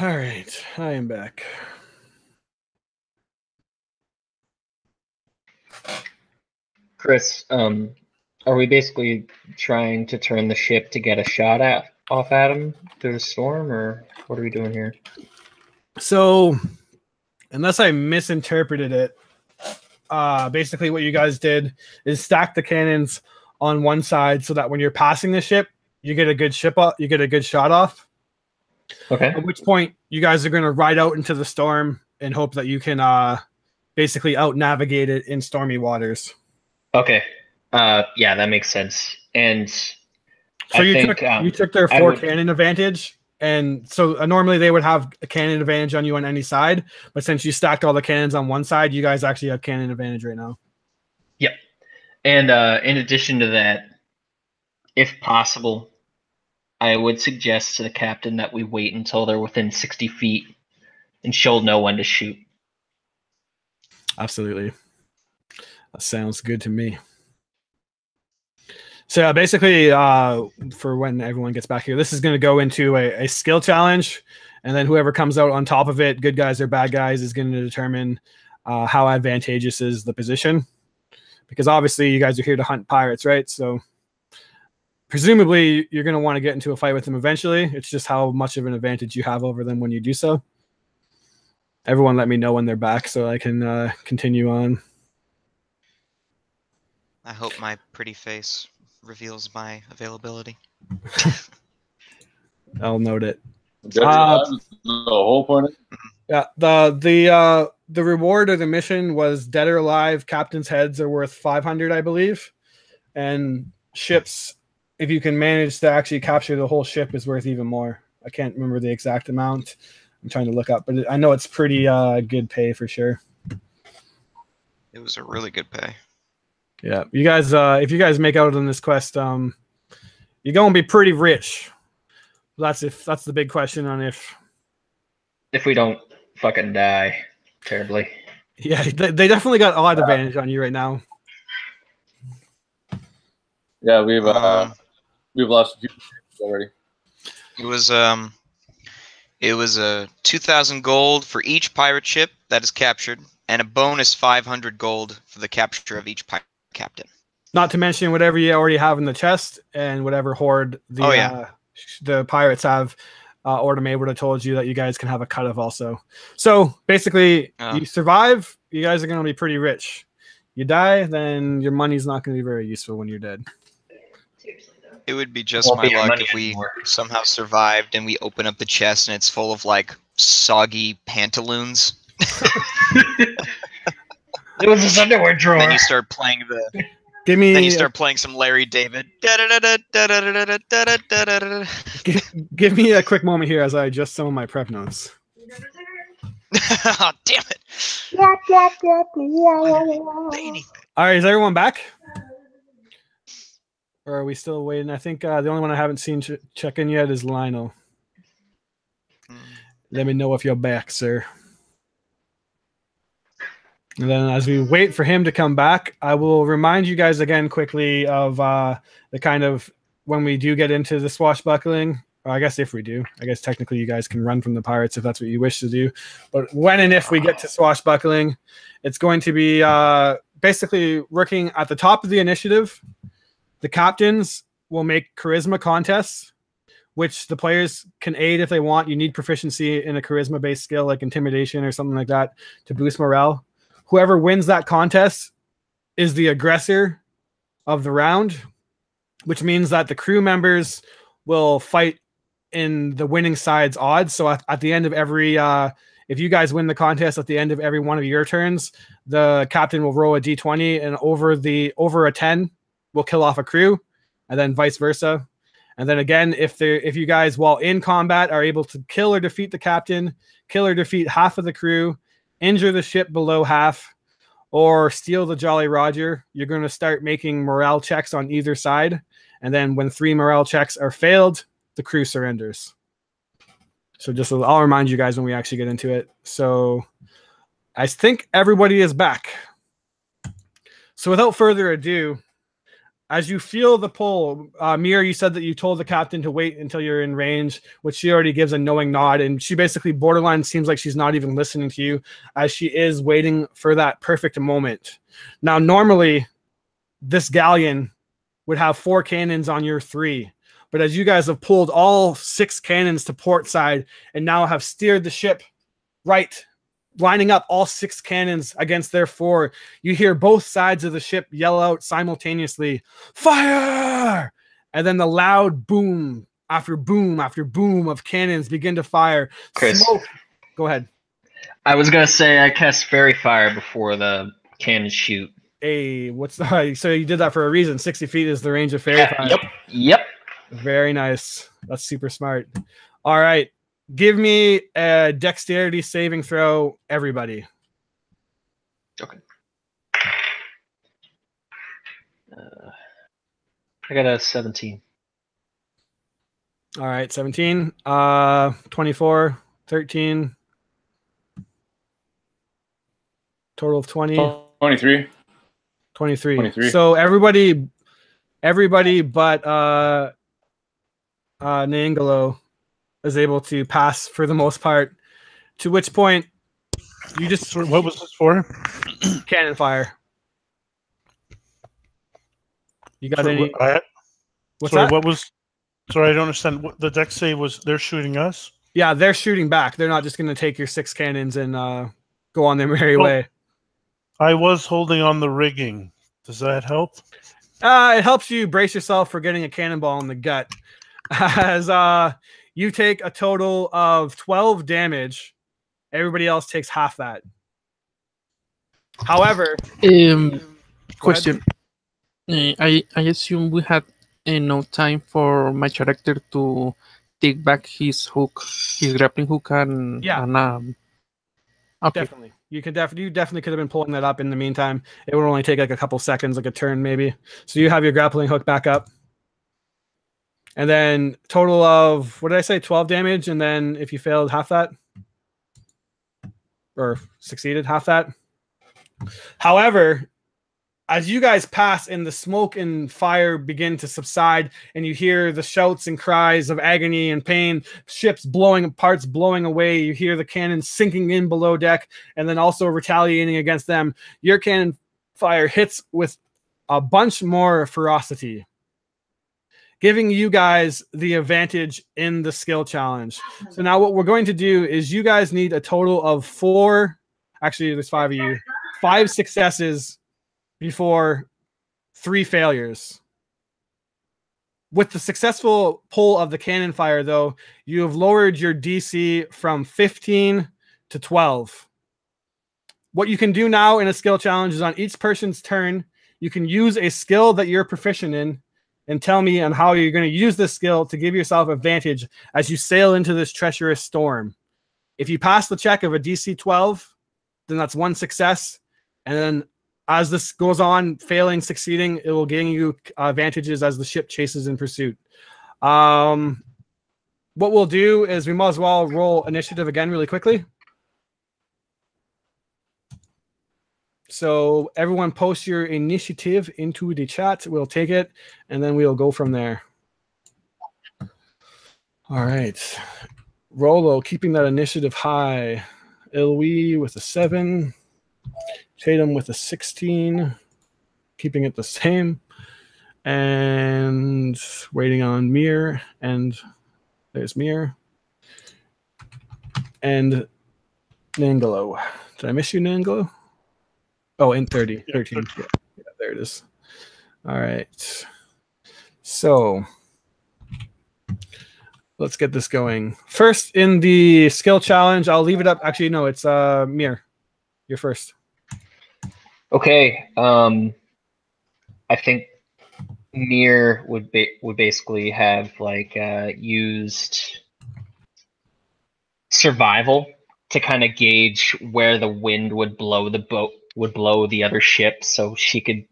A: All right, I am back.
C: Chris, are we basically trying to turn the ship to get a shot off at him through the storm, or what are we doing here?
A: So, unless I misinterpreted it, basically what you guys did is stack the cannons on one side so that when you're passing the ship, you get a good shot off.
C: Okay.
A: At which point, you guys are going to ride out into the storm and hope that you can basically out navigate it in stormy waters.
C: Okay. Yeah, that makes sense. And
A: so you took their cannon advantage, and so normally they would have a cannon advantage on you on any side, but since you stacked all the cannons on one side, you guys actually have cannon advantage right now.
C: Yep. And in addition to that, if possible, I would suggest to the captain that we wait until they're within 60 feet, and she'll know when to shoot.
A: Absolutely. That sounds good to me. So basically, for when everyone gets back here, this is going to go into a skill challenge, and then whoever comes out on top of it, good guys or bad guys, is going to determine how advantageous is the position. Because obviously, you guys are here to hunt pirates, right? So presumably, you're going to want to get into a fight with them eventually. It's just how much of an advantage you have over them when you do so. Everyone let me know when they're back so I can continue on.
F: I hope my pretty face reveals my availability.
A: I'll note it.
B: The whole point.
A: Yeah, the reward of the mission was dead or alive. Captain's heads are worth 500, I believe, and ships, if you can manage to actually capture the whole ship, is worth even more. I can't remember the exact amount. I'm trying to look up, but I know it's pretty good pay for sure.
F: It was a really good pay.
A: Yeah, you guys, if you guys make out on this quest, you're gonna be pretty rich. That's the big question on if
C: we don't fucking die terribly.
A: Yeah, they definitely got a lot of advantage on you right now.
B: Yeah, we've lost a few already.
F: It was 2,000 gold for each pirate ship that is captured, and a bonus 500 gold for the capture of each pirate captain. Not
A: to mention whatever you already have in the chest and whatever hoard the pirates have. Ordame would have told you that you guys can have a cut of also. So basically, you survive, you guys are going to be pretty rich. You die, then your money's not going to be very useful when you're dead.
F: It would be just my luck if we somehow survived and we open up the chest and it's full of like soggy pantaloons.
C: It was his underwear drawer.
F: Then you start playing Then you start playing some Larry David.
A: Give me a quick moment here as I adjust some of my prep notes.
F: Oh, damn it.
A: All right, is everyone back? Or are we still waiting? I think the only one I haven't seen check in yet is Lionel. Let me know if you're back, sir. And then as we wait for him to come back, I will remind you guys again quickly of the kind of when we do get into the swashbuckling. Or I guess if we do. I guess technically you guys can run from the pirates if that's what you wish to do. But when and if we get to swashbuckling, it's going to be basically working at the top of the initiative. The captains will make charisma contests, which the players can aid if they want. You need proficiency in a charisma-based skill like intimidation or something like that to boost morale. Whoever wins that contest is the aggressor of the round, which means that the crew members will fight in the winning side's odds. So at the end of every, if you guys win the contest at the end of every one of your turns, the captain will roll a d20, and over a 10 will kill off a crew, and then vice versa. And then again, if you guys while in combat are able to kill or defeat the captain, kill or defeat half of the crew, injure the ship below half, or steal the Jolly Roger, you're going to start making morale checks on either side. And then when 3 morale checks are failed, the crew surrenders. So I'll remind you guys when we actually get into it. So I think everybody is back. So without further ado, As you feel the pull, Mir, you said that you told the captain to wait until you're in range, which she already gives a knowing nod, and she basically borderline seems like she's not even listening to you, as she is waiting for that perfect moment. Now, normally, this galleon would have 4 cannons on your 3, but as you guys have pulled all 6 cannons to port side and now have steered the ship right, lining up all 6 cannons against their 4, you hear both sides of the ship yell out simultaneously, "Fire!" And then the loud boom after boom after boom of cannons begin to fire.
C: Chris.
A: Smoke. Go ahead.
C: I was gonna say I cast Fairy Fire before the cannons shoot.
A: Hey, what's the, so you did that for a reason. 60 feet is the range of fairy fire.
C: Yep.
A: Very nice. That's super smart. All right. Give me a dexterity saving throw, everybody.
C: Okay. I got a 17.
A: All right, 17. 24, 13. Total of 20.
B: 23.
A: 23. So everybody but Nangolo is able to pass for the most part. To which point you just
E: Sorry, what was this for?
A: cannon fire. You got
E: Sorry,
A: any? What's
E: sorry,
A: that?
E: what was? Sorry, I don't understand. What the deck save was? They're shooting us.
A: Yeah, they're shooting back. They're not just going to take your 6 cannons and go on their merry way.
E: I was holding on the rigging. Does that help?
A: It helps you brace yourself for getting a cannonball in the gut, as you take a total of 12 damage. Everybody else takes half that. However,
D: question. I assume we had no time for my character to take back his hook, his grappling hook, and okay.
A: Definitely. You definitely could have been pulling that up in the meantime. It would only take like a couple seconds, like a turn maybe. So you have your grappling hook back up. And then total of, what did I say, 12 damage, and then if you failed, half that? Or succeeded, half that? However, as you guys pass and the smoke and fire begin to subside, and you hear the shouts and cries of agony and pain, ships blowing, parts blowing away, you hear the cannons sinking in below deck, and then also retaliating against them, your cannon fire hits with a bunch more ferocity, giving you guys the advantage in the skill challenge. So now what we're going to do is you guys need a total of 4, actually there's 5 of you, 5 successes before 3 failures. With the successful pull of the cannon fire, though, you have lowered your DC from 15 to 12. What you can do now in a skill challenge is on each person's turn, you can use a skill that you're proficient in and tell me on how you're going to use this skill to give yourself advantage as you sail into this treacherous storm. If you pass the check of a DC 12, then that's 1 success. And then as this goes on, failing, succeeding, it will gain you advantages as the ship chases in pursuit. What we'll do is we might as well roll initiative again really quickly. So everyone post your initiative into the chat. We'll take it, and then we'll go from there. All right. Rolo keeping that initiative high. Ilwi with a 7. Tatum with a 16, keeping it the same, and waiting on Mir, and there's Mir, and Nangolo. Did I miss you, Nangolo? Oh, in 30, 13. Yeah, there it is. All right. So let's get this going. First in the skill challenge, I'll leave it up. Actually, no, it's Mir. You're first.
C: Okay. I think Mir would basically have like used survival to kind of gauge where the wind would blow the other ship, so she could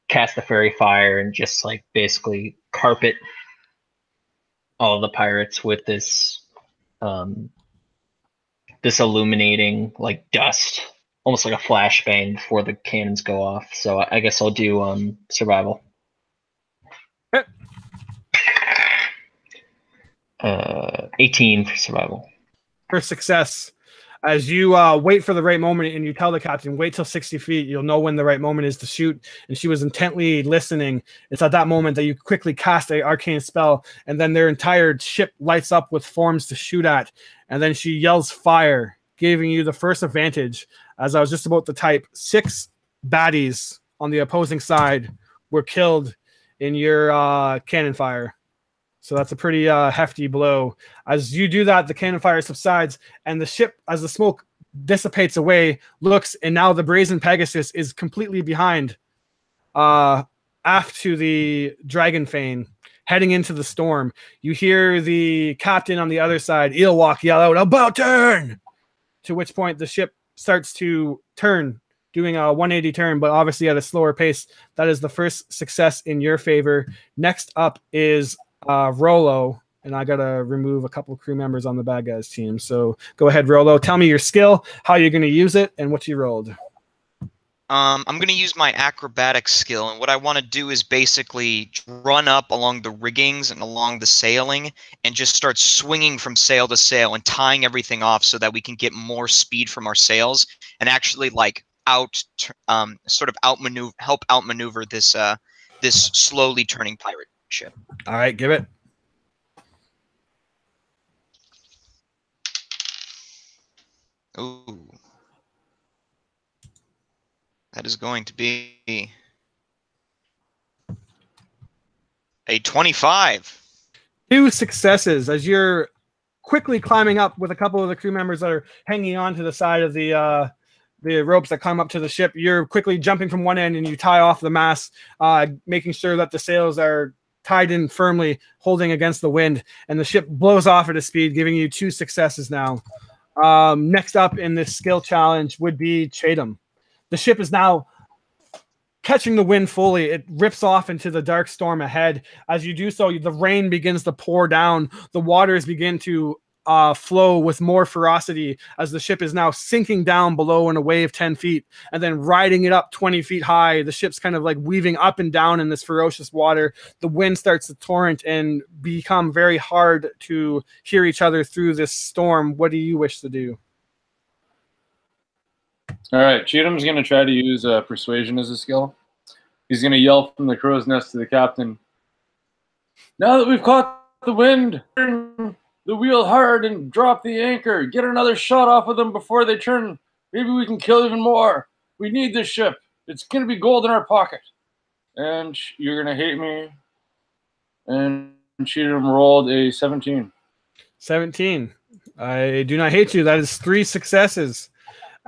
C: cast the fairy fire and just like basically carpet all the pirates with this this illuminating like dust, almost like a flashbang before the cannons go off. So I guess I'll do survival.
A: Hit.
C: 18 for survival.
A: For success. As you wait for the right moment and you tell the captain, wait till 60 feet, you'll know when the right moment is to shoot. And she was intently listening. It's at that moment that you quickly cast an arcane spell, and then their entire ship lights up with forms to shoot at. And then she yells fire, giving you the first advantage. As I was just about to type, 6 baddies on the opposing side were killed in your cannon fire. So that's a pretty hefty blow. As you do that, the cannon fire subsides, and the ship, as the smoke dissipates away, looks, and now the Brazen Pegasus is completely behind, aft to the Dragonfane, heading into the storm. You hear the captain on the other side, Eelwalk, yell out, "About turn!" To which point the ship starts to turn, doing a 180 turn, but obviously at a slower pace. That is the first success in your favor. Next up is Rolo, and I gotta remove a couple of crew members on the bad guys team. So go ahead, Rolo. Tell me your skill, how you're gonna use it, and what you rolled.
F: I'm going to use my acrobatics skill, and what I want to do is basically run up along the riggings and along the sailing and just start swinging from sail to sail and tying everything off so that we can get more speed from our sails and actually like help outmaneuver this this slowly turning pirate ship.
A: All right, give it.
F: Ooh. That is going to be a 25.
A: 2 successes as you're quickly climbing up with a couple of the crew members that are hanging on to the side of the ropes that climb up to the ship. You're quickly jumping from one end and you tie off the mast, making sure that the sails are tied in firmly, holding against the wind, and the ship blows off at a speed, giving you 2 successes now. Next up in this skill challenge would be Chatham. The ship is now catching the wind fully. It rips off into the dark storm ahead. As you do so, the rain begins to pour down. The waters begin to flow with more ferocity as the ship is now sinking down below in a wave 10 feet and then riding it up 20 feet high. The ship's kind of like weaving up and down in this ferocious water. The wind starts to torrent and become very hard to hear each other through this storm. What do you wish to do?
B: All right, Cheatham's going to try to use persuasion as a skill. He's going to yell from the crow's nest to the captain, "Now that we've caught the wind, turn the wheel hard and drop the anchor. Get another shot off of them before they turn. Maybe we can kill even more. We need this ship. It's going to be gold in our pocket." And you're going to hate me. And Cheatham rolled a 17.
A: 17. I do not hate you. That is 3 successes.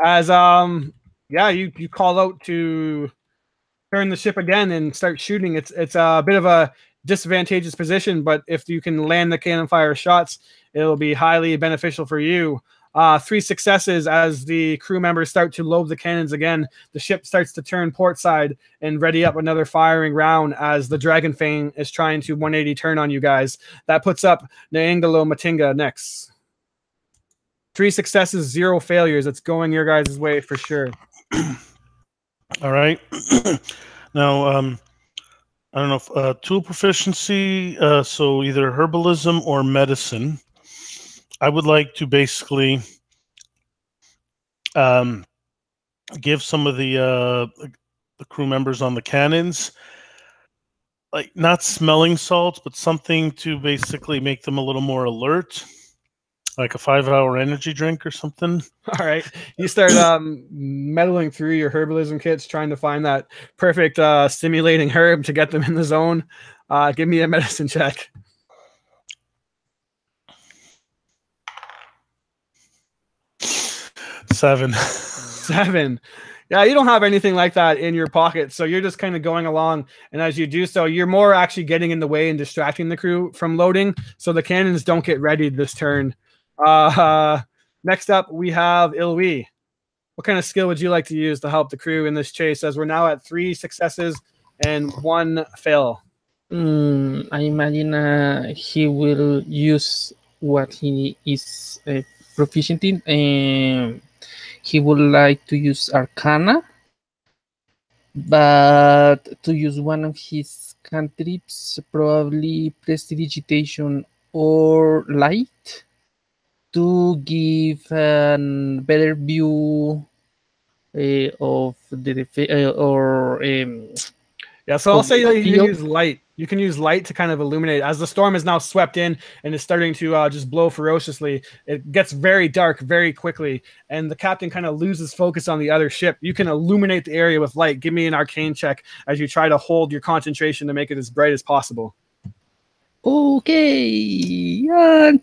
A: As you call out to turn the ship again and start shooting. It's a bit of a disadvantageous position, but if you can land the cannon fire shots, it'll be highly beneficial for you. 3 successes as the crew members start to load the cannons again. The ship starts to turn port side and ready up another firing round as the Dragonfane is trying to 180 turn on you guys. That puts up Naangalo Matinga next. 3 successes, 0 failures. It's going your guys' way for sure.
E: All right. Now, I don't know if tool proficiency, so either herbalism or medicine. I would like to basically give some of the crew members on the cannons, like not smelling salts, but something to basically make them a little more alert. Like a 5-hour energy drink or something.
A: All right. You start meddling through your herbalism kits, trying to find that perfect stimulating herb to get them in the zone. Give me a medicine check.
E: 7.
A: 7. Yeah, you don't have anything like that in your pocket, so you're just kind of going along, and as you do so, you're more actually getting in the way and distracting the crew from loading, so the cannons don't get ready this turn. Next up, we have Ilwi. What kind of skill would you like to use to help the crew in this chase, as we're now at 3 successes and 1 fail?
D: I imagine he will use what he is proficient in, and he would like to use Arcana, but to use one of his cantrips, probably prestidigitation or light, to give a better view of the
A: Yeah, so I'll
D: of
A: say
D: the
A: that you can
D: field.
A: use light. You can use light to kind of illuminate. As the storm is now swept in and is starting to just blow ferociously, it gets very dark very quickly, and the captain kind of loses focus on the other ship. You can illuminate the area with light. Give me an arcane check as you try to hold your concentration to make it as bright as possible.
D: Okay,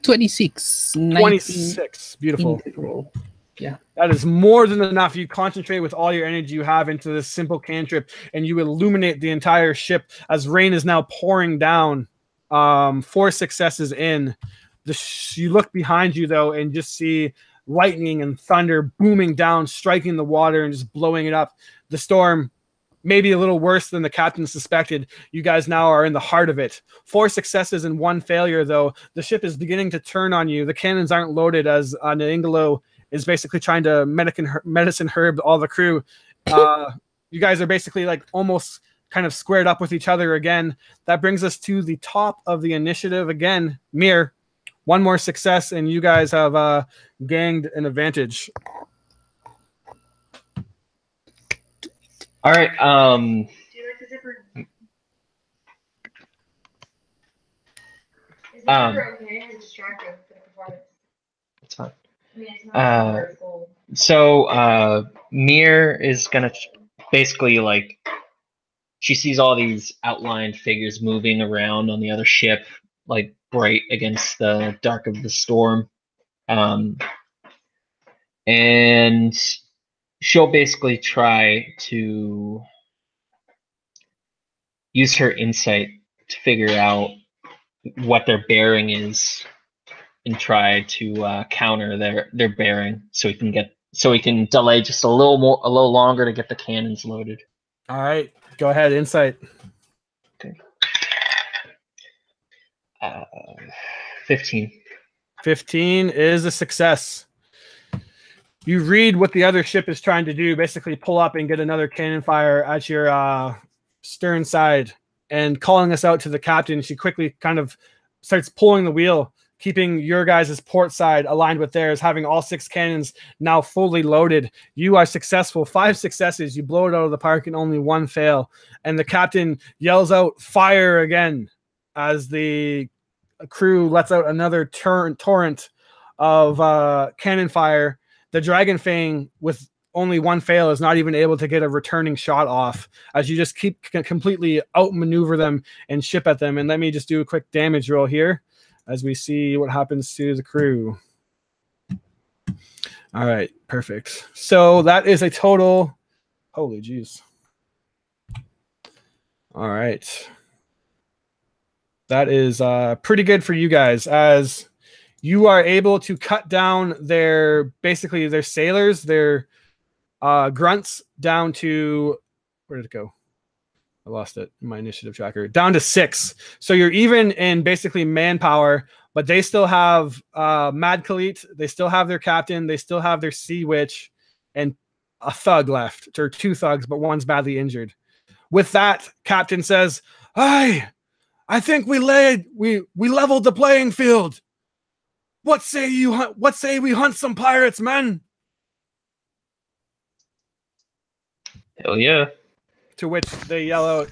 D: 26.
A: 26. Beautiful.
D: Roll. Yeah.
A: That is more than enough. You concentrate with all your energy you have into this simple cantrip, and you illuminate the entire ship as rain is now pouring down. 4 successes in. You look behind you, though, and just see lightning and thunder booming down, striking the water and just blowing it up. The storm, maybe a little worse than the captain suspected. You guys now are in the heart of it. 4 successes and 1 failure, though. The ship is beginning to turn on you. The cannons aren't loaded as Angelo is basically trying to medicine herb all the crew. You guys are basically like almost kind of squared up with each other again. That brings us to the top of the initiative again. Mir, 1 more success, and you guys have gained an advantage.
C: All right. It's fine. So Mir is gonna basically like, she sees all these outlined figures moving around on the other ship, like bright against the dark of the storm, and she'll basically try to use her insight to figure out what their bearing is and try to counter their bearing, so we can delay just a little longer to get the cannons loaded.
A: All right, go ahead. Insight.
C: Okay. 15.
A: 15 is a success. You read what the other ship is trying to do, basically pull up and get another cannon fire at your stern side, and calling us out to the captain. She quickly kind of starts pulling the wheel, keeping your guys' port side aligned with theirs, having all 6 cannons now fully loaded. You are successful. 5 successes. You blow it out of the park and only 1 fail. And the captain yells out, "Fire!" again, as the crew lets out another torrent of cannon fire. The Dragon Fang, with only 1 fail, is not even able to get a returning shot off, as you just keep completely outmaneuver them and ship at them. And let me just do a quick damage roll here as we see what happens to the crew. All right, perfect. So that is a total. Holy jeez. All right. That is pretty good for you guys, as you are able to cut down their sailors, their grunts, down to, where did it go? I lost it in my initiative tracker. Down to 6. So you're even in basically manpower, but they still have Mad Khalit, they still have their captain, they still have their Sea Witch, and a thug left, or 2 thugs, but one's badly injured. With that, Captain says, "I think we leveled the playing field. What say we hunt some pirates, men?"
C: Hell yeah.
A: To which they yell out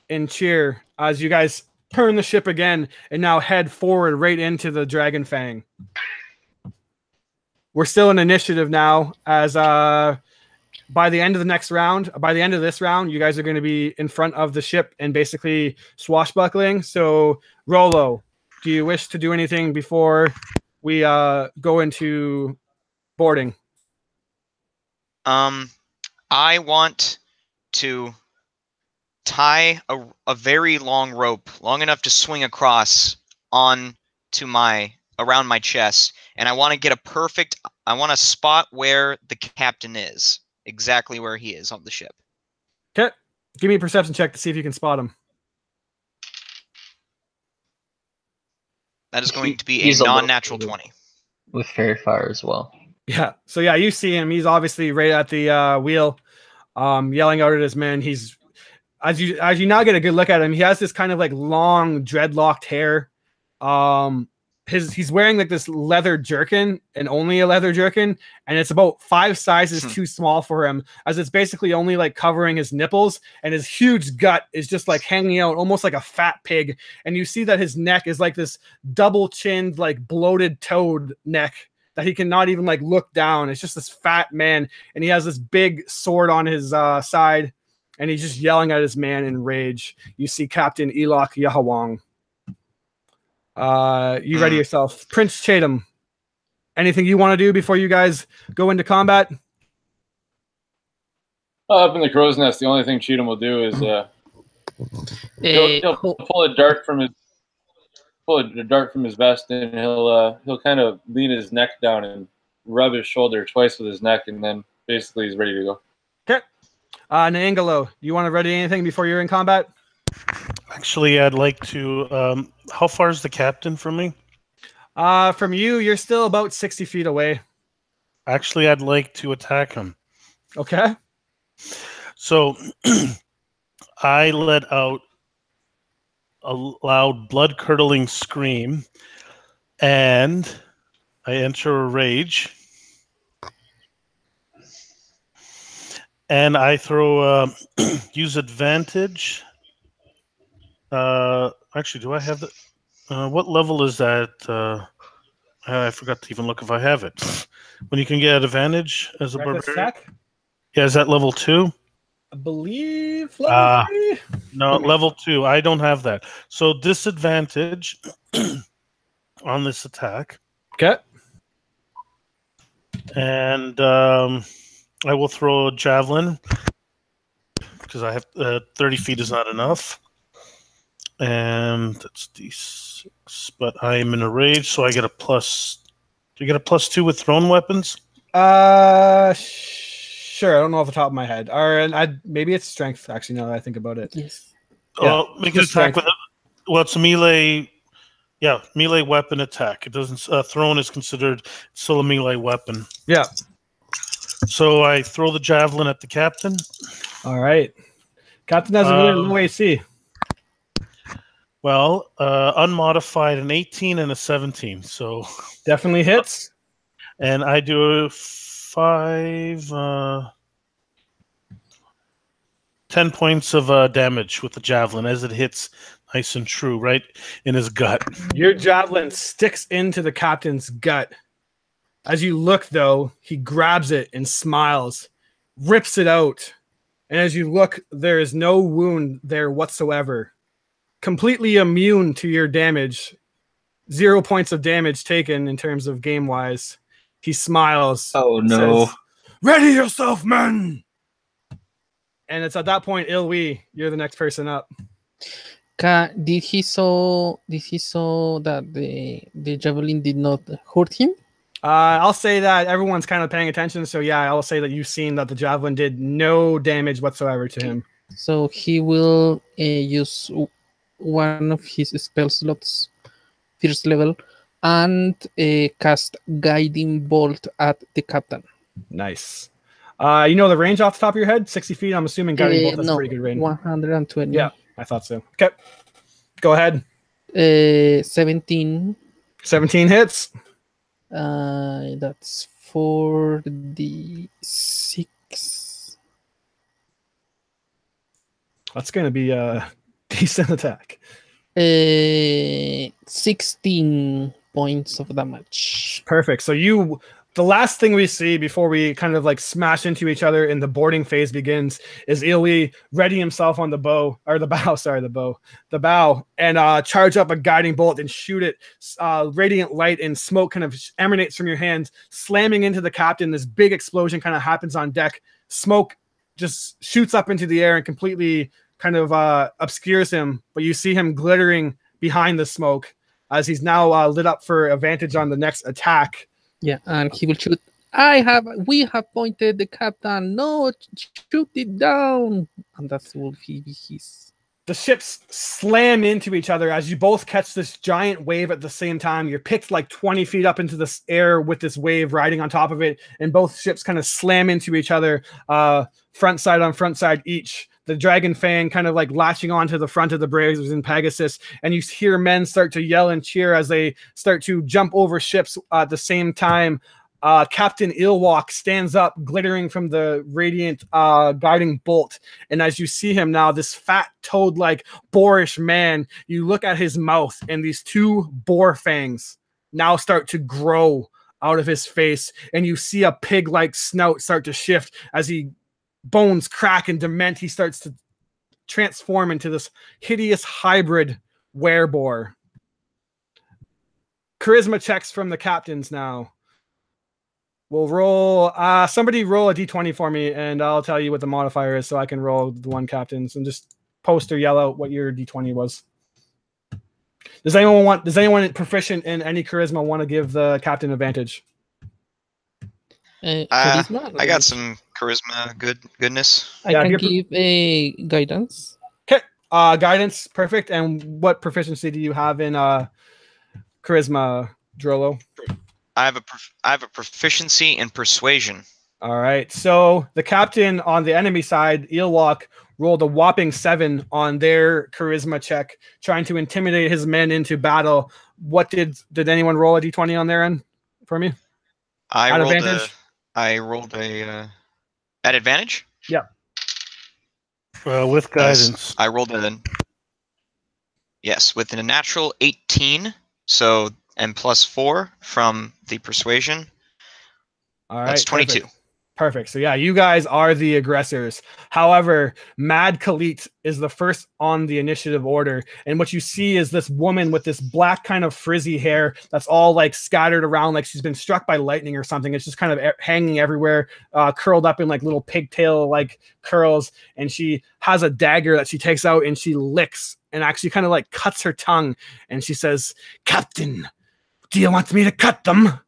A: and cheer as you guys turn the ship again and now head forward right into the Dragon Fang. We're still in initiative now, as by the end of this round, you guys are going to be in front of the ship and basically swashbuckling. So, Rolo, do you wish to do anything before we go into boarding?
F: I want to tie a very long rope, long enough to swing across around my chest, and I want to get I want to spot where the captain is, exactly where he is on the ship.
A: Okay, give me a perception check to see if you can spot him.
F: That is going to be a non-natural 20.
C: With Fairy Fire as well.
A: Yeah, so yeah, you see him. He's obviously right at the wheel, yelling out at his men. He's as you now get a good look at him, he has this kind of like long dreadlocked hair. He's wearing like this leather jerkin, and only a leather jerkin, and it's about 5 sizes too small for him, as it's basically only like covering his nipples, and his huge gut is just like hanging out almost like a fat pig. And you see that his neck is like this double chinned, like bloated toad neck that he cannot even like look down. It's just this fat man, and he has this big sword on his side, and he's just yelling at his man in rage. You see Captain Elok Yahawang. You ready yourself. Prince Chatham, anything you want to do before you guys go into combat?
B: Up in the crow's nest, the only thing Cheatham will do is he'll pull a dart from his vest, and he'll kind of lean his neck down and rub his shoulder twice with his neck, and then basically he's ready to go. Okay.
A: Naangalo, do you want to ready anything before you're in combat?
E: Actually, I'd like to. How far is the captain from me?
A: From you, you're still about 60 feet away.
E: Actually, I'd like to attack him.
A: Okay.
E: So I let out a loud, blood-curdling scream, and I enter a rage. And I throw use advantage. Actually, do I have the? What level is that? I forgot to even look if I have it. When you can get advantage as a barbarian. Yeah, is that level 2?
A: I believe level 3.
E: No, level 2. I don't have that. So disadvantage on this attack.
A: Okay.
E: And I will throw a javelin because I have 30 feet is not enough. And that's D6, but I am in a rage, so I get a plus. Do you get a +2 with thrown weapons?
A: Sure. I don't know off the top of my head. Or maybe it's strength. Actually, now that I think about it.
D: Yes.
E: Well, make an attack with it. Well, it's a melee. Yeah, melee weapon attack. It doesn't. Thrown is considered still a melee weapon.
A: Yeah.
E: So I throw the javelin at the captain.
A: All right. Captain has a really low AC.
E: Well, unmodified, an 18 and a 17, so
A: definitely hits.
E: And I do 10 points of damage with the javelin as it hits nice and true right in his gut.
A: Your javelin sticks into the captain's gut. As you look, though, he grabs it and smiles, rips it out, and as you look, there is no wound there whatsoever. Completely immune to your damage. 0 points of damage taken in terms of game-wise. He smiles.
C: Oh, no.
A: Says, ready yourself, men! And it's at that point, Ilwi, you're the next person up.
D: Did he saw that the javelin did not hurt him?
A: I'll say that everyone's kind of paying attention, so yeah, I'll say that you've seen that the javelin did no damage whatsoever to him.
D: So he will use one of his spell slots, first level, and cast Guiding Bolt at the captain.
A: Nice. You know the range off the top of your head? 60 feet? I'm assuming Guiding Bolt has
D: no,
A: pretty good range.
D: 120.
A: Yeah, I thought so. Okay. Go ahead.
D: 17.
A: 17 hits.
D: That's 4d6.
A: That's going to be a decent attack.
D: 16 points of damage.
A: Perfect. So the last thing we see before we kind of like smash into each other in the boarding phase begins is Ilwi ready himself on the bow, and charge up a guiding bolt and shoot it. Radiant light and smoke kind of emanates from your hands, slamming into the captain. This big explosion kind of happens on deck. Smoke just shoots up into the air and completely kind of obscures him, but you see him glittering behind the smoke as he's now lit up for advantage on the next attack.
D: Yeah, and he will shoot. We have pointed the captain. No, shoot it down. And that will be his.
A: The ships slam into each other as you both catch this giant wave at the same time. You're picked like 20 feet up into the air with this wave riding on top of it, and both ships kind of slam into each other, front side on front side each. the dragon fang kind of like latching onto the front of the brazen Pegasus, and you hear men start to yell and cheer as they start to jump over ships at the same time. Captain Ilwalk stands up, glittering from the radiant guiding bolt. And as you see him now, this fat toad-like boorish man, you look at his mouth, and these two boar fangs now start to grow out of his face, and you see a pig-like snout start to shift as he bones crack and dement. He starts to transform into this hideous hybrid wereboar. Charisma checks from the captains now. We'll roll. Somebody roll a d20 for me, and I'll tell you what the modifier is, so I can roll the one captains and just post or yell out what your d20 was. Does anyone proficient in any charisma want to give the captain advantage?
D: Charisma?
F: I got some charisma goodness.
D: I can give a guidance.
A: Okay, guidance, perfect. And what proficiency do you have in charisma, Drolo?
F: I have a proficiency in persuasion.
A: All right. So the captain on the enemy side, Eelwalk, rolled a whopping 7 on their charisma check, trying to intimidate his men into battle. What did anyone roll a d20 on their end for me?
F: I rolled a at advantage.
A: Yeah.
E: With guidance.
F: I rolled with a natural 18. So and plus 4 from the persuasion.
A: All right,
F: that's 22.
A: Perfect. So yeah, you guys are the aggressors. However, Mad Khalit is the first on the initiative order, and what you see is this woman with this black kind of frizzy hair that's all like scattered around, like she's been struck by lightning or something. It's just kind of hanging everywhere, curled up in like little pigtail like curls, and she has a dagger that she takes out and she licks and actually kind of like cuts her tongue, and she says, "Captain, do you want me to cut them?"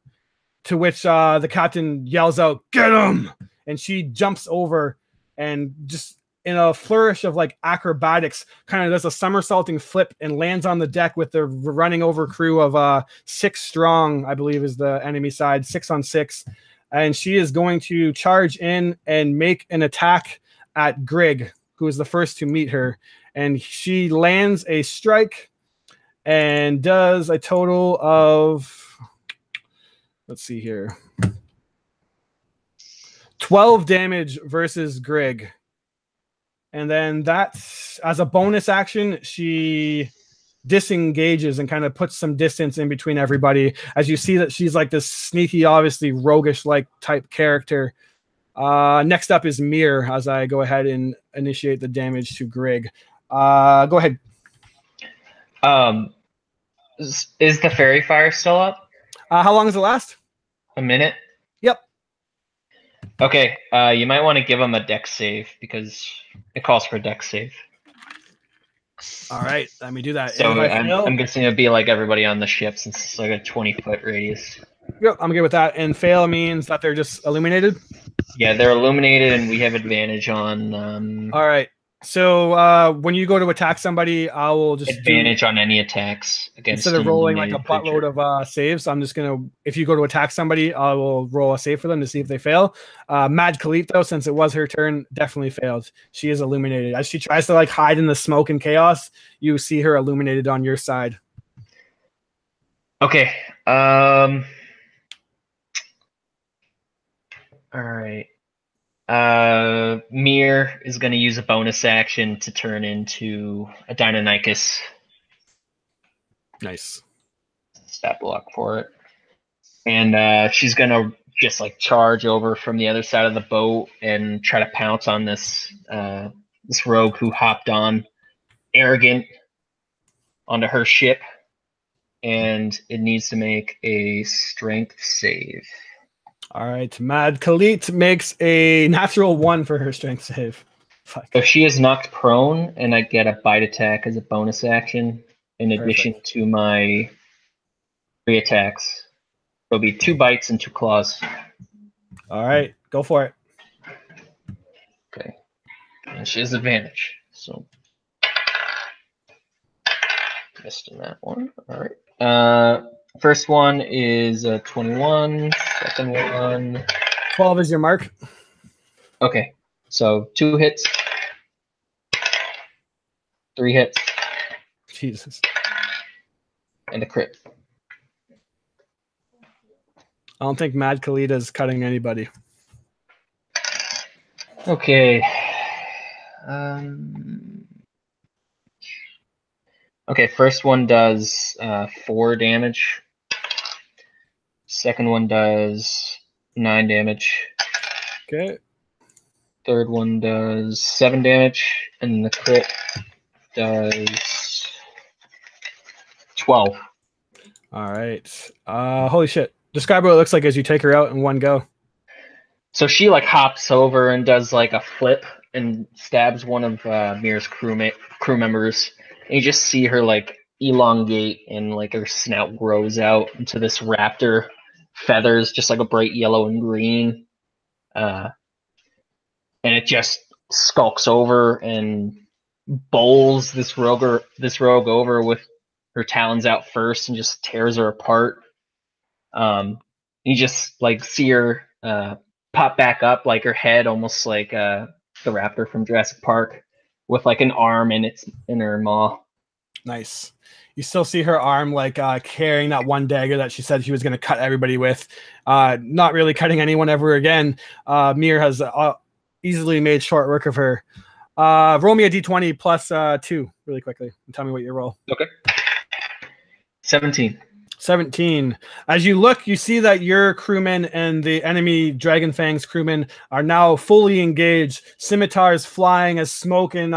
A: To which the captain yells out, "Get him!" And she jumps over and just in a flourish of like acrobatics, kind of does a somersaulting flip and lands on the deck with the running over crew of 6 strong, I believe is the enemy side, 6 on 6. And she is going to charge in and make an attack at Grig, who is the first to meet her. And she lands a strike and does a total of... Let's see here. 12 damage versus Grig. And then that's as a bonus action, she disengages and kind of puts some distance in between everybody. As you see that she's like this sneaky, obviously roguish like type character. Next up is Mir as I go ahead and initiate the damage to Grig. Go ahead.
C: Is the fairy fire still up?
A: How long does it last?
C: A minute?
A: Yep.
C: Okay, you might want to give him a dex save because it calls for a dex save.
A: All right, let me do that.
C: So I'm guessing it'd be like everybody on the ship since it's like a 20-foot radius.
A: Yep, I'm good with that. And fail means that they're just illuminated?
C: Yeah, they're illuminated and we have advantage on...
A: All right. So when you go to attack somebody, I will just
C: advantage on any attacks against
A: instead of rolling like a buttload of saves. I'm just gonna, if you go to attack somebody, I will roll a save for them to see if they fail. Mad Khalit, though, since it was her turn, definitely failed. She is illuminated as she tries to like hide in the smoke and chaos. You see her illuminated on your side.
C: Okay. All right. Mir is going to use a bonus action to turn into a Deinonychus.
A: Nice.
C: Stat block for it. And she's going to just like charge over from the other side of the boat and try to pounce on this this rogue who hopped on arrogant onto her ship. And it needs to make a strength save.
A: All right, Mad Khalit makes a natural 1 for her strength save. Fuck.
C: So she is knocked prone, and I get a bite attack as a bonus action in addition to my 3 attacks. There'll be 2 bites and 2 claws.
A: All right, go for it.
C: Okay. And she has advantage, so missed in that one. All right. First one is 21. Second one.
A: 12 is your mark.
C: Okay, so 2 hits. 3 hits.
A: Jesus.
C: And a crit.
A: I don't think Mad Khalid's cutting anybody.
C: Okay. Okay, first one does 4 damage. Second one does 9 damage.
A: Okay.
C: Third one does 7 damage. And the crit does 12.
A: All right. Holy shit. Describe what it looks like as you take her out in one go.
C: So she like hops over and does like a flip and stabs one of Mir's crew members. And you just see her like elongate and like her snout grows out into this raptor feathers, just like a bright yellow and green. And it just skulks over and bowls this rogue over with her talons out first and just tears her apart. You just like see her pop back up, like her head almost like the raptor from Jurassic Park, with like an arm in her maw.
A: Nice. You still see her arm like carrying that one dagger that she said she was going to cut everybody with. Not really cutting anyone ever again. Mir has easily made short work of her. Roll me a d20 plus 2 really quickly and tell me what you roll.
C: Okay. 17.
A: 17. As you look, you see that your crewmen and the enemy Dragonfang's crewmen are now fully engaged. Scimitars flying as smoke and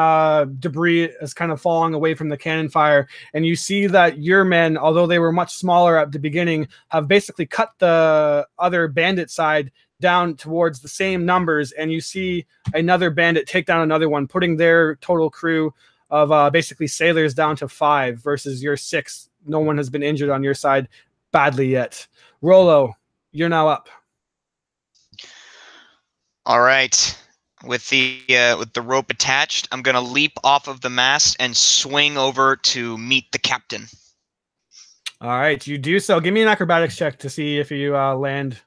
A: debris is kind of falling away from the cannon fire. And you see that your men, although they were much smaller at the beginning, have basically cut the other bandit side down towards the same numbers. And you see another bandit take down another one, putting their total crew of basically sailors down to 5 versus your 6. No one has been injured on your side badly yet. Rolo, you're now up.
F: All right. With the rope attached, I'm gonna leap off of the mast and swing over to meet the captain.
A: All right, you do so. Give me an acrobatics check to see if you land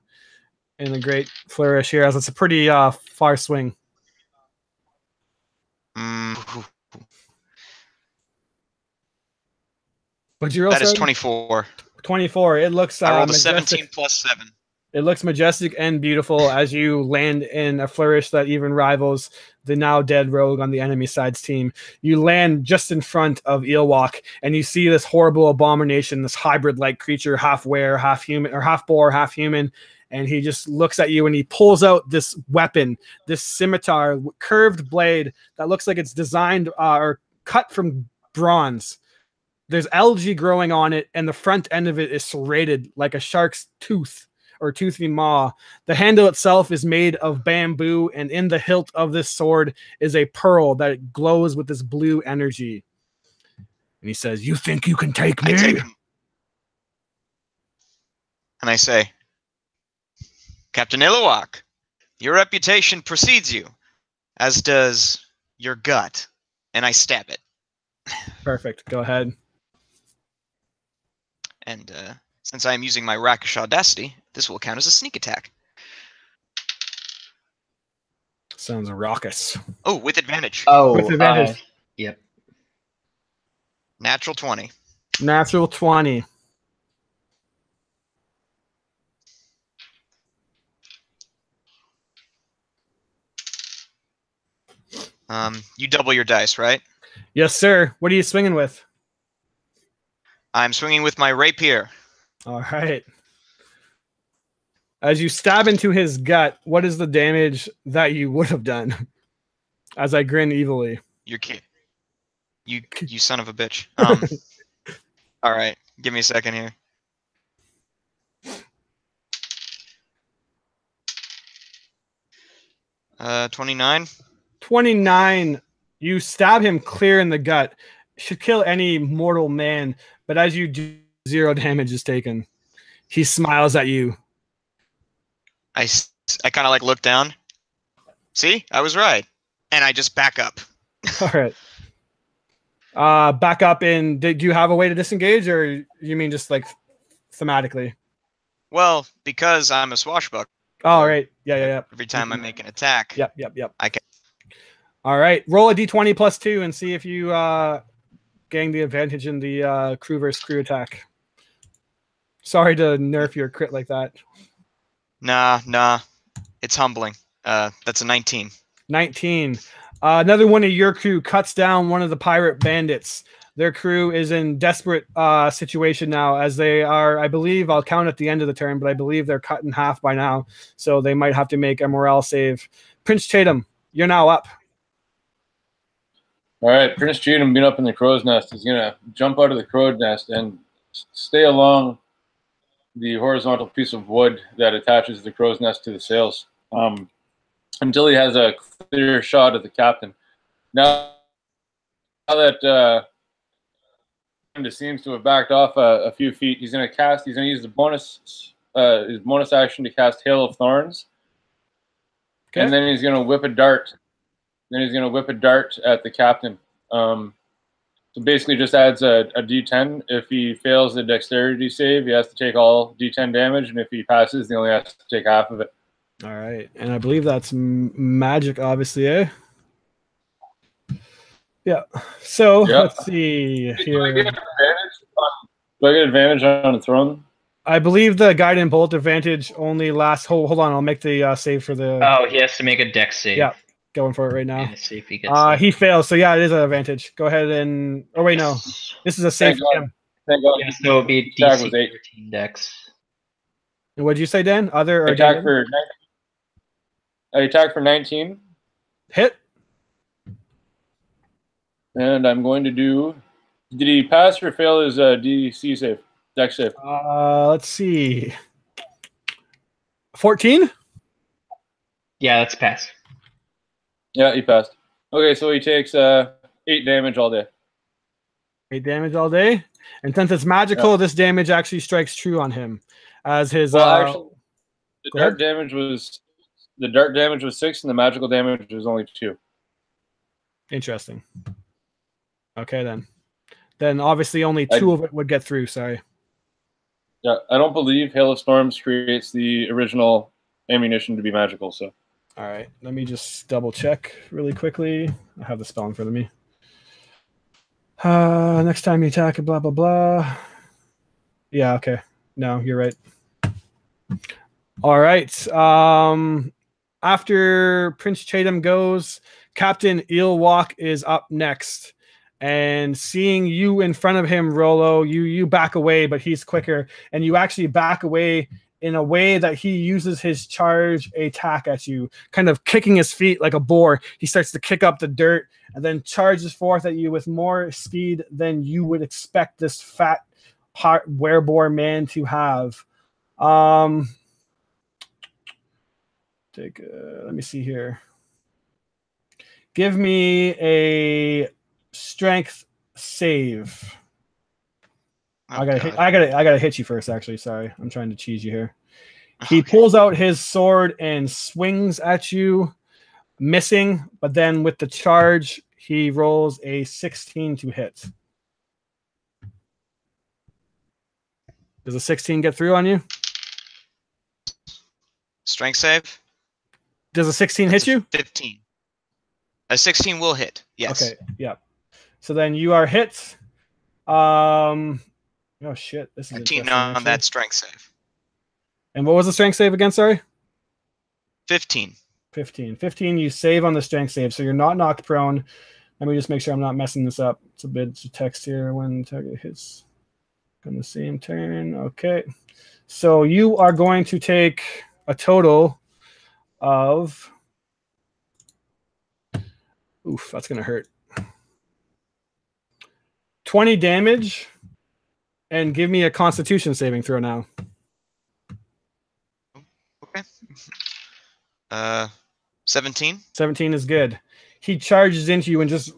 A: in the great flourish here, as it's a pretty far swing. What'd you roll?
F: That is 24.
A: 24. It looks
F: I rolled a
A: majestic.
F: 17 plus 7.
A: It looks majestic and beautiful as you land in a flourish that even rivals the now dead rogue on the enemy side's team. You land just in front of Eelwalk, and you see this horrible abomination, this hybrid-like creature, half were, half human, or half boar, half human. And he just looks at you and he pulls out this weapon, this scimitar, curved blade that looks like it's designed or cut from bronze. There's algae growing on it, and the front end of it is serrated like a shark's tooth or toothy maw. The handle itself is made of bamboo, and in the hilt of this sword is a pearl that glows with this blue energy. And he says, "You think you can take me?"
F: I take him. And I say, Captain Illuwak, your reputation precedes you, as does your gut. And I stab it.
A: Perfect. Go ahead.
F: And since I am using my Rakish Audacity, this will count as a sneak attack.
A: Sounds raucous.
F: Oh, with advantage.
C: Oh,
A: With advantage.
C: Yep.
F: Natural 20.
A: Natural 20.
F: You double your dice, right?
A: Yes, sir. What are you swinging with?
F: I'm swinging with my rapier.
A: All right. As you stab into his gut, what is the damage that you would have done? As I grin evilly.
F: Your kid. You son of a bitch. All right. Give me a second here. Uh, 29.
A: 29. You stab him clear in the gut. Should kill any mortal man, but as you do, 0 damage is taken. He smiles at you.
F: I kind of like look down. See? I was right. And I just back up.
A: All right. Back up in. Do you have a way to disengage, or you mean just like thematically?
F: Well, because I'm a swashbuckler.
A: Oh, right. Yeah.
F: Every time I make an attack,
A: Yep.
F: I can.
A: All right, roll a d20 plus 2 and see if you gain the advantage in the crew versus crew attack. Sorry to nerf your crit like that.
F: Nah. It's humbling. That's a 19.
A: 19. Another one of your crew cuts down one of the pirate bandits. Their crew is in desperate situation now, as they are, I believe, I'll count at the end of the turn, but I believe they're cut in half by now, so they might have to make a morale save. Prince Tatum, you're now up.
B: All right, Prince Cheatham being up in the crow's nest is gonna jump out of the crow's nest and stay along the horizontal piece of wood that attaches the crow's nest to the sails until he has a clear shot at the captain. Now that seems to have backed off a few feet, he's gonna use the bonus his bonus action to cast Hail of Thorns, and then he's gonna whip a dart. Then he's going to whip a dart at the captain. So basically just adds a d10. If he fails the dexterity save, he has to take all d10 damage. And if he passes, he only has to take half of it.
A: All right. And I believe that's magic, obviously, eh? Yeah. So let's see here.
B: Do I get advantage on the throne?
A: I believe the guiding bolt advantage only lasts. Hold on. I'll make the save for the.
C: Oh, he has to make a dex save.
A: Yeah. Going for it right now.
C: See if he gets
A: he fails, so yeah, it is an advantage. Go ahead and oh wait, no, this is a save for him.
B: Thank God.
C: Yeah, so it'd be DC 13 dex.
A: And what did you say, Dan? Other or
B: attack for 19.
A: Hit.
B: And I'm going to do. Did he pass or fail his DC save? Dex save.
A: Let's see. 14.
C: Yeah, that's a pass.
B: Yeah, he passed. Okay, so he takes 8 damage all day.
A: 8 damage all day, and since it's magical, this damage actually strikes true on him, as his.
B: Actually, the dart damage was 6, and the magical damage was only 2.
A: Interesting. Okay, then obviously only 2 of it would get through. Sorry.
B: Yeah, I don't believe Hail of Storms creates the original ammunition to be magical. So.
A: All right, let me just double check really quickly. I have the spell in front of me. Next time you attack, blah, blah, blah. Yeah, okay. No, you're right. All right. After Prince Chatham goes, Captain Eelwalk is up next. And seeing you in front of him, Rolo, you back away, but he's quicker. And you actually back away in a way that he uses his charge attack at you, kind of kicking his feet like a boar. He starts to kick up the dirt and then charges forth at you with more speed than you would expect this fat, hot wereboar man to have. Let me see here. Give me a strength save. I gotta hit you first, actually. Sorry. I'm trying to cheese you here. He pulls out his sword and swings at you, missing, but then with the charge, he rolls a 16 to hit. Does a 16 get through on you?
F: Strength save?
A: Does a 16 hit you?
F: 15. A 16 will hit, yes.
A: Okay, yeah. So then you are hit. Oh shit! This is
F: 15 on that strength save.
A: And what was the strength save again? Sorry.
F: 15.
A: 15. You save on the strength save, so you're not knocked prone. Let me just make sure I'm not messing this up. It's a bit of text here when target hits on the same turn. Okay. So you are going to take a total of. Oof, that's gonna hurt. 20 damage. And give me a Constitution saving throw now.
F: Okay. 17.
A: 17 is good. He charges into you and just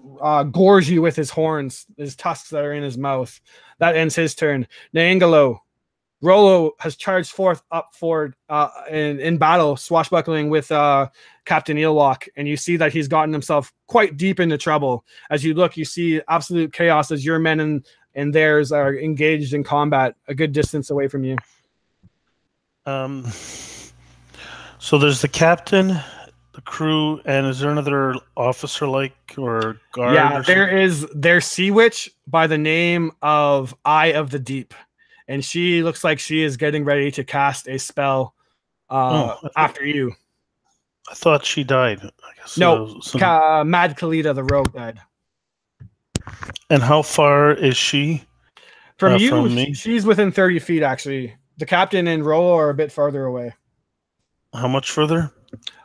A: gores you with his horns, his tusks that are in his mouth. That ends his turn. Naangalo. Rolo has charged forth up forward in battle, swashbuckling with Captain Eelwalk, and you see that he's gotten himself quite deep into trouble. As you look, you see absolute chaos as your men and theirs are engaged in combat a good distance away from you.
E: So there's the captain, the the crew, and is there another officer like or guard?
A: Yeah,
E: or
A: there's Sea Witch by the name of Eye of the Deep, and she looks like she is getting ready to cast a spell after you.
E: I thought she died. I guess.
A: No, Mad Khalida, the rogue, died.
E: And how far is she
A: from you?
E: From me?
A: She's within 30 feet, actually. The captain and Rollo are a bit farther away.
E: How much further?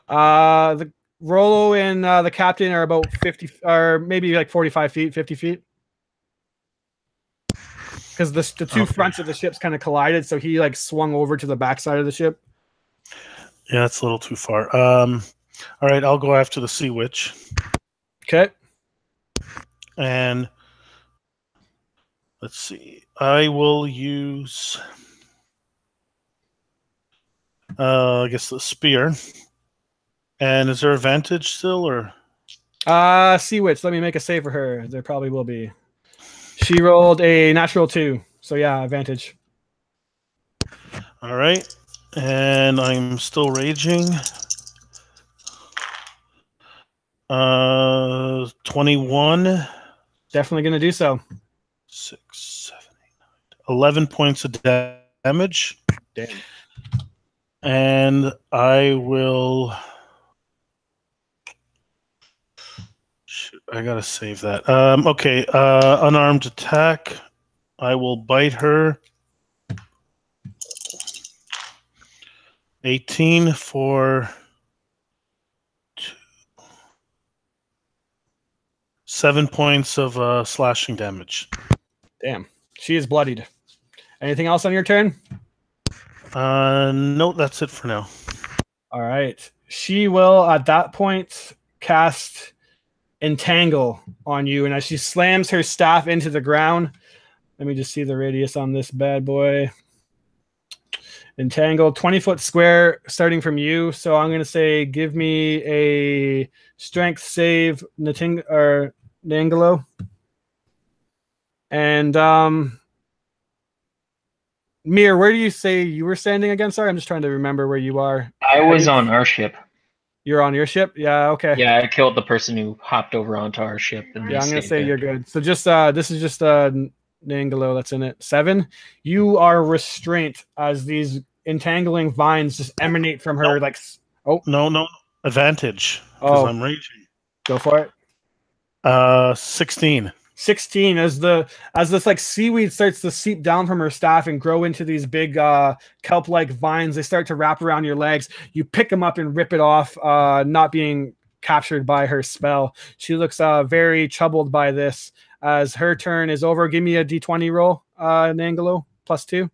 A: The Rollo and the captain are about 50, or maybe like 45 feet, 50 feet. Because the two fronts of the ships kind of collided, so he like swung over to the backside of the ship.
E: Yeah, that's a little too far. All right, I'll go after the Sea Witch.
A: Okay.
E: And let's see. I will use, I guess, the spear. And is there advantage still, or?
A: Sea Witch, let me make a save for her. There probably will be. She rolled a natural 2, so yeah, advantage.
E: All right, and I'm still raging. 21.
A: Definitely gonna do so.
E: 6, 7, 8, 9, 11 points of damage.
A: Damn.
E: And I will. Shoot, I gotta save that. Okay, unarmed attack. I will bite her. 18 for 7 points of slashing damage.
A: Damn. She is bloodied. Anything else on your turn?
E: No, that's it for now.
A: All right. She will, at that point, cast Entangle on you. And as she slams her staff into the ground, let me just see the radius on this bad boy. Entangle, 20-foot square starting from you. So I'm going to say give me a strength save, Nangolo. And Mir, where do you say you were standing again? Sorry, I'm just trying to remember where you are.
C: I was on our ship.
A: You're on your ship? Yeah, okay.
C: Yeah, I killed the person who hopped over onto our ship. And
A: yeah, I'm going to say you're good. So just this is just Nangolo that's in it. 7. You are restrained as these entangling vines just emanate from her. Like, oh
E: no, advantage because I'm raging.
A: Go for it.
E: 16.
A: 16 as this like seaweed starts to seep down from her staff and grow into these big kelp-like vines. They start to wrap around your legs. You pick them up and rip it off, not being captured by her spell. She looks very troubled by this. As her turn is over, give me a d20 roll, Nangolo, +2.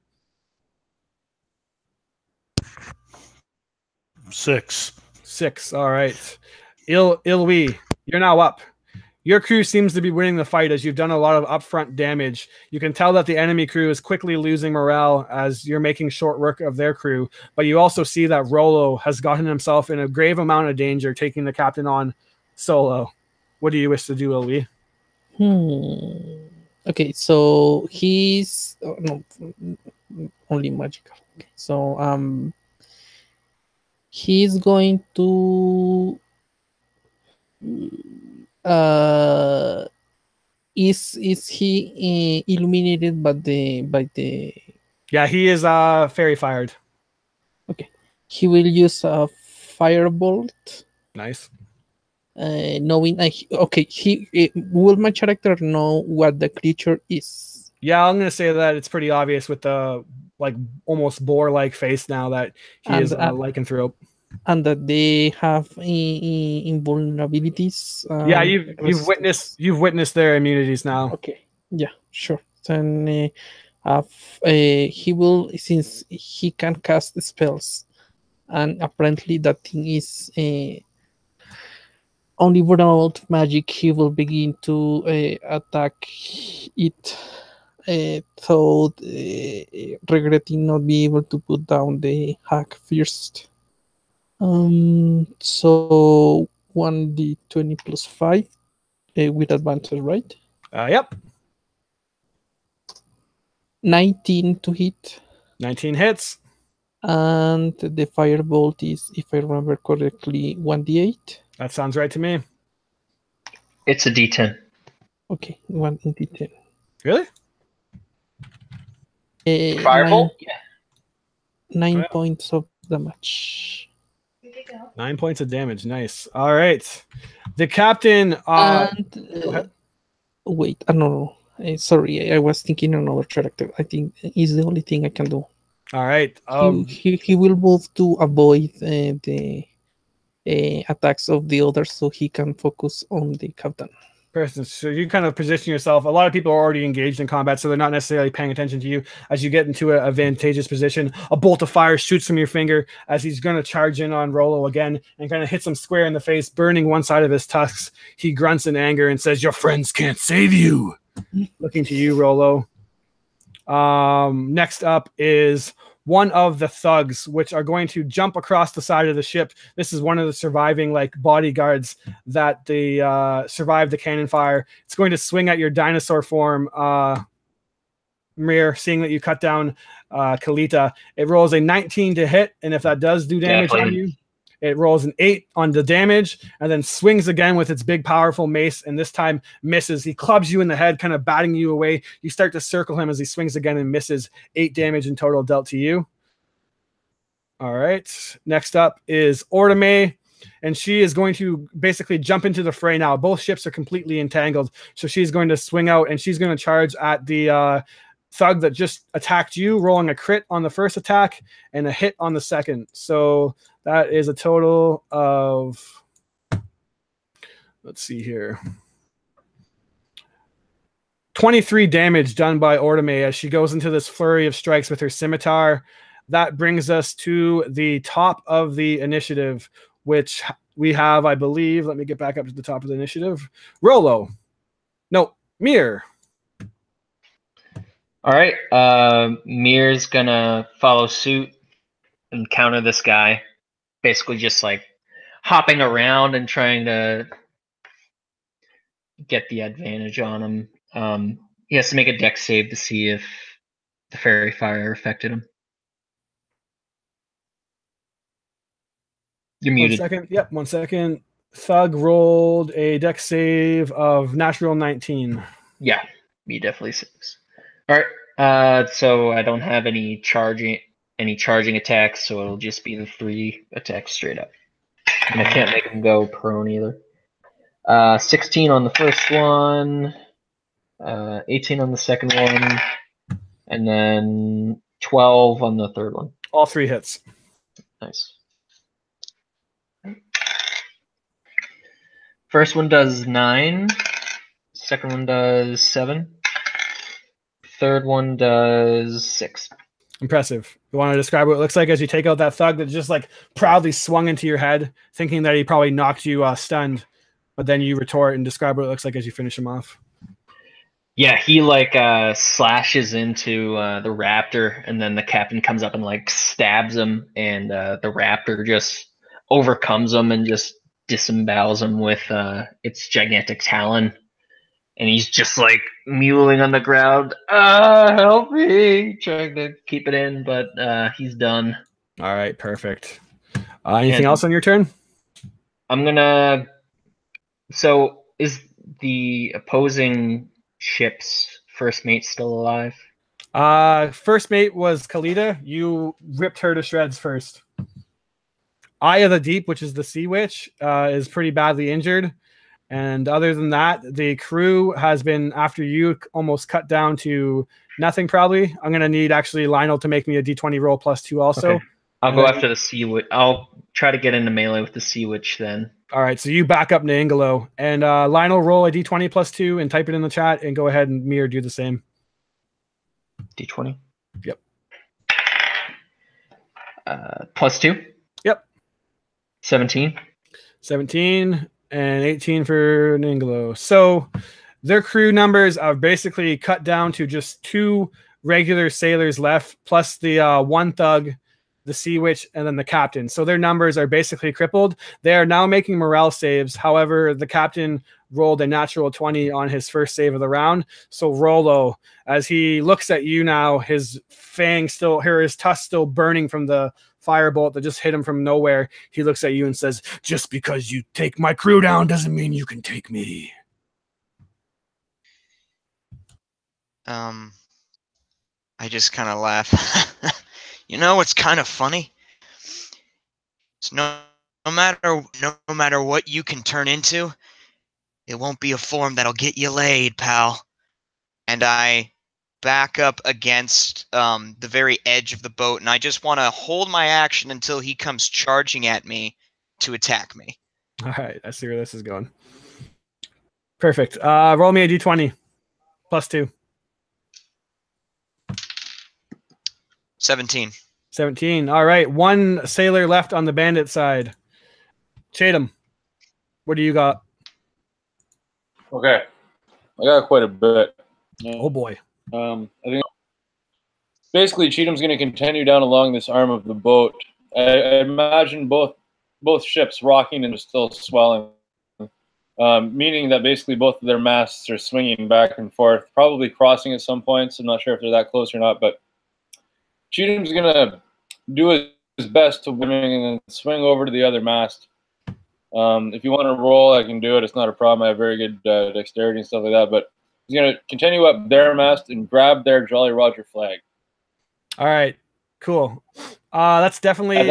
E: 6.
A: 6. All right. Ilwi, you're now up. Your crew seems to be winning the fight as you've done a lot of upfront damage. You can tell that the enemy crew is quickly losing morale as you're making short work of their crew. But you also see that Rollo has gotten himself in a grave amount of danger, taking the captain on solo. What do you wish to do, Ilwi?
D: Okay, so he's no, only magical. Okay, so he's going to is he illuminated by the
A: Yeah, he is fairy fired.
D: Okay, he will use a firebolt.
A: Nice.
D: Knowing will my character know what the creature is?
A: Yeah, I'm gonna say that it's pretty obvious with the like almost boar-like face now that he is lycanthrope.
D: And that they have invulnerabilities.
A: Yeah, you've witnessed their immunities now.
D: Okay, yeah, sure. Then he will, since he can cast spells, and apparently that thing is only vulnerable to magic. He will begin to attack it, so regretting not being able to put down the hack first. So 1d20 plus 5 with advantage, right?
A: Yep.
D: 19 to hit.
A: 19 hits.
D: And the firebolt is, if I remember correctly, 1d8.
A: That sounds right to me.
C: It's a D10.
D: Okay, 1d10.
A: Really?
C: Firebolt?
D: Nine
A: Wow.
D: points of damage.
A: 9 points of damage. Nice. All right. The captain.
D: And wait, no. Sorry, I was thinking another character. I think is the only thing I can do.
A: All right.
D: He will move to avoid the attacks of the others, so he can focus on the captain.
A: Person. So you kind of position yourself. A lot of people are already engaged in combat, so they're not necessarily paying attention to you. As you get into an advantageous position, a bolt of fire shoots from your finger as he's going to charge in on Rollo again and kind of hits him square in the face, burning one side of his tusks. He grunts in anger and says, "Your friends can't save you." Looking to you, Rollo. Next up is one of the thugs, which are going to jump across the side of the ship. This is one of the surviving bodyguards that they survived the cannon fire. It's going to swing at your dinosaur form, Mir, seeing that you cut down Kalita. It rolls a 19 to hit, and if that does do damage on you, it rolls an 8 on the damage, and then swings again with its big, powerful mace, and this time misses. He clubs you in the head, kind of batting you away. You start to circle him as he swings again and misses. 8 damage in total dealt to you. All right. Next up is Ortame, and she is going to basically jump into the fray now. Both ships are completely entangled, so she's going to swing out, and she's going to charge at the thug that just attacked you, rolling a crit on the first attack and a hit on the second. So that is a total of, let's see here, 23 damage done by Ortame as she goes into this flurry of strikes with her scimitar. That brings us to the top of the initiative, which we have, I believe, let me get back up to the top of the initiative. Rollo. No, Mir.
C: All right. Mir's gonna follow suit and counter this guy. Basically just hopping around and trying to get the advantage on him. He has to make a dex save to see if the fairy fire affected him. You're muted.
A: 1 second. Yep, 1 second. Thug rolled a dex save of natural 19.
C: Yeah, he definitely saves. All right. So I don't have any charging attacks, so it'll just be the 3 attacks straight up. And I can't make him go prone either. 16 on the first one, 18 on the second one, and then 12 on the third one.
A: All 3 hits.
C: Nice. First one does 9. Second one does 7. Third one does 6.
A: Impressive. You want to describe what it looks like as you take out that thug that just proudly swung into your head, thinking that he probably knocked you stunned, but then you retort and describe what it looks like as you finish him off.
C: Yeah, he slashes into the raptor, and then the captain comes up and stabs him, and the raptor just overcomes him and just disembowels him with its gigantic talon. And he's just mewling on the ground. Help me! Trying to keep it in, but he's done.
A: All right, perfect. Anything else on your turn?
C: I'm gonna. So, is the opposing ship's first mate still alive?
A: First mate was Kalita. You ripped her to shreds first. Eye of the Deep, which is the sea witch, is pretty badly injured. And other than that, the crew has been, after you, almost cut down to nothing, probably. I'm going to need, actually, Lionel to make me a D20 roll +2 also.
C: Okay. I'll go after the sea witch. I'll try to get into melee with the sea witch then.
A: All right, so you back up Naingalo. And Lionel, roll a D20 +2 and type it in the chat, and go ahead and Mir do the same.
C: D20?
A: Yep.
C: +2?
A: Yep.
C: 17.
A: 17. And 18 for Ningalo. So their crew numbers are basically cut down to just 2 regular sailors left, plus the 1 thug, the sea witch, and then the captain. So their numbers are basically crippled. They are now making morale saves. However, the captain rolled a natural 20 on his first save of the round. So Rolo, as he looks at you now, his fang still, his tusk still burning from the firebolt that just hit him from nowhere. He looks at you and says, "Just because you take my crew down doesn't mean you can take me."
F: I just kind of laugh. You know, it's kind of funny. It's no matter what you can turn into, it won't be a form that'll get you laid, pal. And I back up against the very edge of the boat, and I just want to hold my action until he comes charging at me to attack me.
A: All right, I see where this is going. Perfect. Roll me a d20. +2.
F: 17.
A: 17. All right, one sailor left on the bandit side. Chatham, what do you got?
B: Okay, I got quite a bit.
A: Oh boy.
B: I think basically Cheatham's going to continue down along this arm of the boat. I imagine both ships rocking and still swelling, meaning that basically both of their masts are swinging back and forth, probably crossing at some points. I'm not sure if they're that close or not, but Cheatham's going to do his best to win and then swing over to the other mast. If you want to roll, I can do it. It's not a problem. I have very good dexterity and stuff like that. But he's going to continue up their mast and grab their Jolly Roger flag.
A: All right, cool. That's definitely,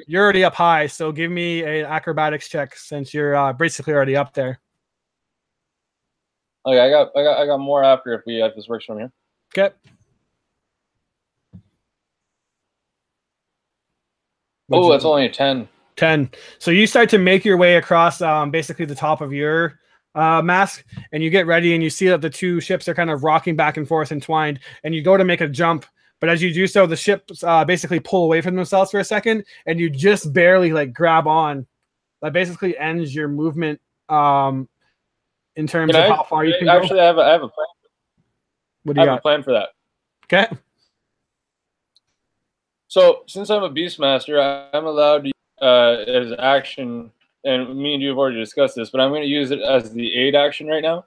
A: you're already up high, so give me an acrobatics check since you're basically already up there.
B: Okay, I got more after if this works from here.
A: Okay.
B: Oh, that's only a 10.
A: 10. So you start to make your way across basically the top of your mast, and you get ready and you see that the two ships are kind of rocking back and forth entwined, and you go to make a jump, but as you do so, the ships basically pull away from themselves for a second, and you just barely like grab on. That basically ends your movement in terms of how far you can
B: actually
A: go.
B: I have a plan.
A: What do you got?
B: A plan for that.
A: Okay.
B: So since I'm a Beastmaster, I'm allowed to as action, and me and you have already discussed this, but I'm going to use it as the aid action right now.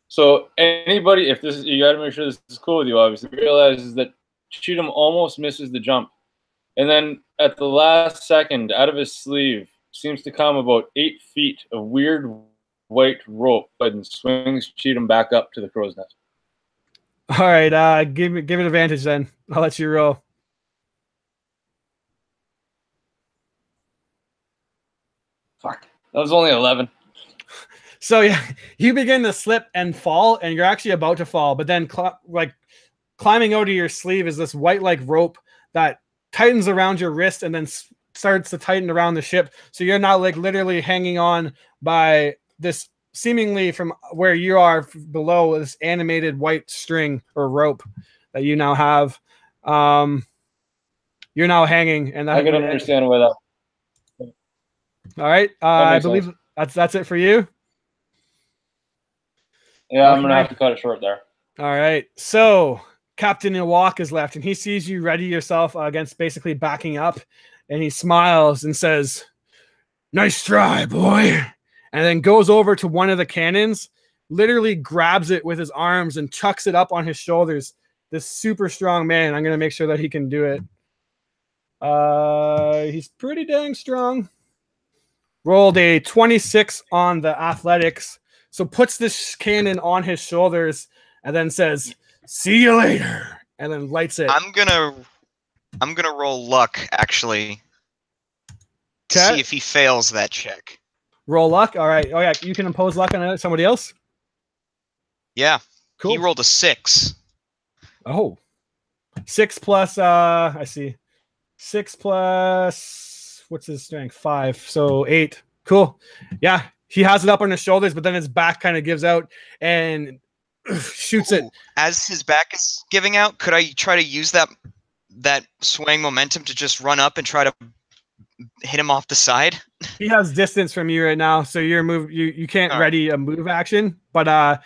B: So anybody, if this, you got to make sure this is cool with you, obviously, realizes that Cheatham almost misses the jump. And then at the last second, out of his sleeve, seems to come about 8 feet of weird white rope and swings Cheatham back up to the crow's nest.
A: All right, give it advantage then. I'll let you roll.
B: Fuck. That was only 11.
A: So yeah, you begin to slip and fall, and you're actually about to fall, but then climbing out of your sleeve is this white like rope that tightens around your wrist and then starts to tighten around the ship. So you're now like literally hanging on by this seemingly from where you are below this animated white string or rope that you now have. You're now hanging, and
B: I can understand why that.
A: All right, I believe that's it for you.
B: Yeah, I'm gonna have to cut it short there.
A: All right, so Captain Iwak is left, and he sees you ready yourself against basically backing up, and he smiles and says, "Nice try, boy," and then goes over to one of the cannons, literally grabs it with his arms and chucks it up on his shoulders. This super strong man. I'm gonna make sure that he can do it. He's pretty dang strong. Rolled a 26 on the athletics. So puts this cannon on his shoulders and then says, "See you later," and then lights it.
F: I'm gonna roll luck actually to see if he fails that check.
A: Roll luck. All right. Oh yeah, you can impose luck on somebody else.
F: Yeah.
A: Cool.
F: He rolled a 6.
A: Oh. 6 plus I see. 6 plus what's his strength? 5. So 8. Cool. Yeah. He has it up on his shoulders, but then his back kind of gives out and shoots it.
F: As his back is giving out, could I try to use that swaying momentum to just run up and try to hit him off the side?
A: He has distance from you right now, so you can't ready a move action, but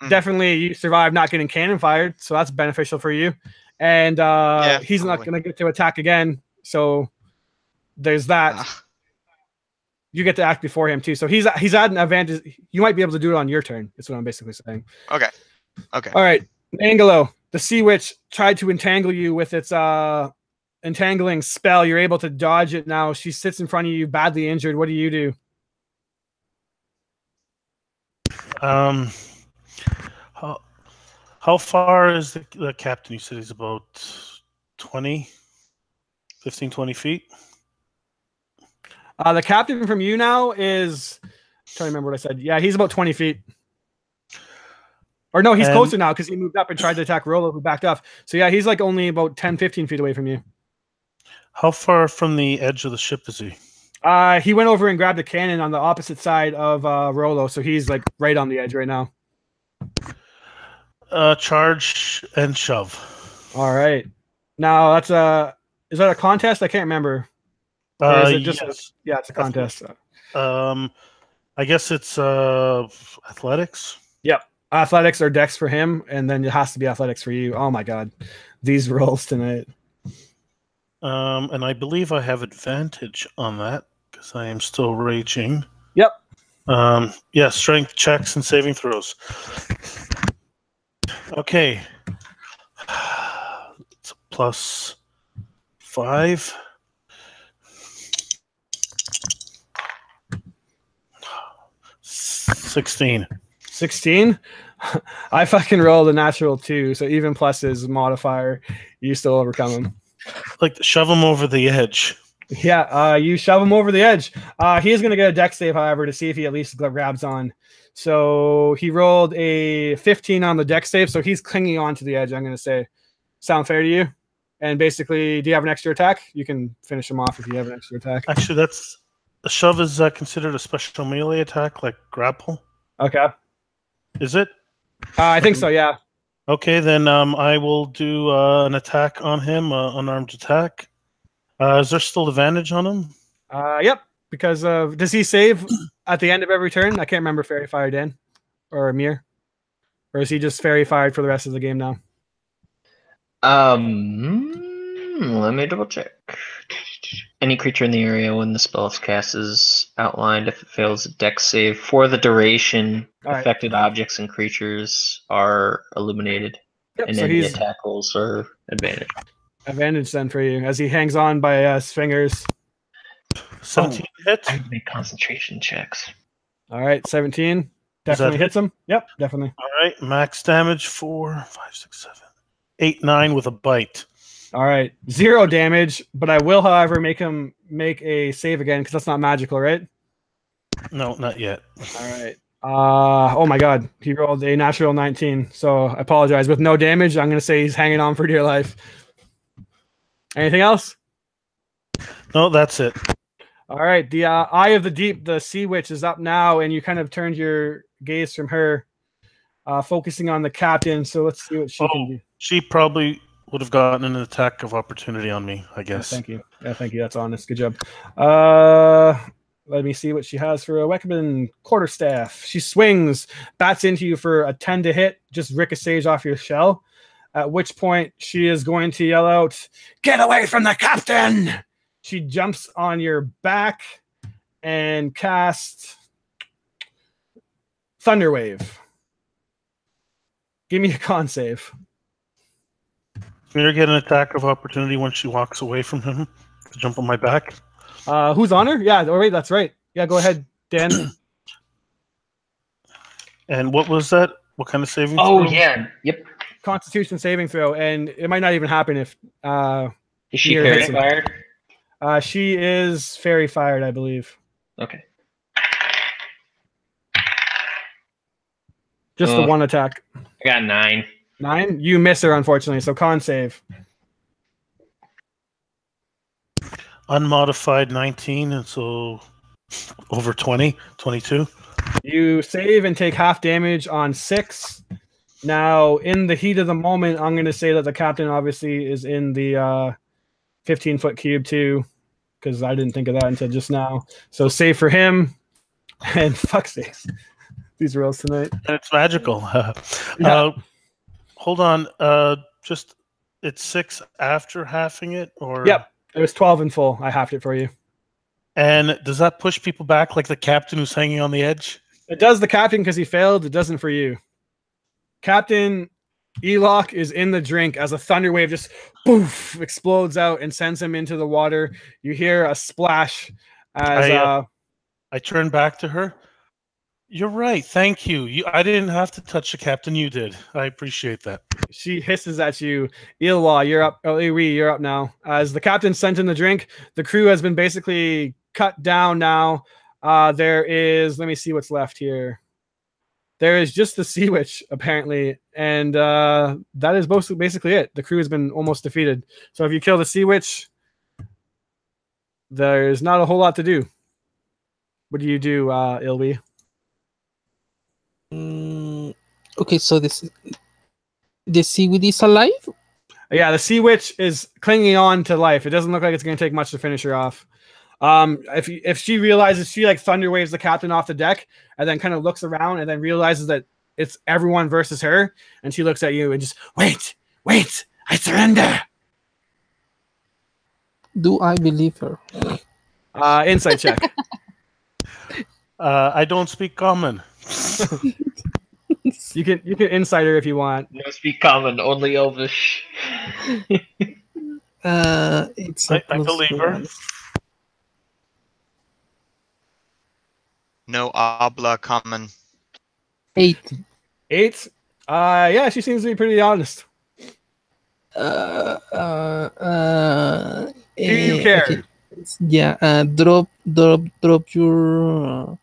A: definitely you survive not getting cannon fired, so that's beneficial for you. And he's not going to get to attack again, so there's that. you get to act before him too. So he's at an advantage. You might be able to do it on your turn. That's what I'm basically saying.
F: Okay. Okay.
A: All right, Angelo, the Sea Witch tried to entangle you with its entangling spell. You're able to dodge it now. She sits in front of you, badly injured. What do you do?
E: How far is the captain? You said he's about 15, 20 feet.
A: The captain from you now is, I'm trying to remember what I said. Yeah, he's about 20 feet. Or no, he's closer now because he moved up and tried to attack Rolo, who backed off. So yeah, he's like only about 10, 15 feet away from you.
E: How far from the edge of the ship is he?
A: He went over and grabbed a cannon on the opposite side of Rolo, so he's like right on the edge right now.
E: Charge and shove.
A: All right. Now that's is that a contest? I can't remember. Or is it just
E: yes.
A: Yeah, it's a contest.
E: I guess it's athletics.
A: Yep. Athletics or dex for him, and then it has to be athletics for you. Oh my god. These rolls tonight.
E: And I believe I have advantage on that because I am still raging.
A: Yep.
E: Yeah, strength checks and saving throws. Okay. It's a +5. 16.
A: 16? I fucking rolled a natural 2, so even plus his modifier, you still overcome him.
E: Like to shove him over the edge.
A: Yeah, you shove him over the edge. He is going to get a dex save, however, to see if he at least grabs on. So he rolled a 15 on the dex save, so he's clinging on to the edge, I'm going to say. Sound fair to you? And basically, do you have an extra attack? You can finish him off if you have an extra attack.
E: Actually, that's a shove is considered a special melee attack, like grapple.
A: Okay.
E: Is it?
A: I think so, yeah.
E: Okay, then I will do an attack on him, unarmed attack. Is there still advantage on him?
A: Yep, because does he save at the end of every turn? I can't remember Fairy Fire Dan or Mir. Or is he just Fairy Fired for the rest of the game now?
C: Let me double check. Any creature in the area when the spell is cast is outlined. If it fails a dex save for the duration, affected objects and creatures are illuminated.
A: Yep,
C: and
A: so
C: any attack rolls are advantage.
A: Advantage then for you as he hangs on by his fingers.
E: 17 hits.
C: I make concentration checks.
A: All right, 17 definitely hits him. Yep, definitely.
E: All right, max damage 4, 5, 6, 7, 8, 9 with a bite.
A: All right, 0 damage, but I will, however, make him make a save again because that's not magical, right?
E: No, not yet.
A: All right. Oh my god, he rolled a natural 19, so I apologize. With no damage, I'm going to say he's hanging on for dear life. Anything else?
E: No, that's it.
A: All right, the Eye of the Deep, the Sea Witch, is up now, and you kind of turned your gaze from her, focusing on the captain. So let's see what she can do.
E: She probably would have gotten an attack of opportunity on me, I guess.
A: Thank you. Yeah, thank you. That's honest. Good job. Let me see what she has for a weapon. Quarterstaff. She swings, bats into you for a 10 to hit, just ricochets off your shell. At which point she is going to yell out, "Get away from the captain!" She jumps on your back and casts Thunderwave. Give me a con save.
E: Can you get an attack of opportunity when she walks away from him to jump on my back?
A: Who's on her? Yeah, all right, that's right. Yeah, go ahead, Dan.
E: And what was that? What kind of saving throw?
C: Oh, yeah. Yep.
A: Constitution saving throw, and it might not even happen if
C: is she fairy fired?
A: She is fairy fired, I believe.
C: Okay.
A: Just the one attack.
C: I got 9.
A: 9? You miss her, unfortunately, so con save.
E: Unmodified 19, and so over 20, 22.
A: You save and take half damage on 6. Now, in the heat of the moment, I'm going to say that the captain obviously is in the 15-foot cube too, because I didn't think of that until just now. So save for him, and fuck sakes. These rolls tonight.
E: And it's magical. Hold on. Just it's 6 after halving it, or
A: yep. It was 12 in full. I halved it for you.
E: And does that push people back like the captain who's hanging on the edge?
A: It does the captain because he failed. It doesn't for you. Captain Eloch is in the drink as a thunder wave just poof explodes out and sends him into the water. You hear a splash as
E: I turn back to her. You're right. Thank you. I didn't have to touch the captain. You did. I appreciate that.
A: She hisses at you. Ilwa, you're up. Iwi, you're up now. As the captain sent in the drink, the crew has been basically cut down now. There is, let me see what's left here. There is just the Sea Witch, apparently, and that is basically it. The crew has been almost defeated. So if you kill the Sea Witch, there's not a whole lot to do. What do you do, Ilwi?
D: Okay, so the Sea Witch is alive?
A: Yeah, the Sea Witch is clinging on to life. It doesn't look like it's going to take much to finish her off. If she realizes, she like thunder waves the captain off the deck and then kind of looks around and then realizes that it's everyone versus her, and she looks at you and just wait, I surrender.
D: Do I believe her?
A: Insight check.
E: I don't speak common.
A: You can insight her if you want.
C: No speak common, only Elvish.
D: It's
E: I believe her.
F: No habla common.
D: 8.
A: 8? Yeah, she seems to be pretty honest. Do you care?
D: Okay. Yeah, drop your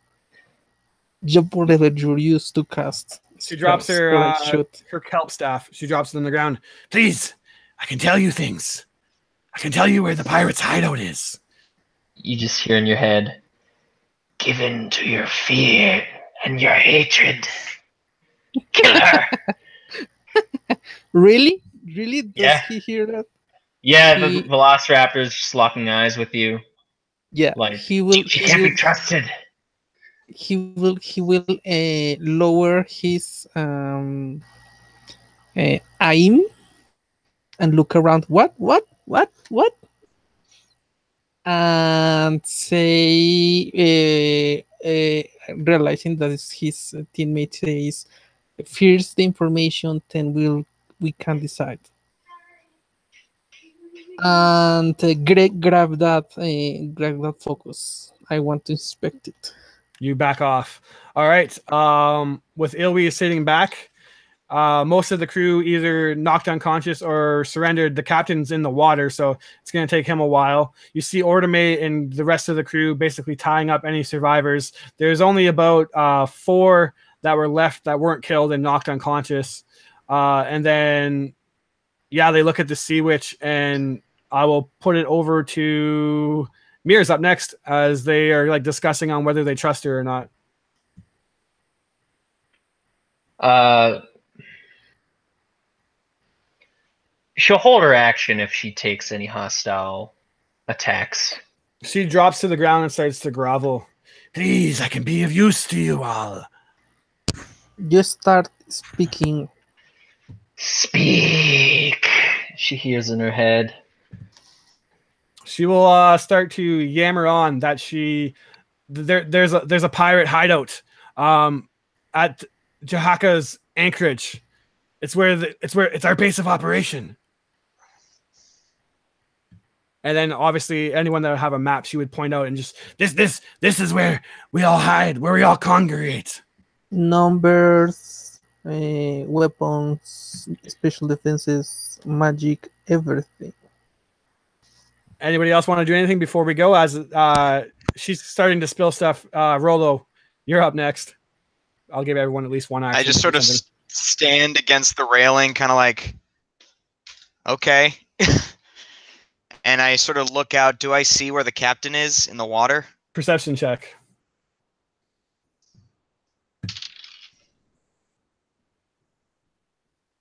D: whatever you're used to cast.
A: She drops her kelp staff. She drops it on the ground. Please, I can tell you things. I can tell you where the pirate's hideout is.
C: You just hear in your head, give in to your fear and your hatred. Kill her.
D: Really? Does
C: Yeah.
D: he hear that?
C: Yeah, the Velociraptor's just locking eyes with you.
D: Yeah,
C: Like,
D: he will.
C: she can't be trusted.
D: He will lower his aim and look around. What? And say, realizing that his teammate says, "First the information, then we can decide." And grab that focus. I want to inspect it.
A: You back off. All right. With Ilwi sitting back, most of the crew either knocked unconscious or surrendered. The captain's in the water, so it's going to take him a while. You see Ordame and the rest of the crew basically tying up any survivors. There's only about 4 that were left that weren't killed and knocked unconscious. And then, yeah, they look at the Sea Witch, and I will put it over to Mir's up next as they are like discussing on whether they trust her or not.
C: She'll hold her action if she takes any hostile attacks.
A: She drops to the ground and starts to grovel. Please, I can be of use to you all.
D: Just start speaking.
C: Speak, she hears in her head.
A: She will start to yammer on that there's a pirate hideout at Jahaka's anchorage. It's our base of operation. And then obviously anyone that would have a map, she would point out and just this is where we all hide, where we all congregate.
D: Numbers, weapons, special defenses, magic, everything.
A: Anybody else want to do anything before we go? As she's starting to spill stuff. Rolo, you're up next. I'll give everyone at least one action.
F: I just sort of stand against the railing, kind of like, okay. And I sort of look out. Do I see where the captain is in the water?
A: Perception check.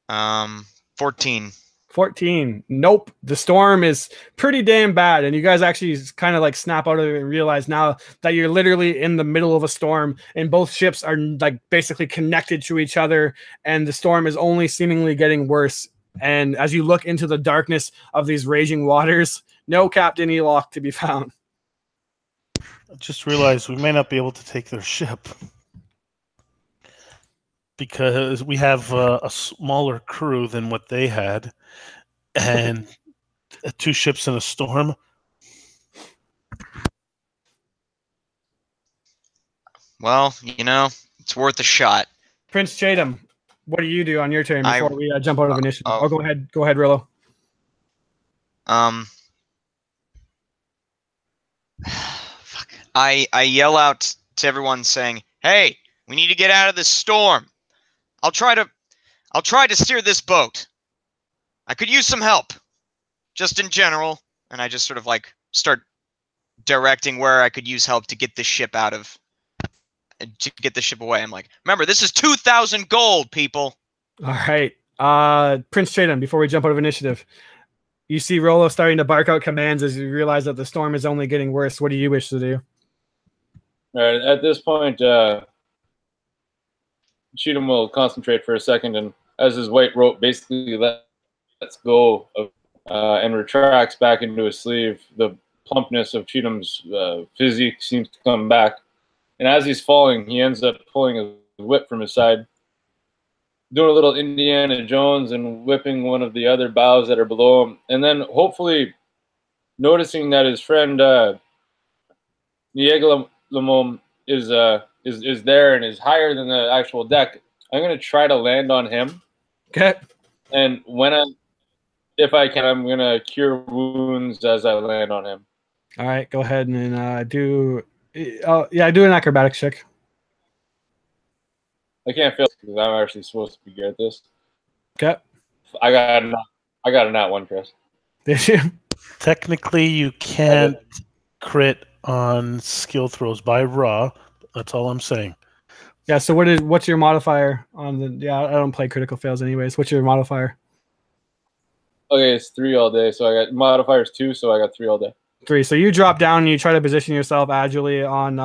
F: Um, 14.
A: 14. Nope. The storm is pretty damn bad. And you guys actually kind of like snap out of it and realize now that you're literally in the middle of a storm and both ships are like basically connected to each other. And the storm is only seemingly getting worse. And as you look into the darkness of these raging waters, no Captain Eloch to be found.
E: I just realized we may not be able to take their ship because we have a smaller crew than what they had, and 2 ships in a storm.
F: Well, it's worth a shot.
A: Prince Chatham, what do you do on your turn before we jump out of initiative? Go ahead. Go ahead, Rillo.
F: Fuck. I yell out to everyone saying, "Hey, we need to get out of this storm. I'll try to steer this boat. I could use some help, just in general." And I just sort of like start directing where I could use help to get this ship away. I'm like, remember, this is 2,000 gold, people.
A: All right. Prince Chatham, before we jump out of initiative, you see Rollo starting to bark out commands as you realize that the storm is only getting worse. What do you wish to do?
B: All right. At this point, Cheatham will concentrate for a second, and as his white rope basically lets go of, and retracts back into his sleeve, the plumpness of Cheatham's physique seems to come back. And as he's falling, he ends up pulling his whip from his side, doing a little Indiana Jones and whipping one of the other boughs that are below him. And then hopefully noticing that his friend Niegalamom is there and is higher than the actual deck, I'm going to try to land on him.
A: Okay.
B: And if I can, I'm going to cure wounds as I land on him.
A: All right. Go ahead and do an acrobatics check.
B: I can't fail because I'm actually supposed to be good at this.
A: Okay.
B: I got a nat 1, Chris.
A: Did you?
E: Technically, you can't crit on skill throws by raw. That's all I'm saying.
A: Yeah. So what's your modifier on the? Yeah, I don't play critical fails anyways. What's your modifier?
B: Okay, it's 3 all day. So I got modifiers 2, so I got 3 all day.
A: 3. So you drop down and you try to position yourself agilely on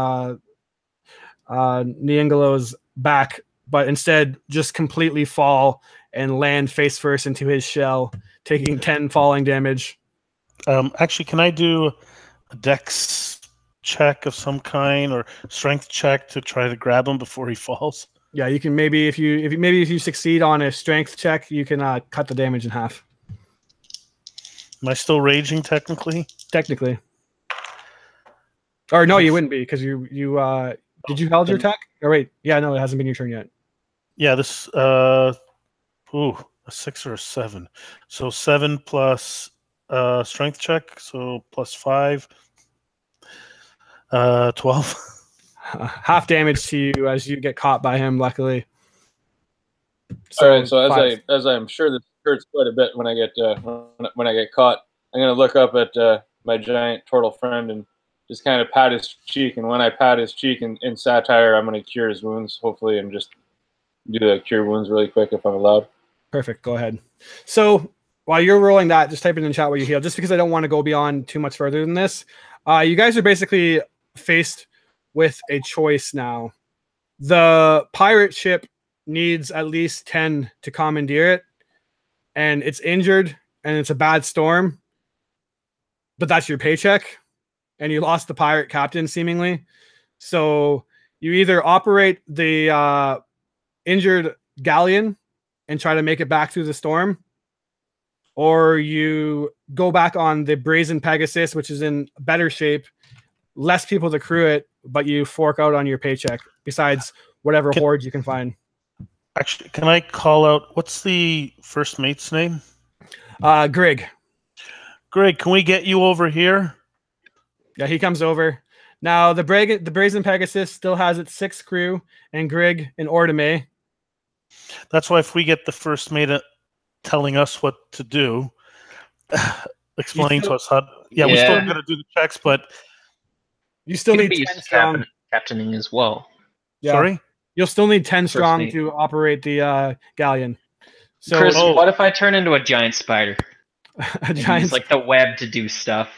A: Niangalo's back, but instead just completely fall and land face first into his shell, taking 10 falling damage.
E: Actually, can I do a dex check of some kind or strength check to try to grab him before he falls?
A: Yeah, you can maybe if you succeed on a strength check, you can cut the damage in half.
E: Am I still raging technically?
A: Technically. Or no, you wouldn't be because you did you held your attack? Or wait, yeah, no, it hasn't been your turn yet.
E: Yeah, this a 6 or a 7. So 7 plus strength check, so plus 5. 12.
A: Half damage to you as you get caught by him, luckily.
B: So, all right, so as I'm sure this hurts quite a bit when I get caught, I'm gonna look up at my giant turtle friend and just kind of pat his cheek. And when I pat his cheek in satire, I'm gonna cure his wounds, hopefully, and just do the cure wounds really quick if I'm allowed.
A: Perfect. Go ahead. So while you're rolling that, just type it in the chat what you heal, just because I don't want to go beyond too much further than this. You guys are basically faced with a choice now. The pirate ship needs at least 10 to commandeer it, and it's injured, and it's a bad storm, but that's your paycheck, and you lost the pirate captain, seemingly. So you either operate the injured galleon and try to make it back through the storm, or you go back on the Brazen Pegasus, which is in better shape, less people to crew it, but you fork out on your paycheck, besides whatever hordes you can find.
E: Actually, can I call out, what's the first mate's name?
A: Grig.
E: Greg, can we get you over here?
A: Yeah, he comes over. Now, the Brazen Pegasus still has its 6 crew, and Grig and Ordame.
E: That's why if we get the first mate telling us what to do, explaining to us how... Yeah, we still got to do the checks, but...
C: You still need 10 strong. Captaining as well.
A: Yeah.
E: Sorry?
A: You'll still need 10 strong to operate the galleon. So,
C: Chris, what if I turn into a giant spider?
A: A giant
C: use, like, the web to do stuff.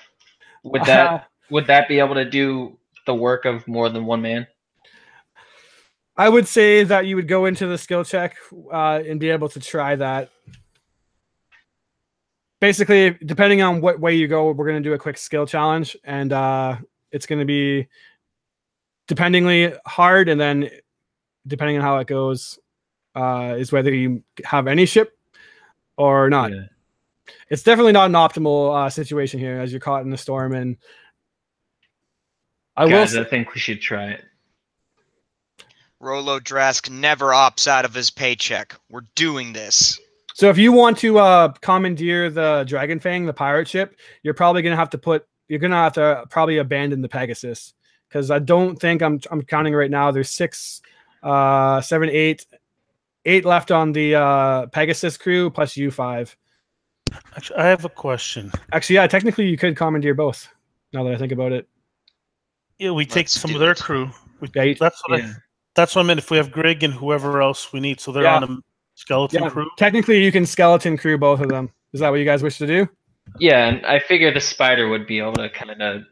C: Would that be able to do the work of more than one man?
A: I would say that you would go into the skill check and be able to try that. Basically, depending on what way you go, we're going to do a quick skill challenge, and it's going to be dependingly hard, and then depending on how it goes, is whether you have any ship or not.
C: Yeah.
A: It's definitely not an optimal situation here as you're caught in the storm. And
C: I think we should try it.
F: Rolo Drask never opts out of his paycheck. We're doing this.
A: So if you want to commandeer the Dragon Fang, the pirate ship, you're probably gonna have to probably abandon the Pegasus, because I don't think I'm counting right now. There's 6, 7, 8 left on the Pegasus crew plus you 5.
E: Actually, I have a question.
A: Actually, yeah, technically you could commandeer both. Now that I think about it.
E: Yeah, we take some of their crew. That's what I meant. If we have Greg and whoever else we need, so they're on a skeleton crew.
A: Technically, you can skeleton crew both of them. Is that what you guys wish to do?
C: Yeah, and I figure the spider would be able to kind of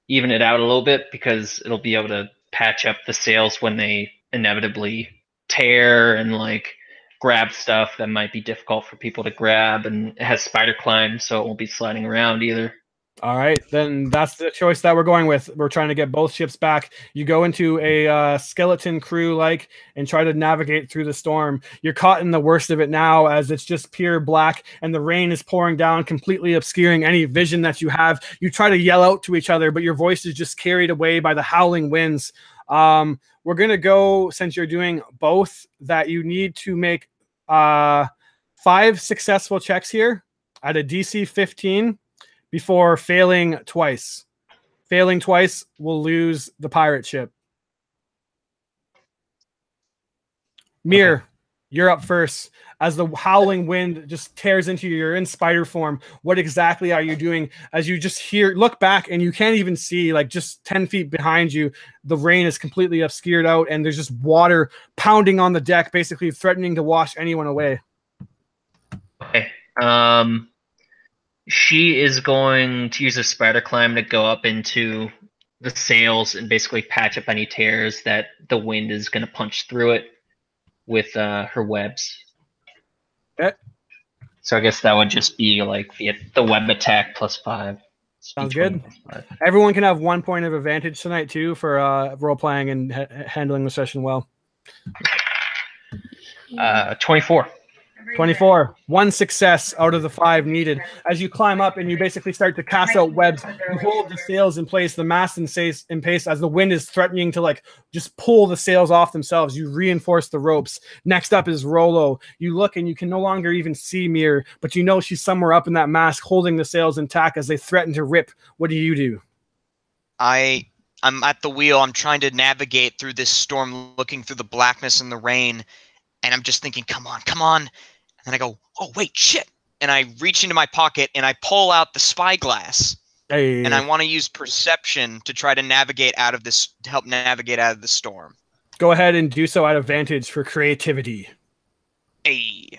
C: even it out a little bit, because it'll be able to patch up the sails when they inevitably tear and like grab stuff that might be difficult for people to grab, and it has spider climb, so it won't be sliding around either.
A: All right, then that's the choice that we're going with. We're trying to get both ships back. You go into a skeleton crew and try to navigate through the storm. You're caught in the worst of it now, as it's just pure black and the rain is pouring down, completely obscuring any vision that you have. You try to yell out to each other, but your voice is just carried away by the howling winds. We're going to go, since you're doing both, that you need to make 5 successful checks here at a DC 15. Before failing twice. Failing twice will lose the pirate ship. Mir, you're up first. As the howling wind just tears into you, you're in spider form. What exactly are you doing? As you just look back and you can't even see, like just 10 feet behind you, the rain is completely obscured out and there's just water pounding on the deck, basically threatening to wash anyone away.
C: Okay. She is going to use a spider climb to go up into the sails and basically patch up any tears that the wind is going to punch through it with her webs.
A: Okay.
C: So I guess that would just be like the web attack plus 5.
A: Sounds good. Everyone can have 1 point of advantage tonight too for role playing and handling the session well.
C: 24.
A: 24. 1 success out of the 5 needed. As you climb up and you basically start to cast out webs, you hold the sails in place, the mast in place, as the wind is threatening to just pull the sails off themselves. You reinforce the ropes. Next up is Rolo. You look and you can no longer even see Mir, but you know she's somewhere up in that mast holding the sails intact as they threaten to rip. What do?
F: I'm at the wheel. I'm trying to navigate through this storm, looking through the blackness and the rain, and I'm just thinking, come on. And I go, oh, wait, shit. And I reach into my pocket and I pull out the spyglass.
A: Hey.
F: And I want to use perception to try to navigate out of this, to help navigate out of the storm.
A: Go ahead and do so at advantage for creativity.
F: Hey.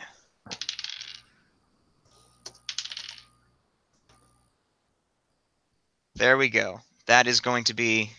F: There we go. That is going to be...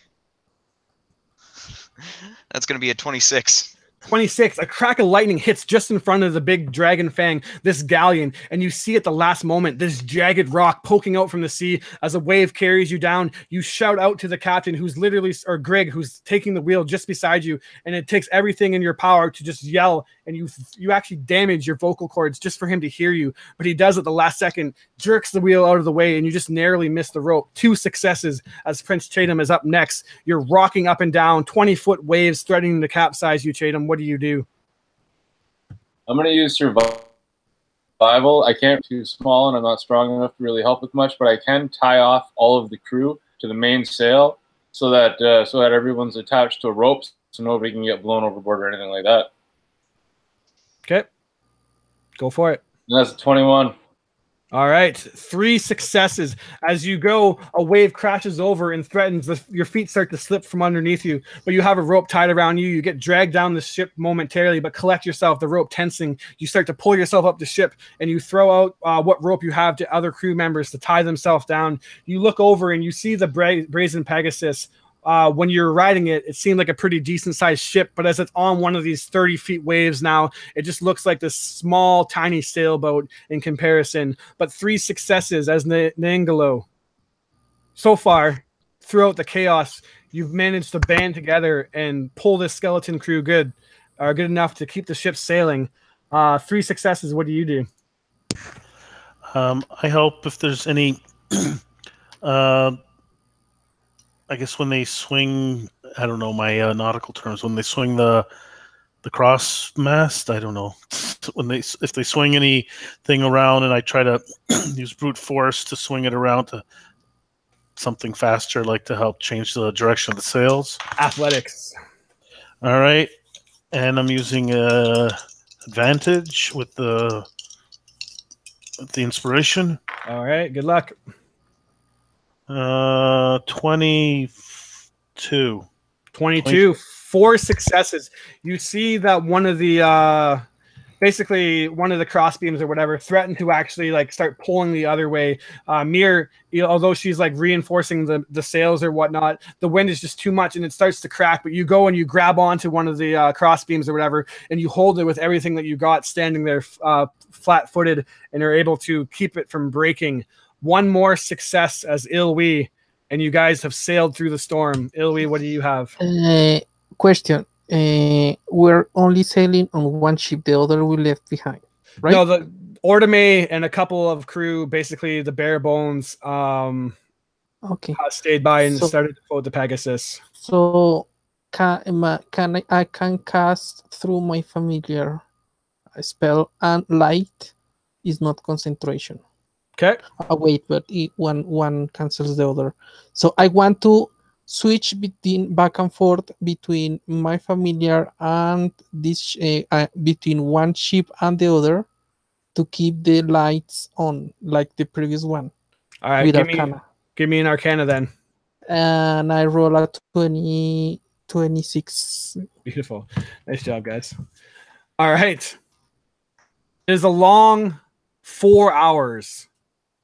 F: That's going to be a 26.
A: 26, a crack of lightning hits just in front of the big dragon fang, this galleon, and you see at the last moment this jagged rock poking out from the sea as a wave carries you down. You shout out to the captain, who's literally, or Greg, who's taking the wheel just beside you, and it takes everything in your power to just yell, and you actually damage your vocal cords just for him to hear you, but he does at the last second, jerks the wheel out of the way, and you just narrowly miss the rope. 2 successes as Prince Chatham is up next. You're rocking up and down, 20-foot waves threatening to capsize you, Chatham. What do?
B: I'm going to use survival. I can't be too small and I'm not strong enough to really help with much, but I can tie off all of the crew to the main sail so that everyone's attached to ropes so nobody can get blown overboard or anything like that.
A: Okay. Go for it.
B: And that's a 21.
A: All right, 3 successes. As you go, a wave crashes over and threatens. Your feet start to slip from underneath you, but you have a rope tied around you. You get dragged down the ship momentarily, but collect yourself, the rope tensing. You start to pull yourself up the ship, and you throw out what rope you have to other crew members to tie themselves down. You look over, and you see the brazen Pegasus. When you're riding it, it seemed like a pretty decent-sized ship, but as it's on one of these 30-feet waves now, it just looks like this small, tiny sailboat in comparison. But 3 successes as Nangalo. So far, throughout the chaos, you've managed to band together and pull this skeleton crew good enough to keep the ship sailing. 3 successes. What do you do?
E: I hope if there's any, I guess when they swing, I don't know my nautical terms. When they swing the cross mast, I don't know. If they swing anything around, and I try to use brute force to swing it around to something faster, like to help change the direction of the sails.
A: Athletics.
E: All right, and I'm using advantage with the inspiration.
A: All right, good luck.
E: 22.
A: 22. 4 successes. You see that one of the basically one of the cross beams or whatever threatened to actually like start pulling the other way. Mir, although she's like reinforcing the sails or whatnot, the wind is just too much and it starts to crack. But you go and you grab onto one of the cross beams or whatever, and you hold it with everything that you got, standing there flat-footed, and are able to keep it from breaking. One more success as Ilwi, and you guys have sailed through the storm. Ilwi, what do you have?
D: Question. We're only sailing on one ship, the other we left behind, right?
A: No, the Ordame and a couple of crew, basically the bare bones,
D: okay,
A: stayed by and started to float the Pegasus.
D: So I can cast through my familiar spell, and light is not concentration.
A: Okay.
D: Wait, but one cancels the other. So I want to switch back and forth between my familiar and this between one ship and the other to keep the lights on like the previous one.
A: All right,
D: with
A: Arcana. Give me an Arcana then.
D: And I roll a 26.
A: Beautiful. Nice job, guys. All right. It is a long 4 hours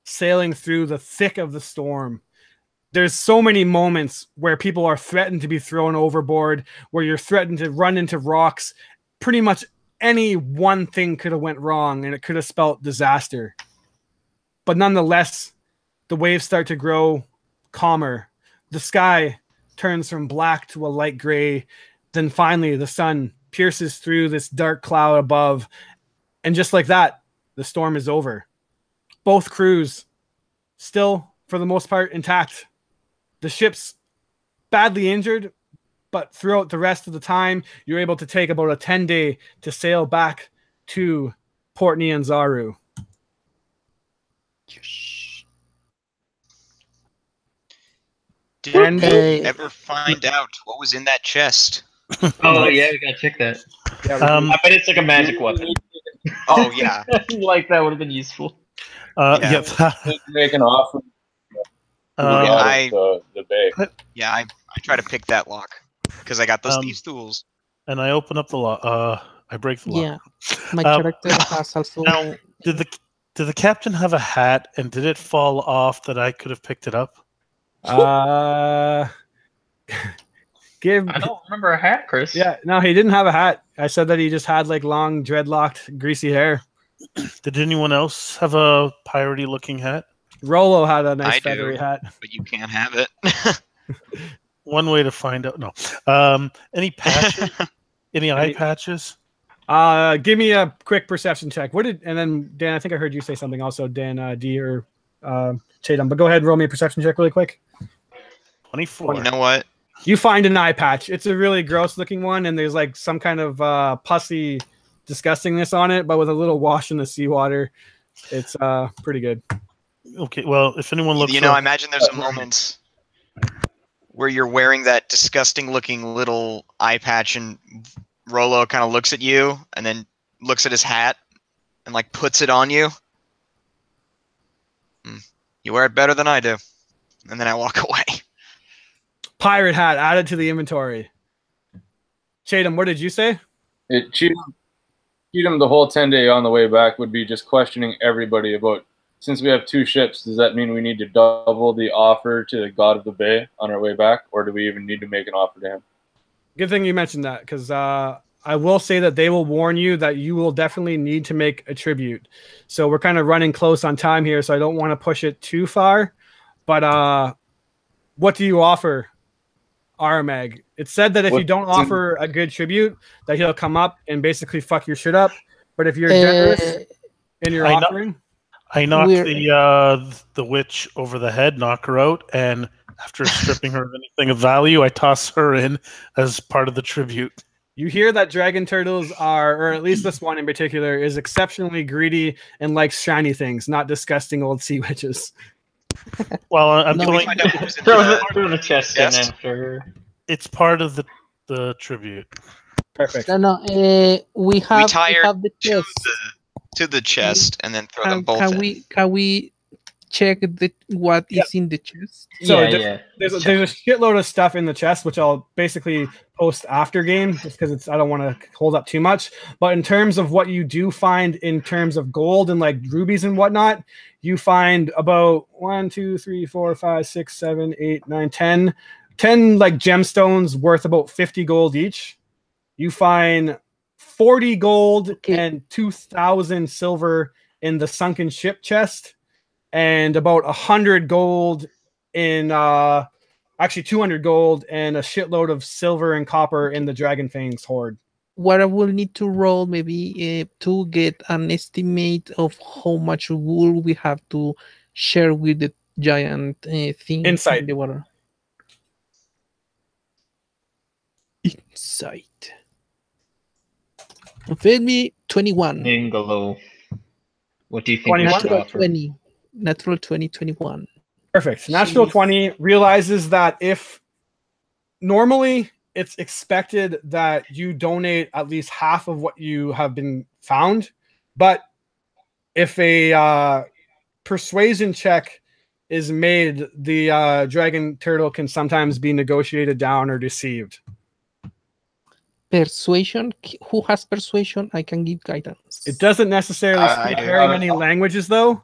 A: sailing through the thick of the storm. There's so many moments where people are threatened to be thrown overboard, where you're threatened to run into rocks. Pretty much any one thing could have went wrong, and it could have spelt disaster. But nonetheless, the waves start to grow calmer. The sky turns from black to a light gray. Then finally, the sun pierces through this dark cloud above. And just like that, the storm is over. Both crews still, for the most part, intact. The ship's badly injured, but throughout the rest of the time, you're able to take about a 10-day to sail back to Port Nyanzaru.
F: Did you ever find out what was in that chest?
C: Oh yeah, we gotta check that.
A: Yeah,
C: I bet it's like a magic weapon.
F: Oh yeah,
C: like that would have been useful.
E: Yeah.
B: Make an offer. The bay.
F: Yeah, I try to pick that lock because I got those thieves' tools.
E: And I open up the lock. I break the lock.
D: Yeah, my character has also.
E: Now, did the captain have a hat, and did it fall off that I could have picked it up?
C: I don't remember a hat, Chris.
A: Yeah, no, he didn't have a hat. I said that he just had like long, dreadlocked, greasy hair.
E: Did anyone else have a piratey looking hat?
A: Rollo had a nice
F: I
A: feathery
F: do,
A: hat.
F: but you can't have it.
E: One way to find out. No. Any patches? Any eye patches?
A: Give me a quick perception check. And then Dan, I think I heard you say something also, Dan, D or Chatham. But go ahead and roll me a perception check really quick.
E: 24.
F: You know what?
A: You find an eye patch. It's a really gross looking one, and there's like some kind of pussy disgustingness on it, but with a little wash in the seawater. It's pretty good.
E: Okay, well, if anyone looks,
F: I imagine there's a moment where you're wearing that disgusting-looking little eye patch, and Rollo kind of looks at you, and then looks at his hat, and like puts it on you. You wear it better than I do, and then I walk away.
A: Pirate hat added to the inventory. Chatham, what did you say?
B: Cheat him the whole 10-day on the way back would be just questioning everybody about. Since we have 2 ships, does that mean we need to double the offer to the God of the Bay on our way back, or do we even need to make an offer to him?
A: Good thing you mentioned that, because I will say that they will warn you that you will definitely need to make a tribute. So we're kind of running close on time here, so I don't want to push it too far. But what do you offer? Armag. It said that if you don't offer a good tribute, that he'll come up and basically fuck your shit up. But if you're generous in your offering,
E: I knocked the witch over the head, knock her out, and after stripping her of anything of value, I toss her in as part of the tribute.
A: You hear that dragon turtles are, or at least this one in particular, is exceptionally greedy and likes shiny things, not disgusting old sea witches.
E: Well, I'm telling
F: you,
C: throw the chest in after her.
E: It's part of the tribute.
A: Perfect.
D: No, we have the chest.
F: To the chest, and then throw them both in.
D: Can we check what is in the chest?
A: So there's a shitload of stuff in the chest, which I'll basically post after game, just because I don't want to hold up too much. But in terms of what you do find in terms of gold and like rubies and whatnot, you find about 1, 2, 3, 4, 5, 6, 7, 8, 9, 10 like gemstones worth about 50 gold each. You find 40 gold and 2,000 silver in the sunken ship chest, and about 100 gold in actually 200 gold and a shitload of silver and copper in the Dragon Fangs hoard.
D: What I will need to roll maybe to get an estimate of how much wool we have to share with the giant thing
A: Insight.
D: in the water. Insight. Feed me 21.
C: Ingalo. What do you think?
D: Natural 20. Natural 20, 21.
A: Perfect. Natural 20 realizes that if normally it's expected that you donate at least half of what you have been found, but if a persuasion check is made, the dragon turtle can sometimes be negotiated down or deceived.
D: Persuasion? Who has persuasion? I can give guidance.
A: It doesn't necessarily speak very many languages, though.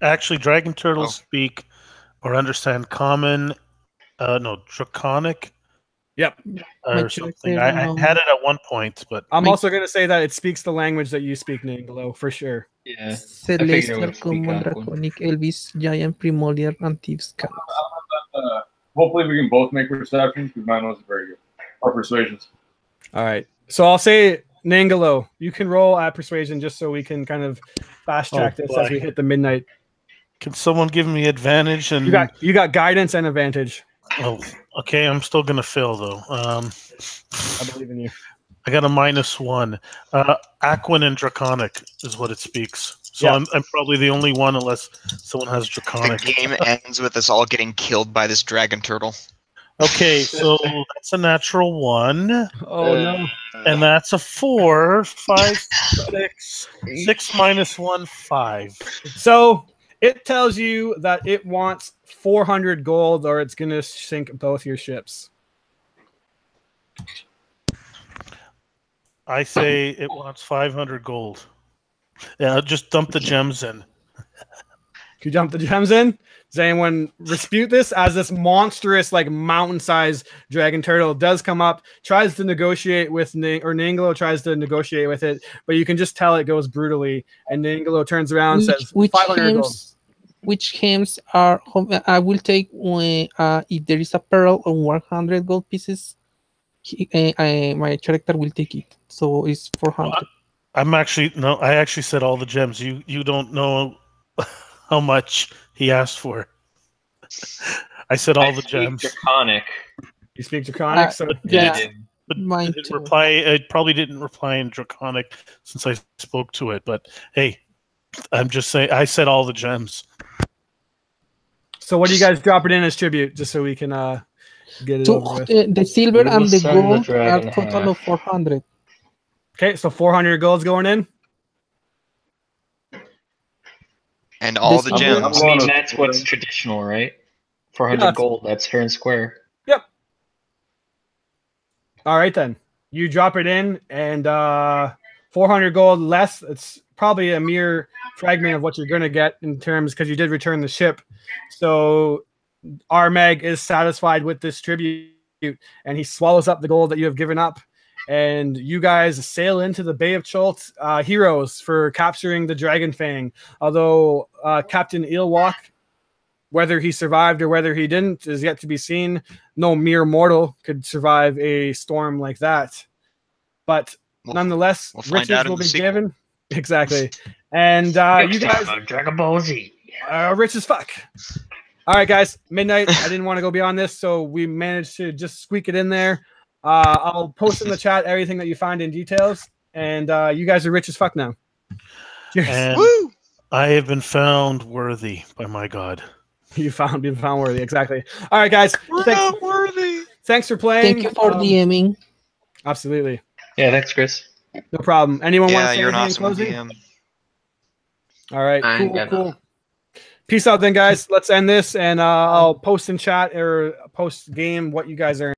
E: Actually, dragon turtles speak or understand common, draconic.
A: Yep.
E: Or something. I had it at one point, but
A: I'm also going to say that it speaks the language that you speak, Ningalo, for sure.
C: Yeah.
D: Celestial, Common, Draconic, Elvis, Giant, Primordial, and Thieves' Cant.
B: Hopefully we can both make perceptions, because mine wasn't very good. Or persuasions.
A: All right. So I'll say, Nangalo, you can roll at persuasion just so we can kind of fast track this as we hit the midnight.
E: Can someone give me advantage? And
A: you got guidance and advantage.
E: Oh, okay. I'm still gonna fail though.
A: I believe in you.
E: I got a -1. Aquan and Draconic is what it speaks. So I'm probably the only one, unless someone has Draconic.
F: The game ends with us all getting killed by this dragon turtle.
E: Okay, so that's a natural 1.
A: Oh no.
E: And that's a 4, 5, 6. 6 minus 1, 5.
A: So it tells you that it wants 400 gold, or it's going to sink both your ships.
E: I say it wants 500 gold. Yeah, just dump the gems in.
A: Can you dump the gems in? Does anyone dispute this? As this monstrous, like mountain-sized dragon turtle does come up, tries to negotiate with Nangalo tries to negotiate with it, but you can just tell it goes brutally. And Nangalo turns around and says, 500 gold.
D: Which gems are? I will take if there is a pearl on 100 gold pieces. My character will take it, so it's 400.
E: I actually said all the gems. You don't know how much he asked for. I said all the gems.
C: Draconic.
A: You speak Draconic, so
D: yeah.
E: But it probably didn't reply in Draconic since I spoke to it. But hey, I'm just saying I said all the gems.
A: So what do you guys drop it in as tribute, just so we can get it over with?
D: The silver and the gold are total of 400.
A: Okay, so 400 gold's going in.
F: And all the gems.
C: I mean, that's what's traditional, right? 400 gold, that's fair and square.
A: Yep. All right, then. You drop it in, and 400 gold less. It's probably a mere fragment of what you're going to get in terms, because you did return the ship. So Armag is satisfied with this tribute, and he swallows up the gold that you have given up. And you guys sail into the Bay of Chult, heroes for capturing the Dragon Fang. Although Captain Eelwalk Whether he survived or whether he didn't is yet to be seen. No mere mortal could survive a storm like that. But nonetheless,
F: we'll find out
A: riches will
F: in the
A: be
F: sequel.
A: given. Exactly. And you guys
C: Dragon Ball Z
A: are rich as fuck. All right, guys. Midnight. I didn't want to go beyond this, so we managed to just squeak it in there. I'll post in the chat everything that you find in details. And you guys are rich as fuck now. Cheers.
E: And
F: Woo!
E: I have been found worthy by my God.
A: You've been found worthy. Exactly. All right, guys.
F: We're not worthy.
A: Thanks for playing.
D: Thank you for DMing.
A: Absolutely.
C: Yeah, thanks, Chris.
A: No problem. Anyone want to
F: Yeah,
A: say
F: you're an
A: anything in
F: awesome
A: closing?
F: DM.
A: All right.
C: I ain't
A: Cool.
C: got
A: Cool. Peace out then, guys. Let's end this, and I'll post in chat or post game what you guys are